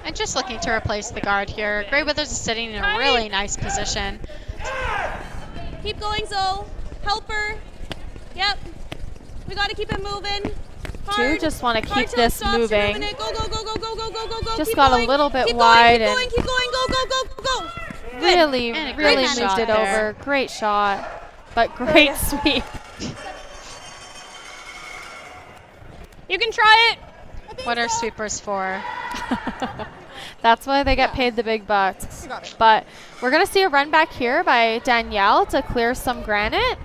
and just looking to replace the guard here. Grey Withers is sitting in a really nice position. Keep going, Zoe. Help her. Yep. We got to keep it moving. Two just want to keep this moving. Go. Just keep got going. a little bit keep wide going, and keep going. Go. really great shot moved it there. over. Great shot, but great sweep. You can try it. What are sweepers for? That's why they get paid the big bucks. But we're going to see a run back here by Danielle to clear some granite.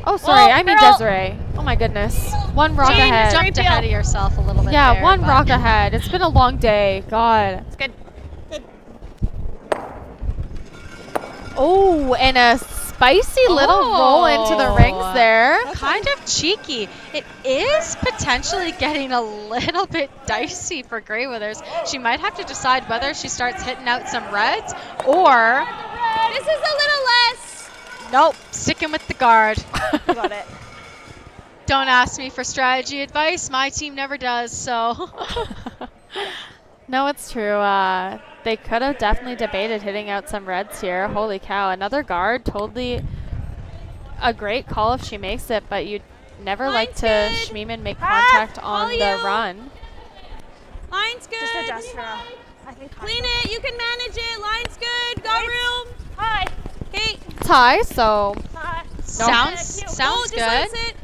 Oh, sorry, I mean Desiree. Oh my goodness. One rock ahead. You jumped ahead of yourself a little bit Yeah, there, one but- rock ahead. It's been a long day. God. It's good. Oh, and a spicy little roll into the rings there. Kind of cheeky. It is potentially getting a little bit dicey for Grey Withers. She might have to decide whether she starts hitting out some reds or... This is a little less. Nope, sticking with the guard. You got it. Don't ask me for strategy advice. My team never does, so... No, it's true. They could have definitely debated hitting out some reds here. Holy cow. Another guard. Totally a great call if she makes it, but you'd never like to Schmiemann make contact on the run. Line's good. Just adjust for now. I think Clean it. You can manage it. Line's good. Got room. Hi. Okay. Tie, so Sounds good. It.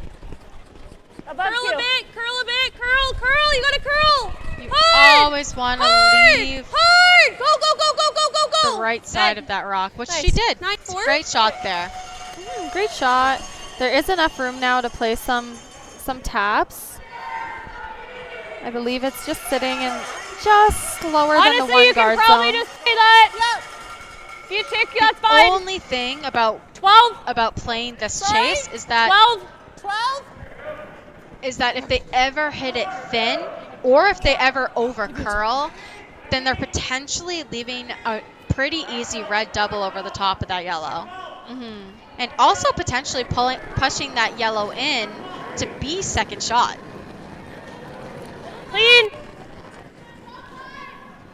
Above Curl you. a bit. Curl. You got to curl. You Hard. always want to Hard. leave Hard. Go. the right side of that rock, which she Nice. did. 9-4. Great shot there. great shot. There is enough room now to play some taps. I believe it's just sitting in just lower than the Honestly, one you can guard probably zone. just say that. If you tick, that's fine. Only thing about 12. about playing this Sorry? chase is that 12. if they ever hit it thin or if they ever over curl, then they're potentially leaving a pretty easy red double over the top of that yellow. And also potentially pushing that yellow in to be second shot. Clean.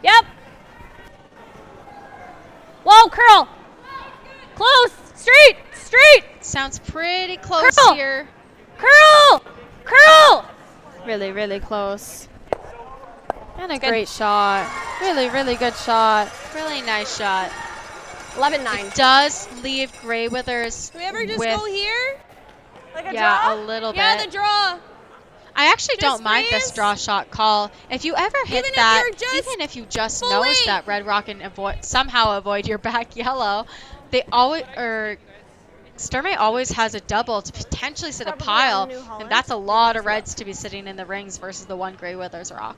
Yep. Whoa, curl. Close. Straight. Sounds pretty close Curl. here. Curl. Really, really close. And a great shot. Really good shot. Really nice shot. 11-9. It does leave Grey Withers Do we ever just with, go here? Like a yeah, draw? a little Yeah, bit. the draw. I actually Just don't mind this freeze. draw shot call. If you ever hit Even if that, you're just even if you just fully- nose that red rock and somehow avoid your back yellow, they always Sturmay always has a double to potentially sit a Probably pile, on New Holland. and that's a lot of reds to be sitting in the rings versus the one Grey Withers rock.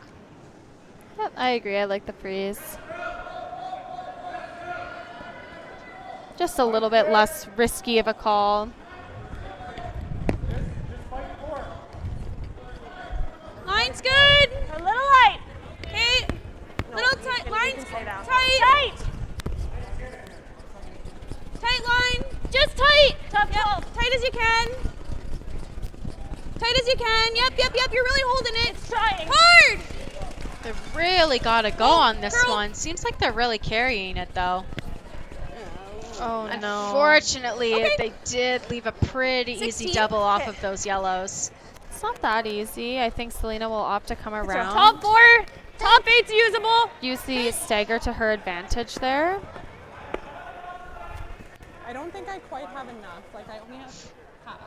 Yep, I agree. I like the freeze. Just a little bit less risky of a call. Line's good. A little light. Okay. Little tight. Line's Tight. tight. Tight line. Just tight. Top Yep. 12. Tight as you can. Tight as you can. Yep, yep, yep. You're really holding it. It's trying. Hard. They really got to go on this one. Seems like they're really carrying it, though. Oh, no. Unfortunately, they did leave a pretty easy double off of those yellows. It's not that easy. I think Selena will opt to come around. Top 4. Top 8's usable. Use the stagger to her advantage there. I don't think I quite have enough. Like, I only have half.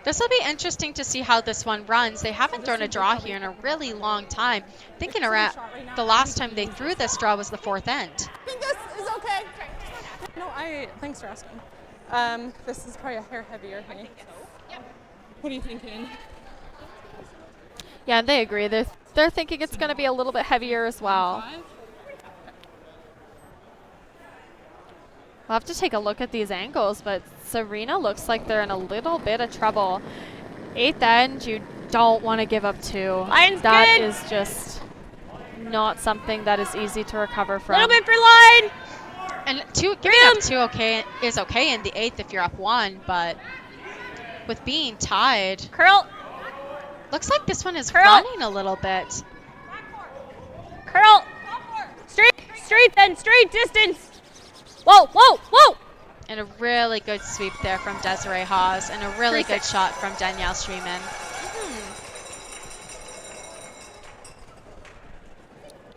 This will be interesting to see how this one runs. They haven't thrown a draw here in a really long time. Thinking around the last time they threw this draw was the 4th end. I think this is okay. No, thanks for asking. This is probably a hair heavier. Hey. What are you thinking? Yeah, they agree. They're thinking it's going to be a little bit heavier as well. We'll have to take a look at these angles, but Serena looks like they're in a little bit of trouble. 8th end, you don't want to give up 2. That is just not something that is easy to recover from. Little bit for line. And giving up 2 is okay in the 8th if you're up 1, but with being tied, curl. Looks like this one is running a little bit. Curl. Straight then, straight distance. Whoa, whoa, whoa. And a really good sweep there from Desiree Hawes, and a really good shot from Danielle Streeman.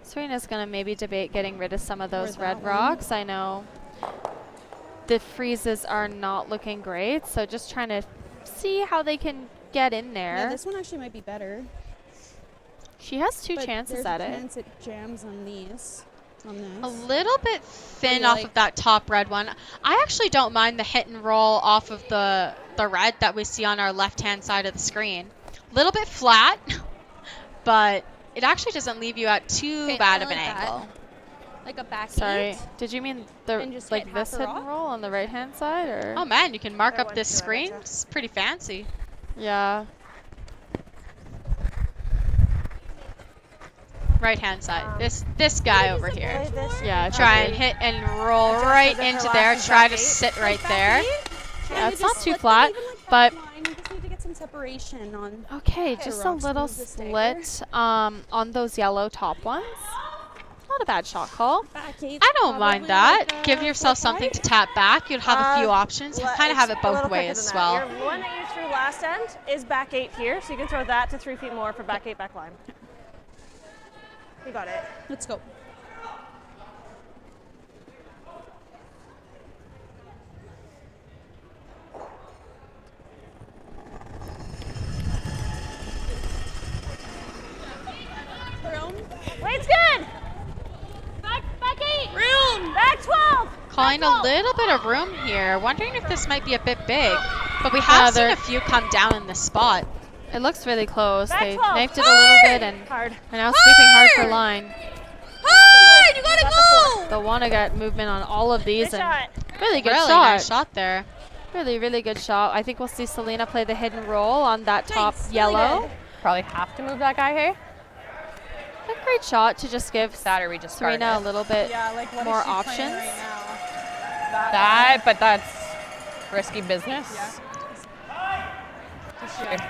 Serena's going to maybe debate getting rid of some of those red rocks. I know the freezes are not looking great, so just trying to see how they can get in there. Yeah, this one actually might be better. She has 2 chances at it. There's a chance it jams on these. On this. A little bit thin off of that top red one. I actually don't mind the hit and roll off of the red that we see on our left-hand side of the screen. A little bit flat, but it actually doesn't leave you at too bad of an angle. Like a back Sorry, 8. did you mean like this hit and roll on the right-hand side? Or? Oh man, you can mark up this screen. It's pretty fancy. Yeah. Right-hand side. This guy over here. Yeah. Try and hit and roll right into there. Try to sit right there. Yeah, it's not too flat, but You just need to get some separation on. okay, just a little split on those yellow top ones. Not a bad shot call. I don't mind that. Give yourself something to tap back. You'd have a few options. Kind of have it both ways as well. Your one that you threw last end is back 8 here, so you can throw that to 3 feet more for back 8 back line. You got it. Let's go. Weight's good. Back 8. Room. Back 12. Calling a little bit of room here. Wondering if this might be a bit big. But we have seen a few come down in this spot. It looks really close. They 12. knifed it a little bit and are now sweeping hard for line. Hard! You gotta go! They'll want to get movement on all of these. Good and shot. Really good Really shot. nice shot there. Really, really good shot. I think we'll see Selena play the hidden roll on that top yellow. Probably have to move that guy, hey? A great shot to just give Serena a little bit more options. But that's risky business.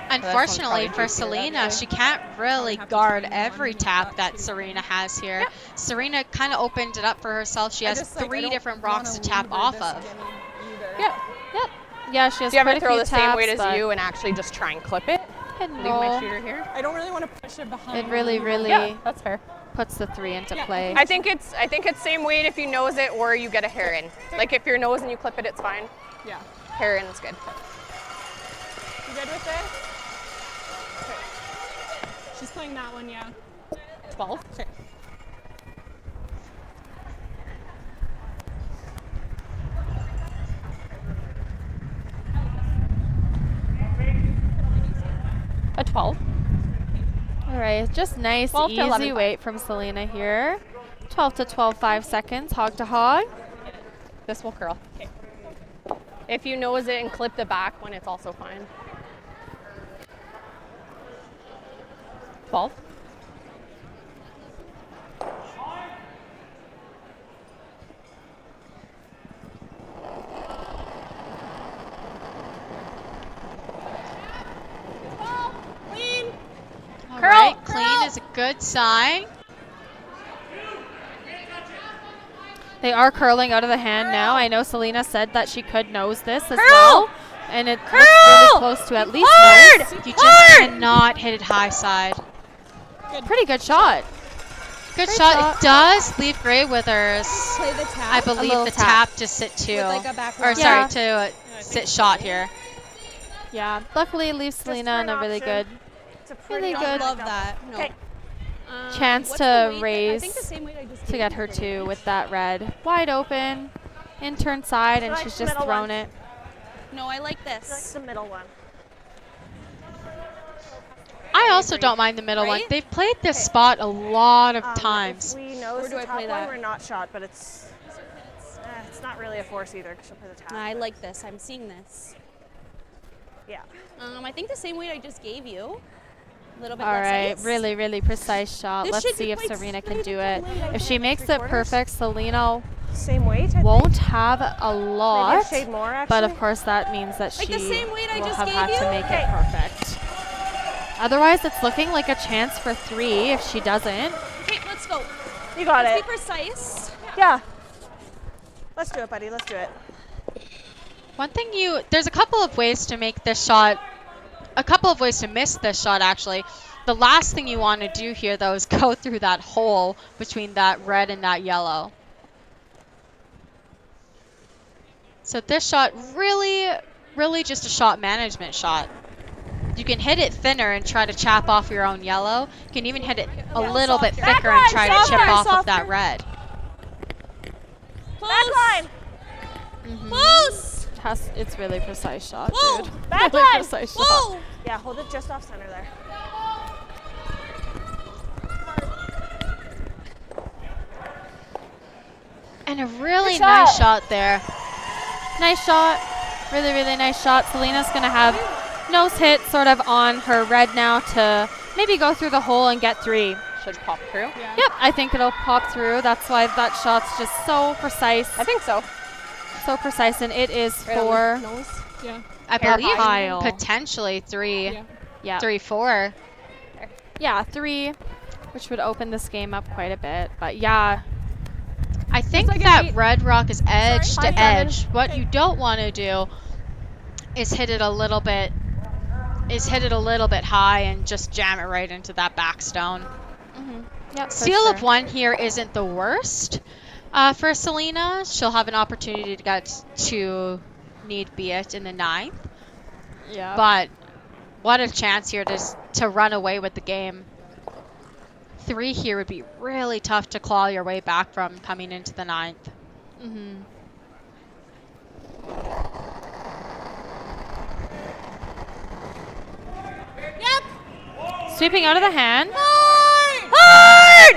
Unfortunately for Selena, she can't really guard every tap that Serena has here. Yep. Serena kind of opened it up for herself. She has 3 different rocks to tap off of. Yep. Yeah, she has Do you ever quite a throw few the same taps, weight as but you and actually just try and clip it? hidden Leave roll. my shooter here. I don't really want to push it behind. It really, really that's fair. puts the 3 into play. I think it's same weight if you nose it or you get a hair in. Like if you're nose and you clip it, it's fine. Yeah. Hair in is good. You good with this? Okay. She's playing that one, yeah. 12. Okay. A 12. All right, just nice, 12 to easy 11. weight from Selena here. 12 to 12, 5 seconds, hog to hog. This will curl. If you nose it and clip the back one, it's also fine. 12. That's a good sign. They are curling out of the hand now. I know Selena said that she could nose this as well. And it looks really close to at least nose. You just cannot hit it high side. Pretty good shot. Good shot. It does leave Grey Withers, Play the tap. I believe, the tap to sit to. With like a back Or row. sorry, to sit shot here. Yeah, luckily it leaves Selena in a really good, really good Love that. No. chance What's to the weight? I raise think the same weight I just to gave get you her for two weight. with that red. Wide open, in turn side, and she's just thrown it. No, I like this. That's the middle one. I also don't mind the middle one. They've played this spot a lot of times. If we nose Where do the I top play one, that? we're not shot, but it's not really a force either because she'll play the tap. I like this. I'm seeing this. Yeah. I think the same weight I just gave you. A little bit All less right, ice. really, really precise shot. This Let's should see be if quite Serena can straight do at it. the weight. I If think she makes it perfect, Selena Same weight, I won't think. have a lot. Maybe a shade more, But of actually. course, that means that Like she the same weight I will just have gave had you? to make Okay. it perfect. Otherwise, it's looking like a chance for 3 if she doesn't. Okay, let's go. You got Let's it. be precise. Yeah. Let's do it, buddy. Let's do it. One thing there's a couple of ways to make this shot, a couple of ways to miss this shot actually. The last thing you want to do here though is go through that hole between that red and that yellow. So this shot really just a shot management shot. You can hit it thinner and try to chap off your own yellow. You can even hit it a little bit thicker and try to chip off of that red. Backline. Close. It's really precise shot, Whoa. dude. Really Backline. precise shot. Whoa. Yeah, hold it just off center there. And a really Good nice shot. shot there. Nice shot. Really, really nice shot. Selena's going to have nose hit sort of on her red now to maybe go through the hole and get 3. Should pop through. Yep, I think it'll pop through. That's why that shot's just so precise. I think so. So precise, and it is Right on for the nose. Yeah. I Hair believe pile. potentially 3. Yeah. 3-4. Yeah, 3, which would open this game up quite a bit. But yeah, I think like that an red rock is edge Sorry? to Hi, edge. What you don't want to do is hit it a little bit high and just jam it right into that back stone. Yep, for Steal sure. of 1 here isn't the worst for Selena. She'll have an opportunity to get to need be it in the 9th. Yeah. But what a chance here to run away with the game. 3 here would be really tough to claw your way back from coming into the 9th. Sweeping out of the hand. Hard!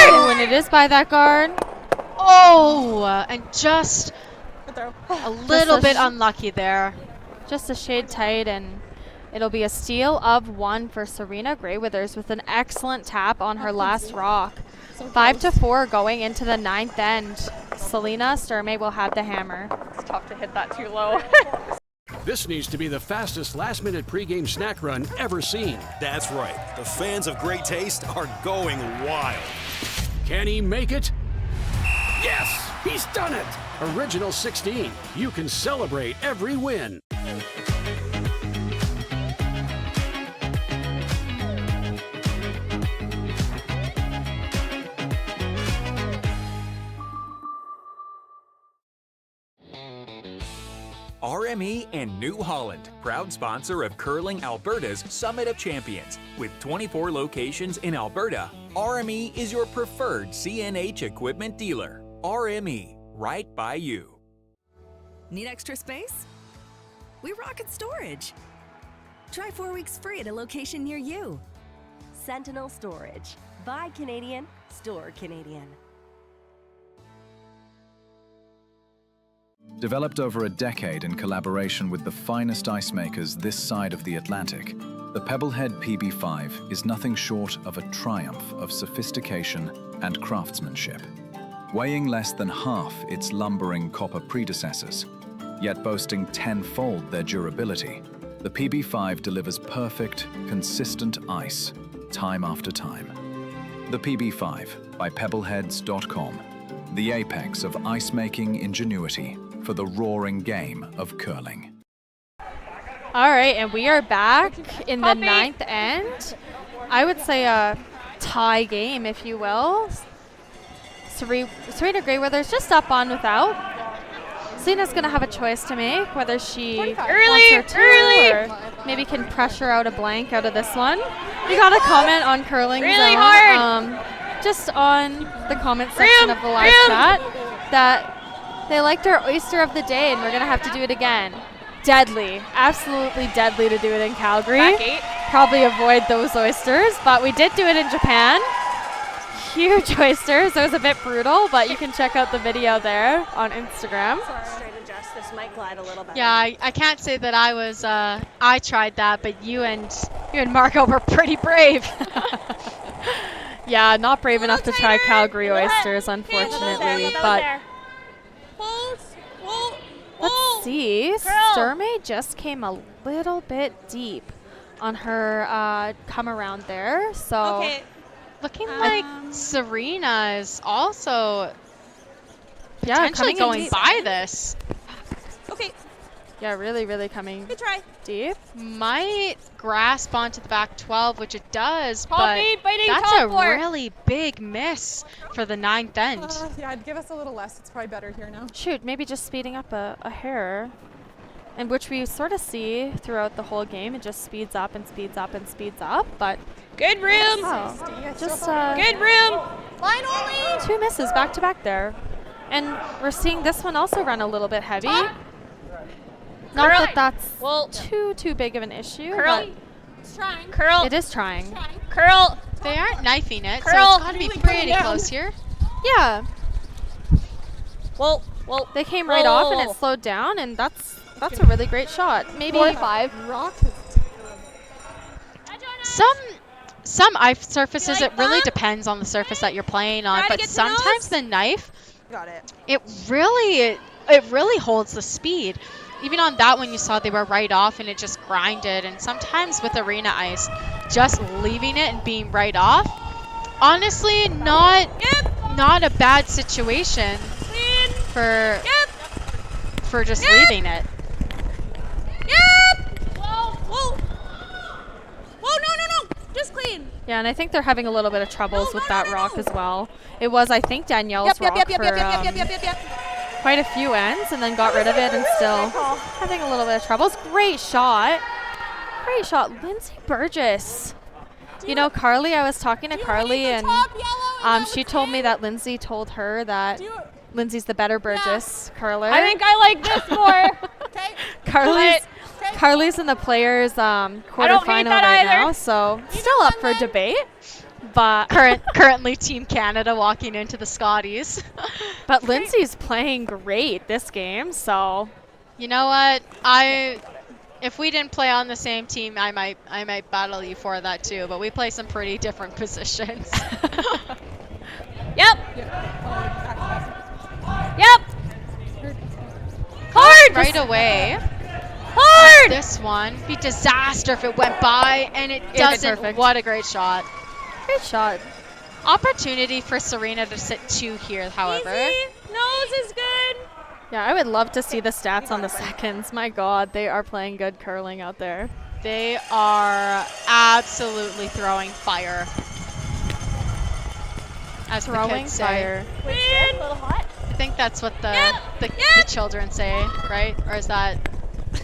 Oh, and it is by that guard. Oh, and just Good throw. a little a bit sh- unlucky there. Just a shade tight, and it'll be a steal of 1 for Serena Grey Withers with an excellent tap on her last rock. 5-4 going into the 9th end. Selena Sturmay will have the hammer. It's tough to hit that too low. This needs to be the fastest last-minute pregame snack run ever seen. That's right. The fans of great taste are going wild. Can he make it? Yes, he's done it! Original 16. You can celebrate every win. RME and New Holland, proud sponsor of Curling Alberta's Summit of Champions. With 24 locations in Alberta, RME is your preferred CNH equipment dealer. RME, right by you. Need extra space? We rocket storage. Try 4 weeks free at a location near you. Sentinel Storage. Buy Canadian, store Canadian. Developed over a decade in collaboration with the finest ice makers this side of the Atlantic, the Pebblehead PB5 is nothing short of a triumph of sophistication and craftsmanship. Weighing less than half its lumbering copper predecessors, yet boasting tenfold their durability, The PB5 delivers perfect, consistent ice, time after time. The PB5 by pebbleheads.com. The apex of ice-making ingenuity for the roaring game of curling. All right, and we are back in the 9th end. I would say a tie game, if you will. Serena Greyweather's just up on without. Selena's going to have a choice to make, whether she wants her to or maybe can pressure out a blank out of this one. We got a comment on Curling Zone, just on the comment section of the live chat, that they liked our oyster of the day, and we're going to have to do it again. Deadly, absolutely deadly to do it in Calgary. Probably avoid those oysters, but we did do it in Japan. Huge oysters. It was a bit brutal, but you can check out the video there on Instagram. Straight adjust this mic glide a little bit. Yeah, I can't say that I was. I tried that, but you and Marco were pretty brave. Yeah, not brave enough to try Calgary oysters, unfortunately. But let's see. Sturmay just came a little bit deep on her come around there. So looking like Serena is also potentially going by this. Okay. Yeah, really coming deep. Might grasp onto the back 12, which it does, Top but 8, biting that's top a 4. really big miss for the 9th end. Yeah, I'd give us a little less. It's probably better here now. Shoot, maybe just speeding up a hair, and which we sort of see throughout the whole game. It just speeds up and speeds up and speeds up, but good room. Just good room. Line only. 2 misses back to back there, and we're seeing this one also run a little bit heavy. Not that that's too big of an issue. Curl. It's trying. Curl. It is trying. Curl. They aren't knifing it, Curl. so it's got to be Really pretty down. close here. Yeah. Well, they came right off and it slowed down, and that's a really great shot. Maybe 4-5. Rock. Some ice surfaces, it really depends on the surface that you're playing on, but sometimes the knife, it really holds the speed. Even on that one, you saw they were right off and it just grinded. And sometimes with arena ice, just leaving it and being right off, honestly, not a bad situation for just leaving it. Whoa, no. Just clean. Yeah, and I think they're having a little bit of troubles with that rock as well. It was, I think, Danielle's rock for quite a few ends, and then got rid of it and still having a little bit of troubles. Great shot. Lindsay Burgess. You know, Carly, I was talking to Carly, and she told me that Lindsay told her that Lindsay's the better Burgess curler. I think I like this more. Carly's in the players quarterfinal right now, so still up for debate. But currently Team Canada walking into the Scotties. But Lindsay's playing great this game, so you know what? If we didn't play on the same team, I might battle you for that too. But we play some pretty different positions. Yep. Hard right away. Hard. This one be disaster if it went by, and it doesn't. Perfect. What a great shot. Great shot. Opportunity for Serena to sit 2 here, however. Nose is good. Yeah, I would love to see the stats on the seconds. My God, they are playing good curling out there. They are absolutely throwing fire. As throwing the kids say. fire. A little hot. I think that's what the children say, right? Or is that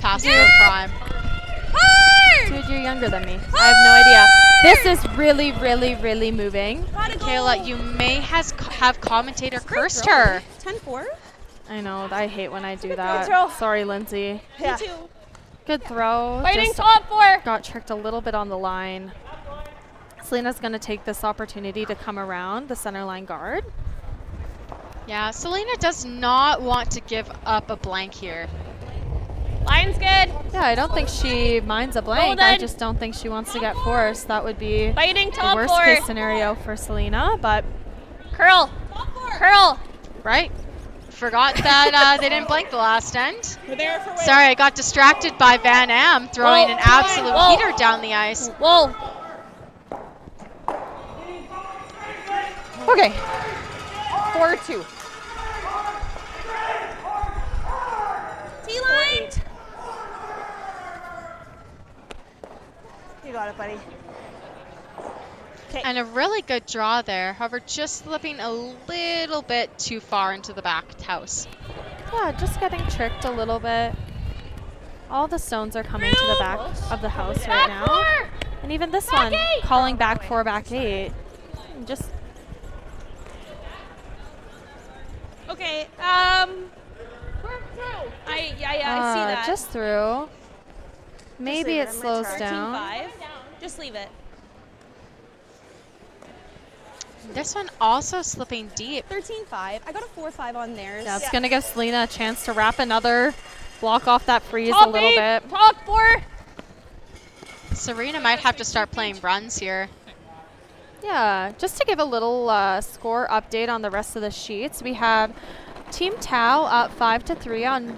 past their prime? Dude, you're younger than me. I have no idea. This is really moving. Kayla, you may have commentator cursed her. 10-4. I know. I hate when I do Good that. throw. Sorry, Lindsay. Me too. Good throw. Fighting Just top 4. got tricked a little bit on the line. Selena's going to take this opportunity to come around the center line guard. Yeah, Selena does not want to give up a blank here. Line's good. Yeah, I don't think she minds a blank. I just don't think she wants to get forced. That would be Fighting the top worst 4. case scenario for Selena, but Curl. Right. Forgot that they didn't blank the last end. We're there for Sorry, I got distracted by Van Am throwing an absolute heater down the ice. Whoa. Okay. 4-2. T-line. You got it, buddy. And a really good draw there. However, just slipping a little bit too far into the back house. Yeah, just getting tricked a little bit. All the stones are coming to the back of the house right now. And even this one, calling back 4, back 8. And just Okay, I see that. just through. Maybe it slows down. 13-5. Just leave it. This one also slipping deep. 13-5. I got a 4-5 on theirs. Yeah, it's going to give Selena a chance to wrap another, block off that freeze Top a little 8, bit. top 4. Serena might have to start playing runs here. Yeah, just to give a little score update on the rest of the sheets, we have Team Tau up 5-3 on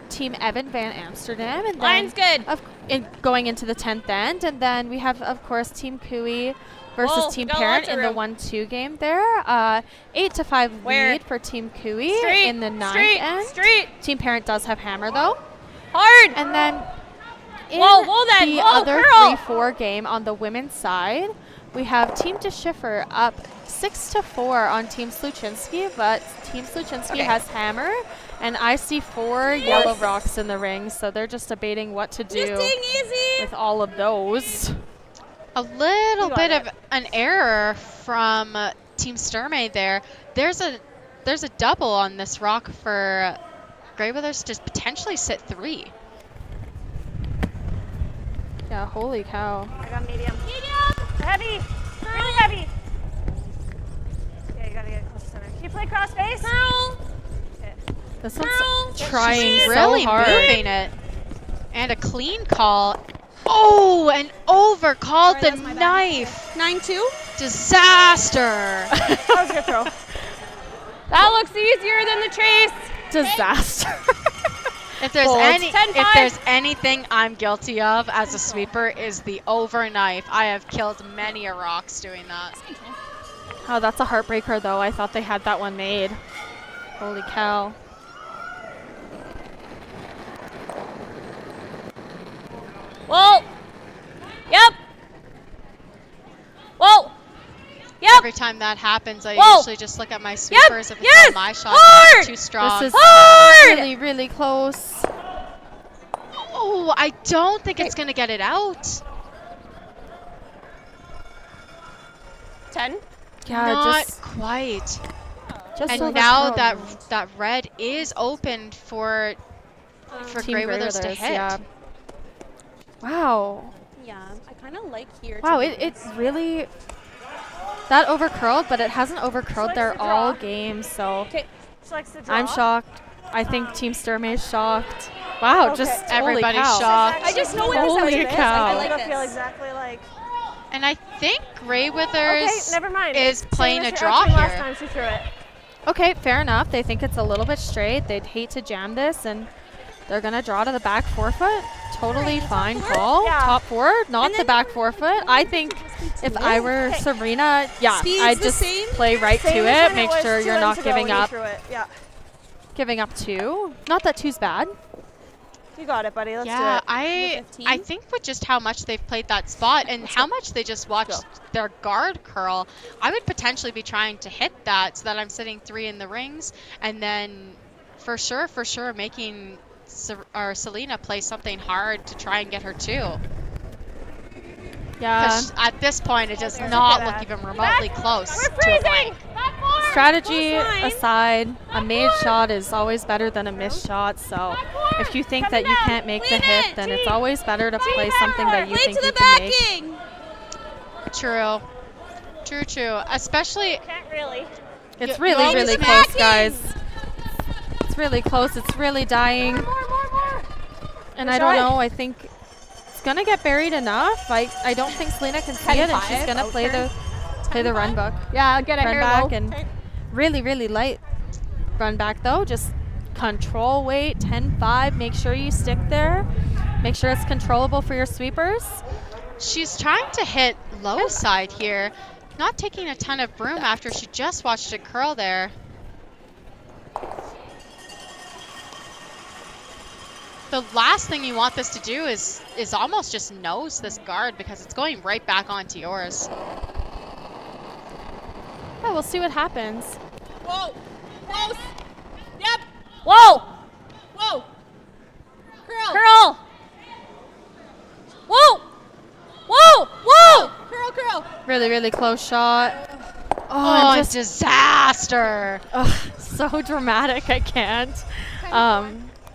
Team Evan Van Amsterdam. And Line's good. Going into the 10th end. And then we have, of course, Team Cooey versus Team Parent in the 1-2 game there. 8-5 lead for Team Cooey in the 9th end. Team Parent does have hammer, though. Hard. And then in the other 3-4 game on the women's side, we have Team DeSchiffer up 6-4 on Team Sluchinski, but Team Sluchinski has hammer, and I see 4 yellow rocks in the ring, so they're just debating what to do with all of those. A little bit of an error from Team Sturmay there. There's a double on this rock for Greyweathers to potentially sit 3. Yeah, holy cow. I got medium. Heavy. Really heavy. Okay, you gotta get close to center. Can you play cross face? Okay. This one's trying so really hard. moving it. And a clean call. Oh, and overcalled the knife. 9-2. Disaster. That was a good throw. That looks easier than the chase. Disaster. If there's anything I'm guilty of as a sweeper is the over knife. I have killed many a rocks doing that. Oh, that's a heartbreaker, though. I thought they had that one made. Holy cow. Whoa. Yep. Whoa. Yep. Every time that happens, I usually just look at my sweepers if it's on my shot. Hard. Too strong. This is really, really close. Oh, I don't think it's going to get it out. 10? Yeah, not just quite. Just and now that red is open for Team Greyweathers to hit. Yeah. Wow. Yeah, I kind of like here. Wow, it's really... That overcurled, but it hasn't overcurled there all game, so I'm shocked. I think Team Sturmay is shocked. Wow, just everybody's holy cow. shocked. I just know what holy cow. I like feel exactly like. And I think Greyweathers never mind. is playing a draw Last here. time she threw it. Okay, fair enough. They think it's a little bit straight. They'd hate to jam this, and they're going to draw to the back 4-foot. Totally fine call. Yeah. Top 4, not the back 4-foot. I think if I were Serena, I'd just play right to it. Make sure you're not giving up. Yeah. Giving up 2. Not that 2's bad. You got it, buddy. Let's do Yeah, it. I think with just how much they've played that spot and how much they just watched their guard curl, I would potentially be trying to hit that so that I'm sitting 3 in the rings, and then for sure making Selena play something hard to try and get her 2. Yeah. At this point, it does not look even remotely close to a blank. Strategy aside, a made shot is always better than a missed shot. So if you think that you can't make the hit, then it's always better to play something that you think you can make. True. Especially. Can't really. It's really close, guys. It's really close. It's really dying. And I don't know. I think it's gonna get buried enough. I don't think Selena can see it, and she's gonna play the run book. Yeah, I'll get a run hair back low. and really light. run back though. Just control weight, 10-5. Make sure you stick there. Make sure it's controllable for your sweepers. She's trying to hit low side here, not taking a ton of room after she just watched it curl there. The last thing you want this to do is almost just nose this guard because it's going right back onto yours. Yeah, we'll see what happens. Whoa! Close! Yep! Whoa! Whoa! Curl! Curl! Whoa! Whoa! Whoa! Curl, curl! Really, really close shot. Oh, just disaster. So dramatic, I can't.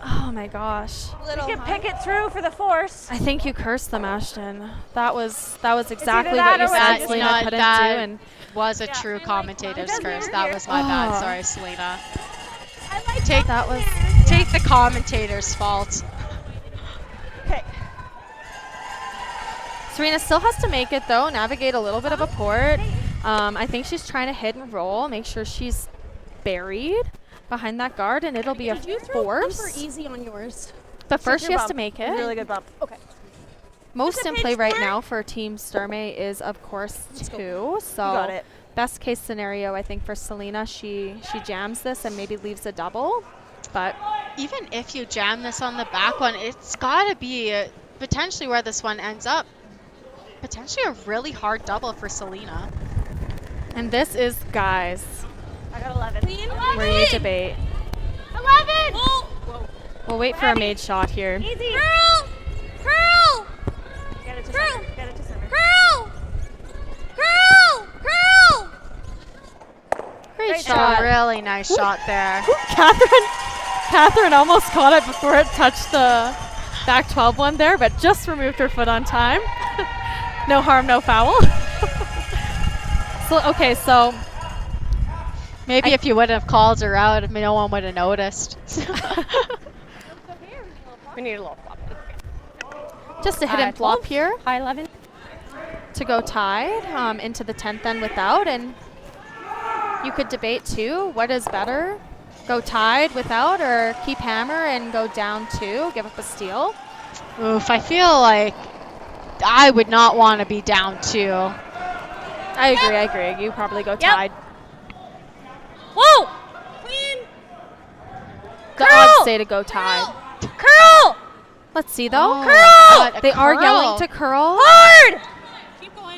Oh my gosh. You can pick it through for the force. I think you cursed them, Ashton. That was exactly either what that you or said it's Selena not couldn't that. do. And Was a true commentator's curse. That was my bad. Sorry, Selena. Take the commentator's fault. Okay. Serena still has to make it though, navigate a little bit of a port. I think she's trying to hit and roll, make sure she's buried behind that guard, and it'll be a force. Super easy on yours. But first she has to make it. Really good bump. Okay. Most in play right now for Team Sturmay is, of course, 2. So got it. best case scenario, I think, for Selena, she jams this and maybe leaves a double. But even if you jam this on the back one, it's got to be potentially where this one ends up. Potentially a really hard double for Selena. And this is, guys, I got 11. where you debate. 11! Whoa! We'll wait for a made shot here. Easy. Curl! Curl! Get it to Curl! center. Get it to center. Curl! Curl! Curl! Great It's shot. a really nice shot there. Catherine almost caught it before it touched the back 12 one there, but just removed her foot on time. No harm, no foul. So maybe if you wouldn't have called her out, no one would have noticed. We need a little flop. just a hidden flop here High 11. to go tied into the 10th end without, and you could debate too, what is better? Go tied without or keep hammer and go down 2, give up a steal? Oof, I feel like I would not want to be down 2. I agree. You probably go tied. Whoa! Queen! The odds say to go tied. Curl! Let's see though. Curl! They are yelling to curl. Hard!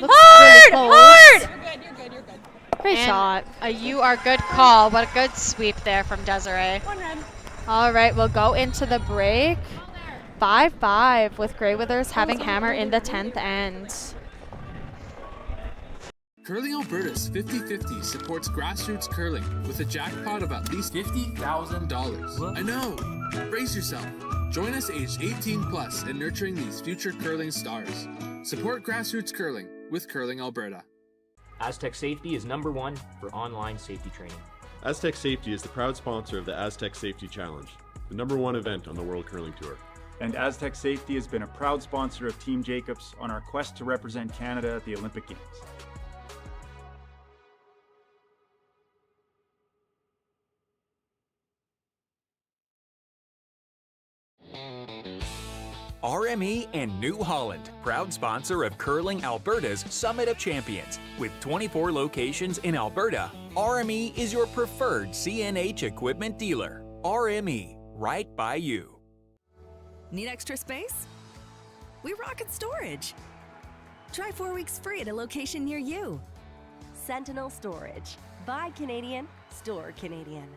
Looks really close. Hard! You're good. Great shot. You are good call. What a good sweep there from Desiree. All right, we'll go into the break. 5-5 with Grey Withers having hammer in the 10th end. Curling Alberta's 50-50 supports grassroots curling with a jackpot of at least $50,000. I know! Brace yourself. Join us aged 18 plus in nurturing these future curling stars. Support grassroots curling with Curling Alberta. Aztec Safety is #1 for online safety training. Aztec Safety is the proud sponsor of the Aztec Safety Challenge, the #1 event on the World Curling Tour. And Aztec Safety has been a proud sponsor of Team Jacobs on our quest to represent Canada at the Olympic Games. RME and New Holland, proud sponsor of Curling Alberta's Summit of Champions. With 24 locations in Alberta, RME is your preferred CNH equipment dealer. RME, right by you. Need extra space? We rocket storage. Try 4 weeks free at a location near you. Sentinel Storage. Buy Canadian, store Canadian.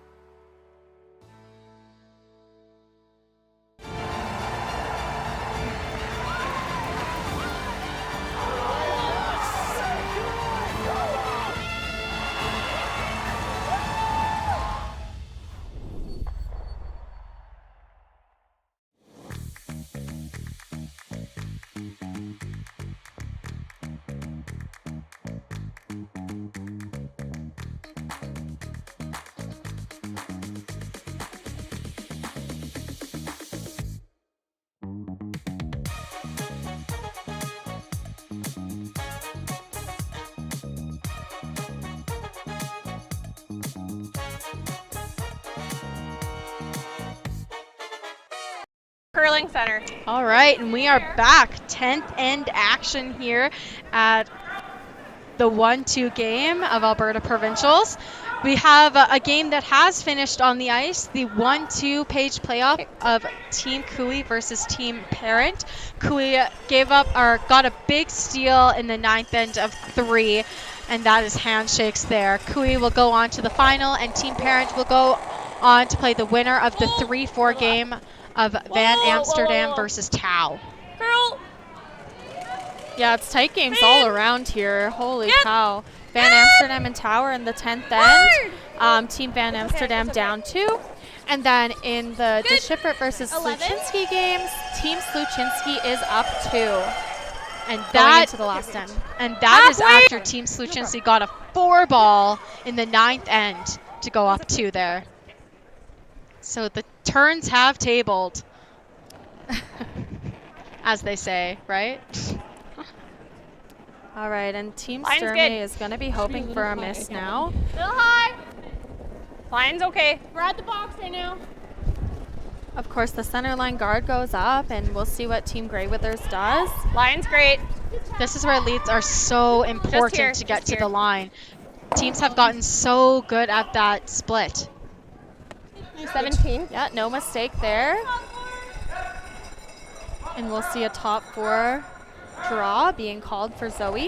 curling center. All right, and we are back. 10th end action here at the 1-2 game of Alberta Provincials. We have a game that has finished on the ice, the 1-2 page playoff of Team Cooey versus Team Parent. Cooey got a big steal in the 9th end of 3, and that is handshakes there. Cooey will go on to the final, and Team Parent will go on to play the winner of the 3-4 game of Van Amsterdam versus Tau. Girl. Yeah, it's tight games all around here. Holy cow. Van Amsterdam and Tau are in the 10th end. Team Van Amsterdam down 2. And then in the DeSchiffert versus Sluchinski games, Team Sluchinski is up 2. And going into the last end. And that is after Team Sluchinski got a 4-ball in the 9th end to go up 2 there. So the turns have tabled, as they say, right? All right, and Team Line's Sturmay good. is going to be hoping for a miss now. Little high. Line's okay. We're at the box right now. Of course, the center line guard goes up, and we'll see what Team Grey Withers does. Line's great. This is where leads are so important to get to the line. Teams have gotten so good at that split. 17. Yeah, no mistake there. And we'll see a top 4 draw being called for Zoe.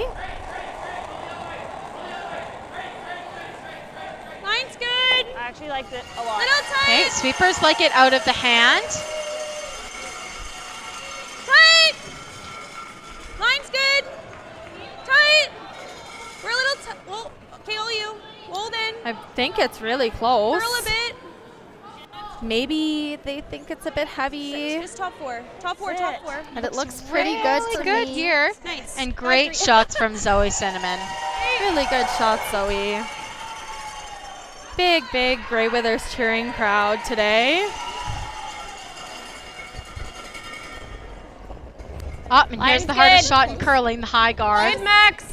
Line's good. I actually liked it a lot. Little tight. Okay, sweepers like it out of the hand. Tight. Line's good. Tight. We're a little tight. Well, okay, all you. Hold in. I think it's really close. Curl a bit. Maybe they think it's a bit heavy. Just top 4. Top 4, top 4. And it looks pretty good to good me. here. Nice. And great shots from Zoe Cinnamon. Really good shots, Zoe. Big, big Grey Withers cheering crowd today. Oh, and here's the hardest shot in curling, the high guard. Good, Max.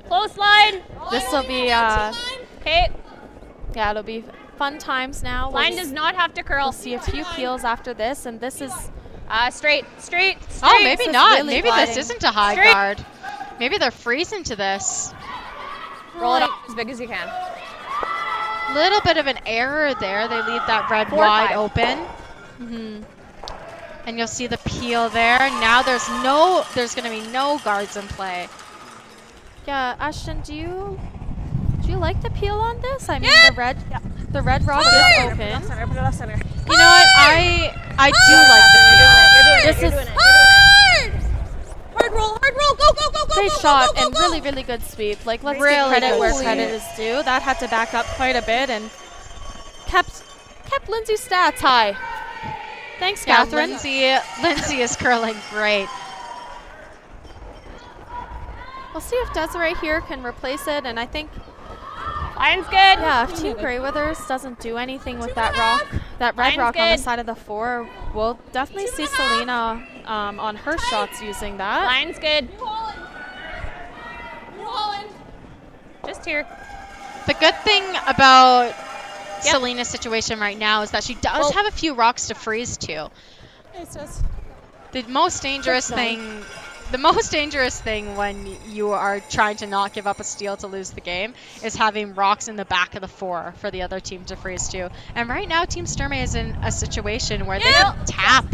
Close line. This will be, Okay. yeah, it'll be fun times now. Line does not have to curl. We'll see a few peels after this, and this is straight. Oh, maybe This is not. really Maybe gliding. this isn't a high Straight. guard. Maybe they're freezing to this. Roll it up as big as you can. Little bit of an error there. They leave that red 4 or wide 5. open. And you'll see the peel there. Now there's going to be no guards in play. Yeah, Ashton, do you like the peel on this? I mean, the red rock is open. Put it off center. You know what? I do like the peel. This is Hard roll. Go. great shot and really, really good sweep. Like, let's give Really credit good where sweep. credit is due. That had to back up quite a bit and kept Lindsay's stats high. Thanks, Yeah, Catherine. Lindsay is curling great. We'll see if Desiree here can replace it, and I think Line's good. yeah, if Team Grey Withers doesn't do anything with that rock, that red Line's rock on the good. side of the 4, we'll definitely see Selena on her shots using that. Line's good. Just here. The good thing about Selena's situation right now is that she does have a few rocks to freeze to. The most dangerous thing when you are trying to not give up a steal to lose the game is having rocks in the back of the 4 for the other team to freeze to. And right now, Team Sturmay is in a situation where they can tap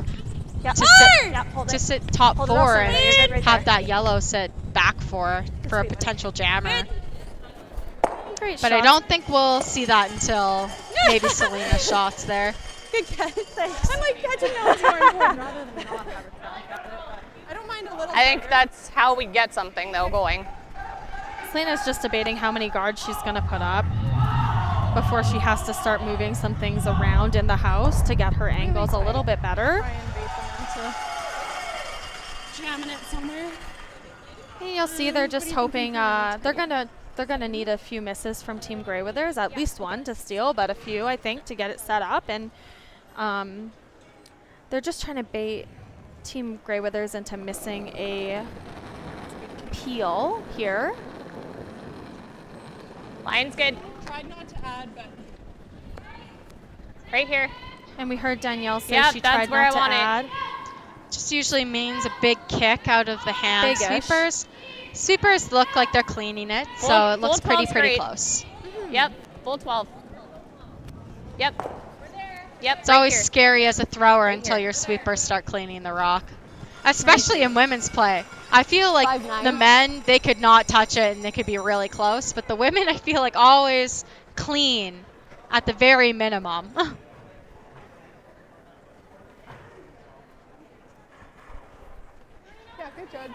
to sit top 4 and have that yellow sit back 4 for a potential jammer. Great But I shots. don't think we'll see that until maybe Selena's shots there. Good catch. Thanks. I'm like, catching know it's more important rather than not have a crack at it. I don't mind a little. I think that's how we get something, though, going. Selena's just debating how many guards she's going to put up before she has to start moving some things around in the house to get her angles a little bit better. Jamming it somewhere. And you'll see they're just hoping they're gonna need a few misses from Team Grey Withers, at least one to steal, but a few I think to get it set up, and they're just trying to bait Team Grey Withers into missing a peel here. Line's good. Tried not to add, but Right here. And we heard Danielle say Yep, she that's tried where not I to want it. add. Just usually means a big kick out of the hand Big-ish. sweepers. Sweepers look like they're cleaning it, so Full- it looks full 12's pretty great. close. Yep, full 12. Yep. Yep. It's right always here. scary as a thrower Right until here. your sweepers start cleaning the rock, especially in women's play. I feel like 5'9". the men, they could not touch it and they could be really close, but the women, I feel like always clean at the very minimum. Yeah, good judge.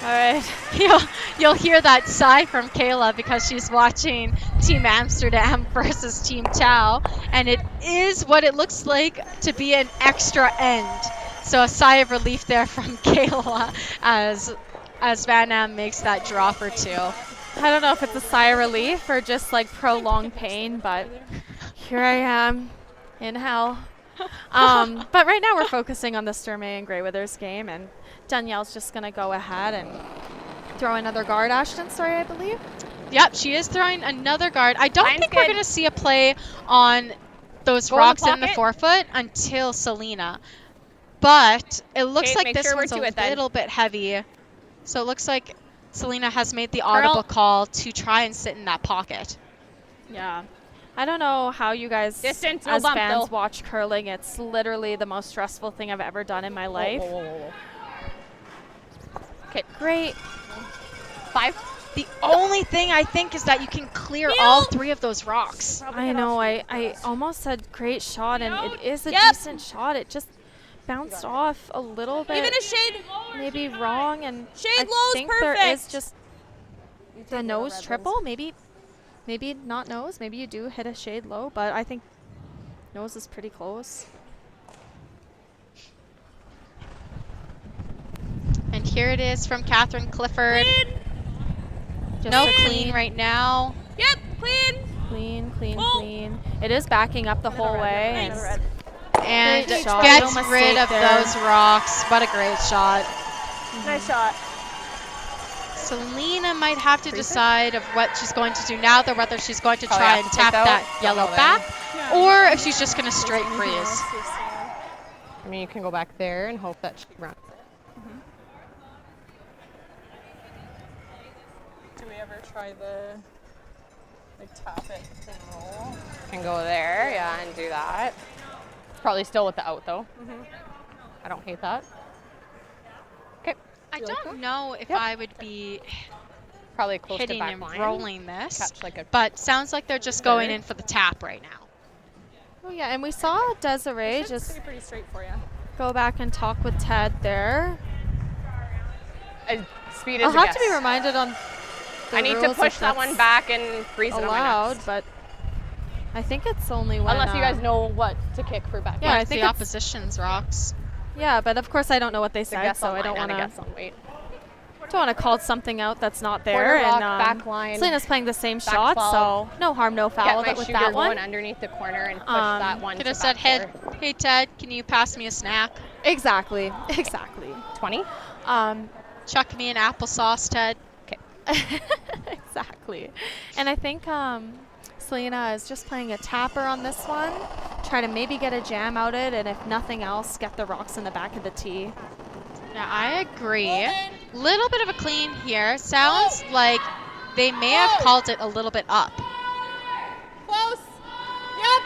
All right. You'll hear that sigh from Kayla because she's watching Team Amsterdam versus Team Tau, and it is what it looks like to be an extra end. So a sigh of relief there from Kayla as Van Am makes that draw for 2. I don't know if it's a sigh of relief or just like prolonged pain, but here I am in hell. But right now we're focusing on the Sturmay and Greyweathers game, and Danielle's just going to go ahead and throw another guard, Ashton, sorry, I believe. Yep, she is throwing another guard. I don't Line's think we're good. going to see a play on those Go in the rocks in the pocket. forefoot until Selena. But it looks Okay, like make this sure we're one's a to it then. little bit heavy. So it looks like Selena has made the audible call to try and sit in that pocket. Yeah. I don't know how you guys Distance, no as bump, fans though. watch curling. It's literally the most stressful thing I've ever done in my life. Okay, great. 5. The only thing I think is that you can clear all 3 of those rocks. I know, I almost said great shot, and it is a Yep. decent shot. It just bounced off a little bit. Even a shade. Maybe wrong, and Shade I low's think there is perfect. just the nose triple. Maybe not nose. Maybe you do hit a shade low, but I think nose is pretty close. And here it is from Catherine Clifford. Just No a clean right now. Yep, clean. Clean. It is backing up the whole way. And Great shot. gets No rid mistake of there. those rocks. What a great shot. Nice shot. Selena might have to decide of what she's going to do now, though, whether she's going to Probably try have and to take tap out. that Don't yellow go back, there. or if she's just going to straight freeze. I mean, you can go back there and hope that she runs it. Do we ever try the tap it and roll? Can go there, yeah, and do that. It's probably still with the out though. I don't hate that. Okay. I don't know if I would be Probably close hitting to back and line. rolling this, Catch like a but sounds like they're just going third. in for the tap right now. Oh yeah, and we saw Desiree Should just stay pretty straight for you. go back and talk with Ted there. Speed is I'll a have guess. to be reminded on the I need to rules push if that one that's back and freeze it on my allowed, next. but I think it's only when Unless you guys know what to kick for back. Yeah, I It's think the it's- opposition's rocks. Yeah, but of course I don't know what they It's a said, guess so on I don't line and want a guess on weight. to call something out that's not there. Quarter rock, And back line, Selena's playing the same back shot, 12. so no harm, no foul Get my with shooter that one. going underneath the corner and push that one. Could to have said, back four. hey Ted, can you pass me a snack? Exactly. 20. Chuck me an applesauce, Ted. Okay. Exactly. And I think Selena is just playing a tapper on this one. Try to maybe get a jam out it, and if nothing else, get the rocks in the back of the tee. Yeah, I agree. Little bit of a clean here. Sounds like they may have called it a little bit up. Close. Yep.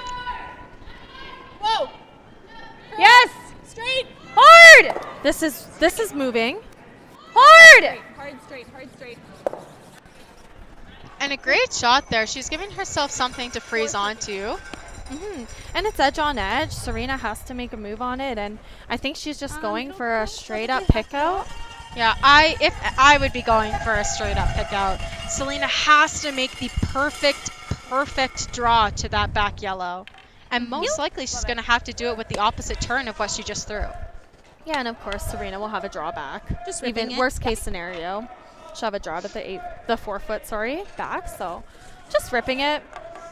Whoa. Yes. Straight. Hard! This is moving. Hard! Hard straight. And a great shot there. She's giving herself something to freeze onto. And it's edge on edge. Serena has to make a move on it, and I think she's just going for a straight up pick out. Yeah, if I would be going for a straight up pick out. Selena has to make the perfect draw to that back yellow. And most likely she's going to have to do it with the opposite turn of what she just threw. Yeah, and of course Serena will have a drawback. Just even ripping it. worst case scenario, she'll have a draw at the 4 foot, back. So just ripping it,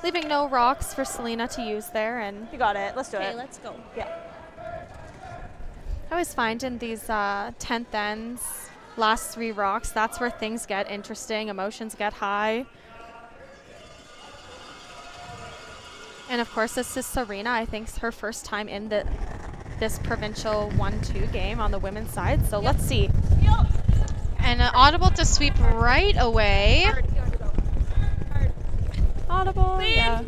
leaving no rocks for Selena to use there, and You got it. Let's do it. let's go. Yeah. I always find in these 10th ends, last 3 rocks, that's where things get interesting, emotions get high. And of course, this is Serena. I think it's her first time in this provincial 1-2 game on the women's side. So let's see. And an audible to sweep right away. Audible, yeah.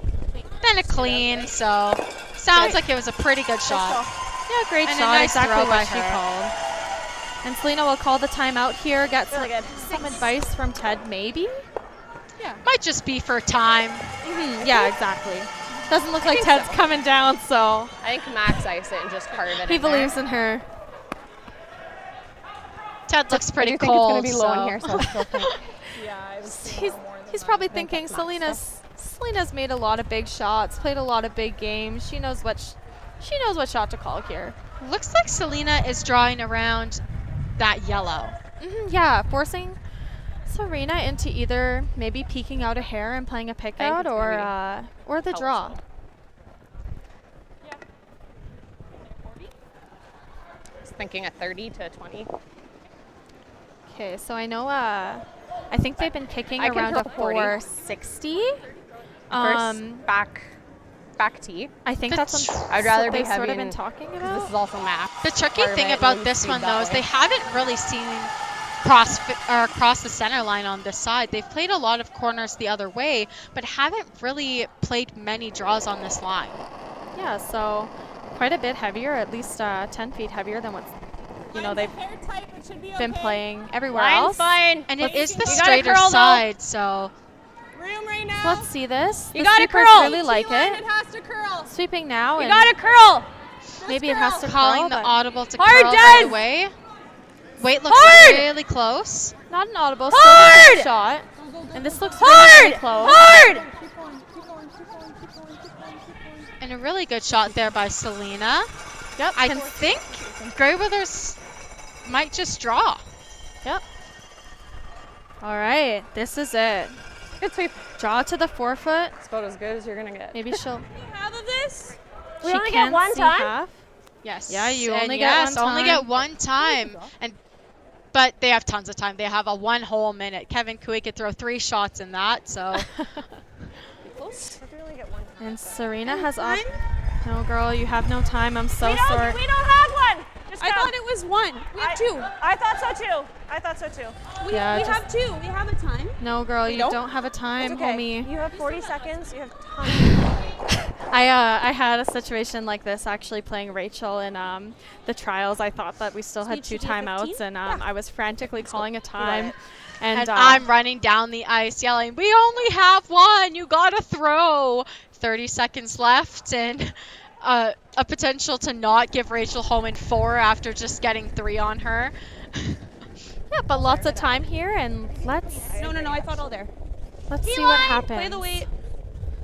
Then a clean, so sounds like it was a pretty good shot. Yeah, great and shot. A nice exactly throw by what she her. called. And Selena will call the timeout here. Get Really good. some advice from Ted, maybe? Yeah. Might just be for time. Yeah, exactly. Doesn't look like Ted's coming down, so. I think max ice it and just carve it He in there. believes in her. Ted looks pretty I do think cold. it's going to be low in here, so I still think. He's probably thinking Selena's made a lot of big shots, played a lot of big games. She knows what shot to call here. Looks like Selena is drawing around that yellow. Yeah, forcing Serena into either maybe peeking out a hair and playing a pick out or the draw. Just thinking a 30 to 20. Okay, so I know I think they've been kicking I can around a throw 40. 460. First back tee. I think that's I'd rather what be they've heavy sort of been and- talking 'cause about. This is also max. The tricky part of thing it, about and this speed one, that though, is way. they haven't really seen cross the center line on this side. They've played a lot of corners the other way, but haven't really played many draws on this line. Yeah, so quite a bit heavier, at least 10 feet heavier than what's they've been playing everywhere Line's else. fine. And it is the You gotta straighter curl, though. side, so Room right now. So let's see this. You The gotta sweepers curl. really like Line, it. It has to curl. Sweeping now. You and gotta curl. maybe it has to calling curl, the but audible to Hard, curl right Des! away. Weight looks Hard! really close. not an audible. Hard! Still a good shot. And this looks really, Hard. really close. Hard. And a really good shot there by Selena. Yep. I think Greyweathers might just draw. Yep. All right, this is it. Good sweep. Draw to the 4 foot. It's about as good as you're going to get. Maybe she'll. Half of this. She We only can get one see time. half. Yes. Yeah, you And only get yes, one only time. get one time. But they have tons of time. They have a 1 whole minute. Kevin Cooey could throw 3 shots in that, so. And Serena has up. No, girl, you have no time. I'm so We don't sorry. have one. Just I go. thought it was one. We have two. I thought so too. I thought so too. We Yeah, have two. We have a time. No, girl, We you don't? don't have a time, It's okay. homie. You have 40 seconds. You have time. I had a situation like this actually playing Rachel in the trials. I thought that we still had So 2 should we do timeouts, 15? and I was frantically calling a time. And I'm running down the ice yelling, "We only have one. You gotta throw." 30 seconds left, and a potential to not give Rachel home in 4 after just getting 3 on her. Yeah, but lots of time here, and let's No, I thought all there. see what happens. Play the weight.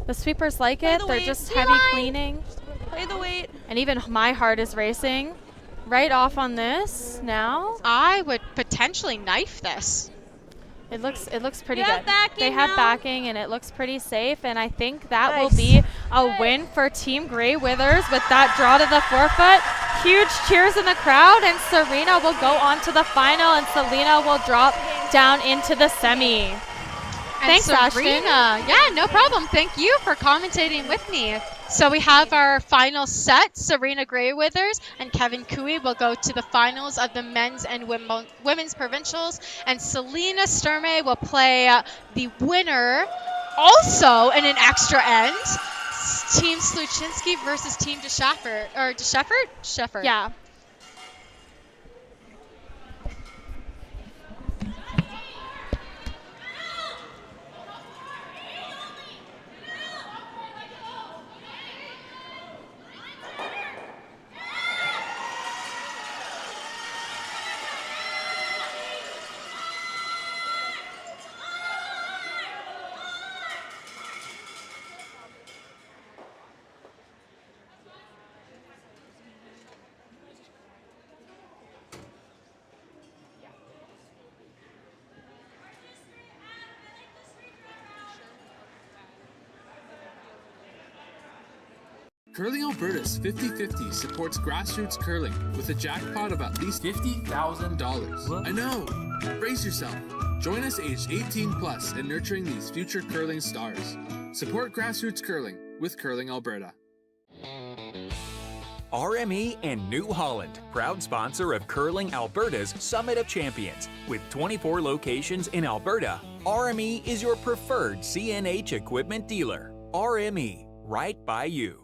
The sweepers like Play it. the They're weight. just D-line. heavy cleaning. Play the weight. And even my heart is racing. Right off on this now. I would potentially knife this. It looks pretty You good. have backing They have now. backing, and it looks pretty safe, and I think that will Nice. be a win for Team Greyweathers with that draw to the 4 foot. Huge cheers in the crowd, and Serena will go on to the final, and Selena will drop down into the semi. And Thanks, Ashton. Serena. Yeah, no problem. Thank you for commentating with me. So we have our final set. Serena Greyweathers and Kevin Cooey will go to the finals of the men's and women's provincials, and Selena Sturmay will play the winner also in an extra end. Team Sluchinski versus Team Shefford. Yeah. Curling Alberta's 50-50 supports grassroots curling with a jackpot of at least $50,000. I know! Brace yourself. Join us aged 18 plus in nurturing these future curling stars. Support grassroots curling. with Curling Alberta. RME and New Holland, proud sponsor of Curling Alberta's Summit of Champions. With 24 locations in Alberta, RME is your preferred CNH equipment dealer. RME, right by you.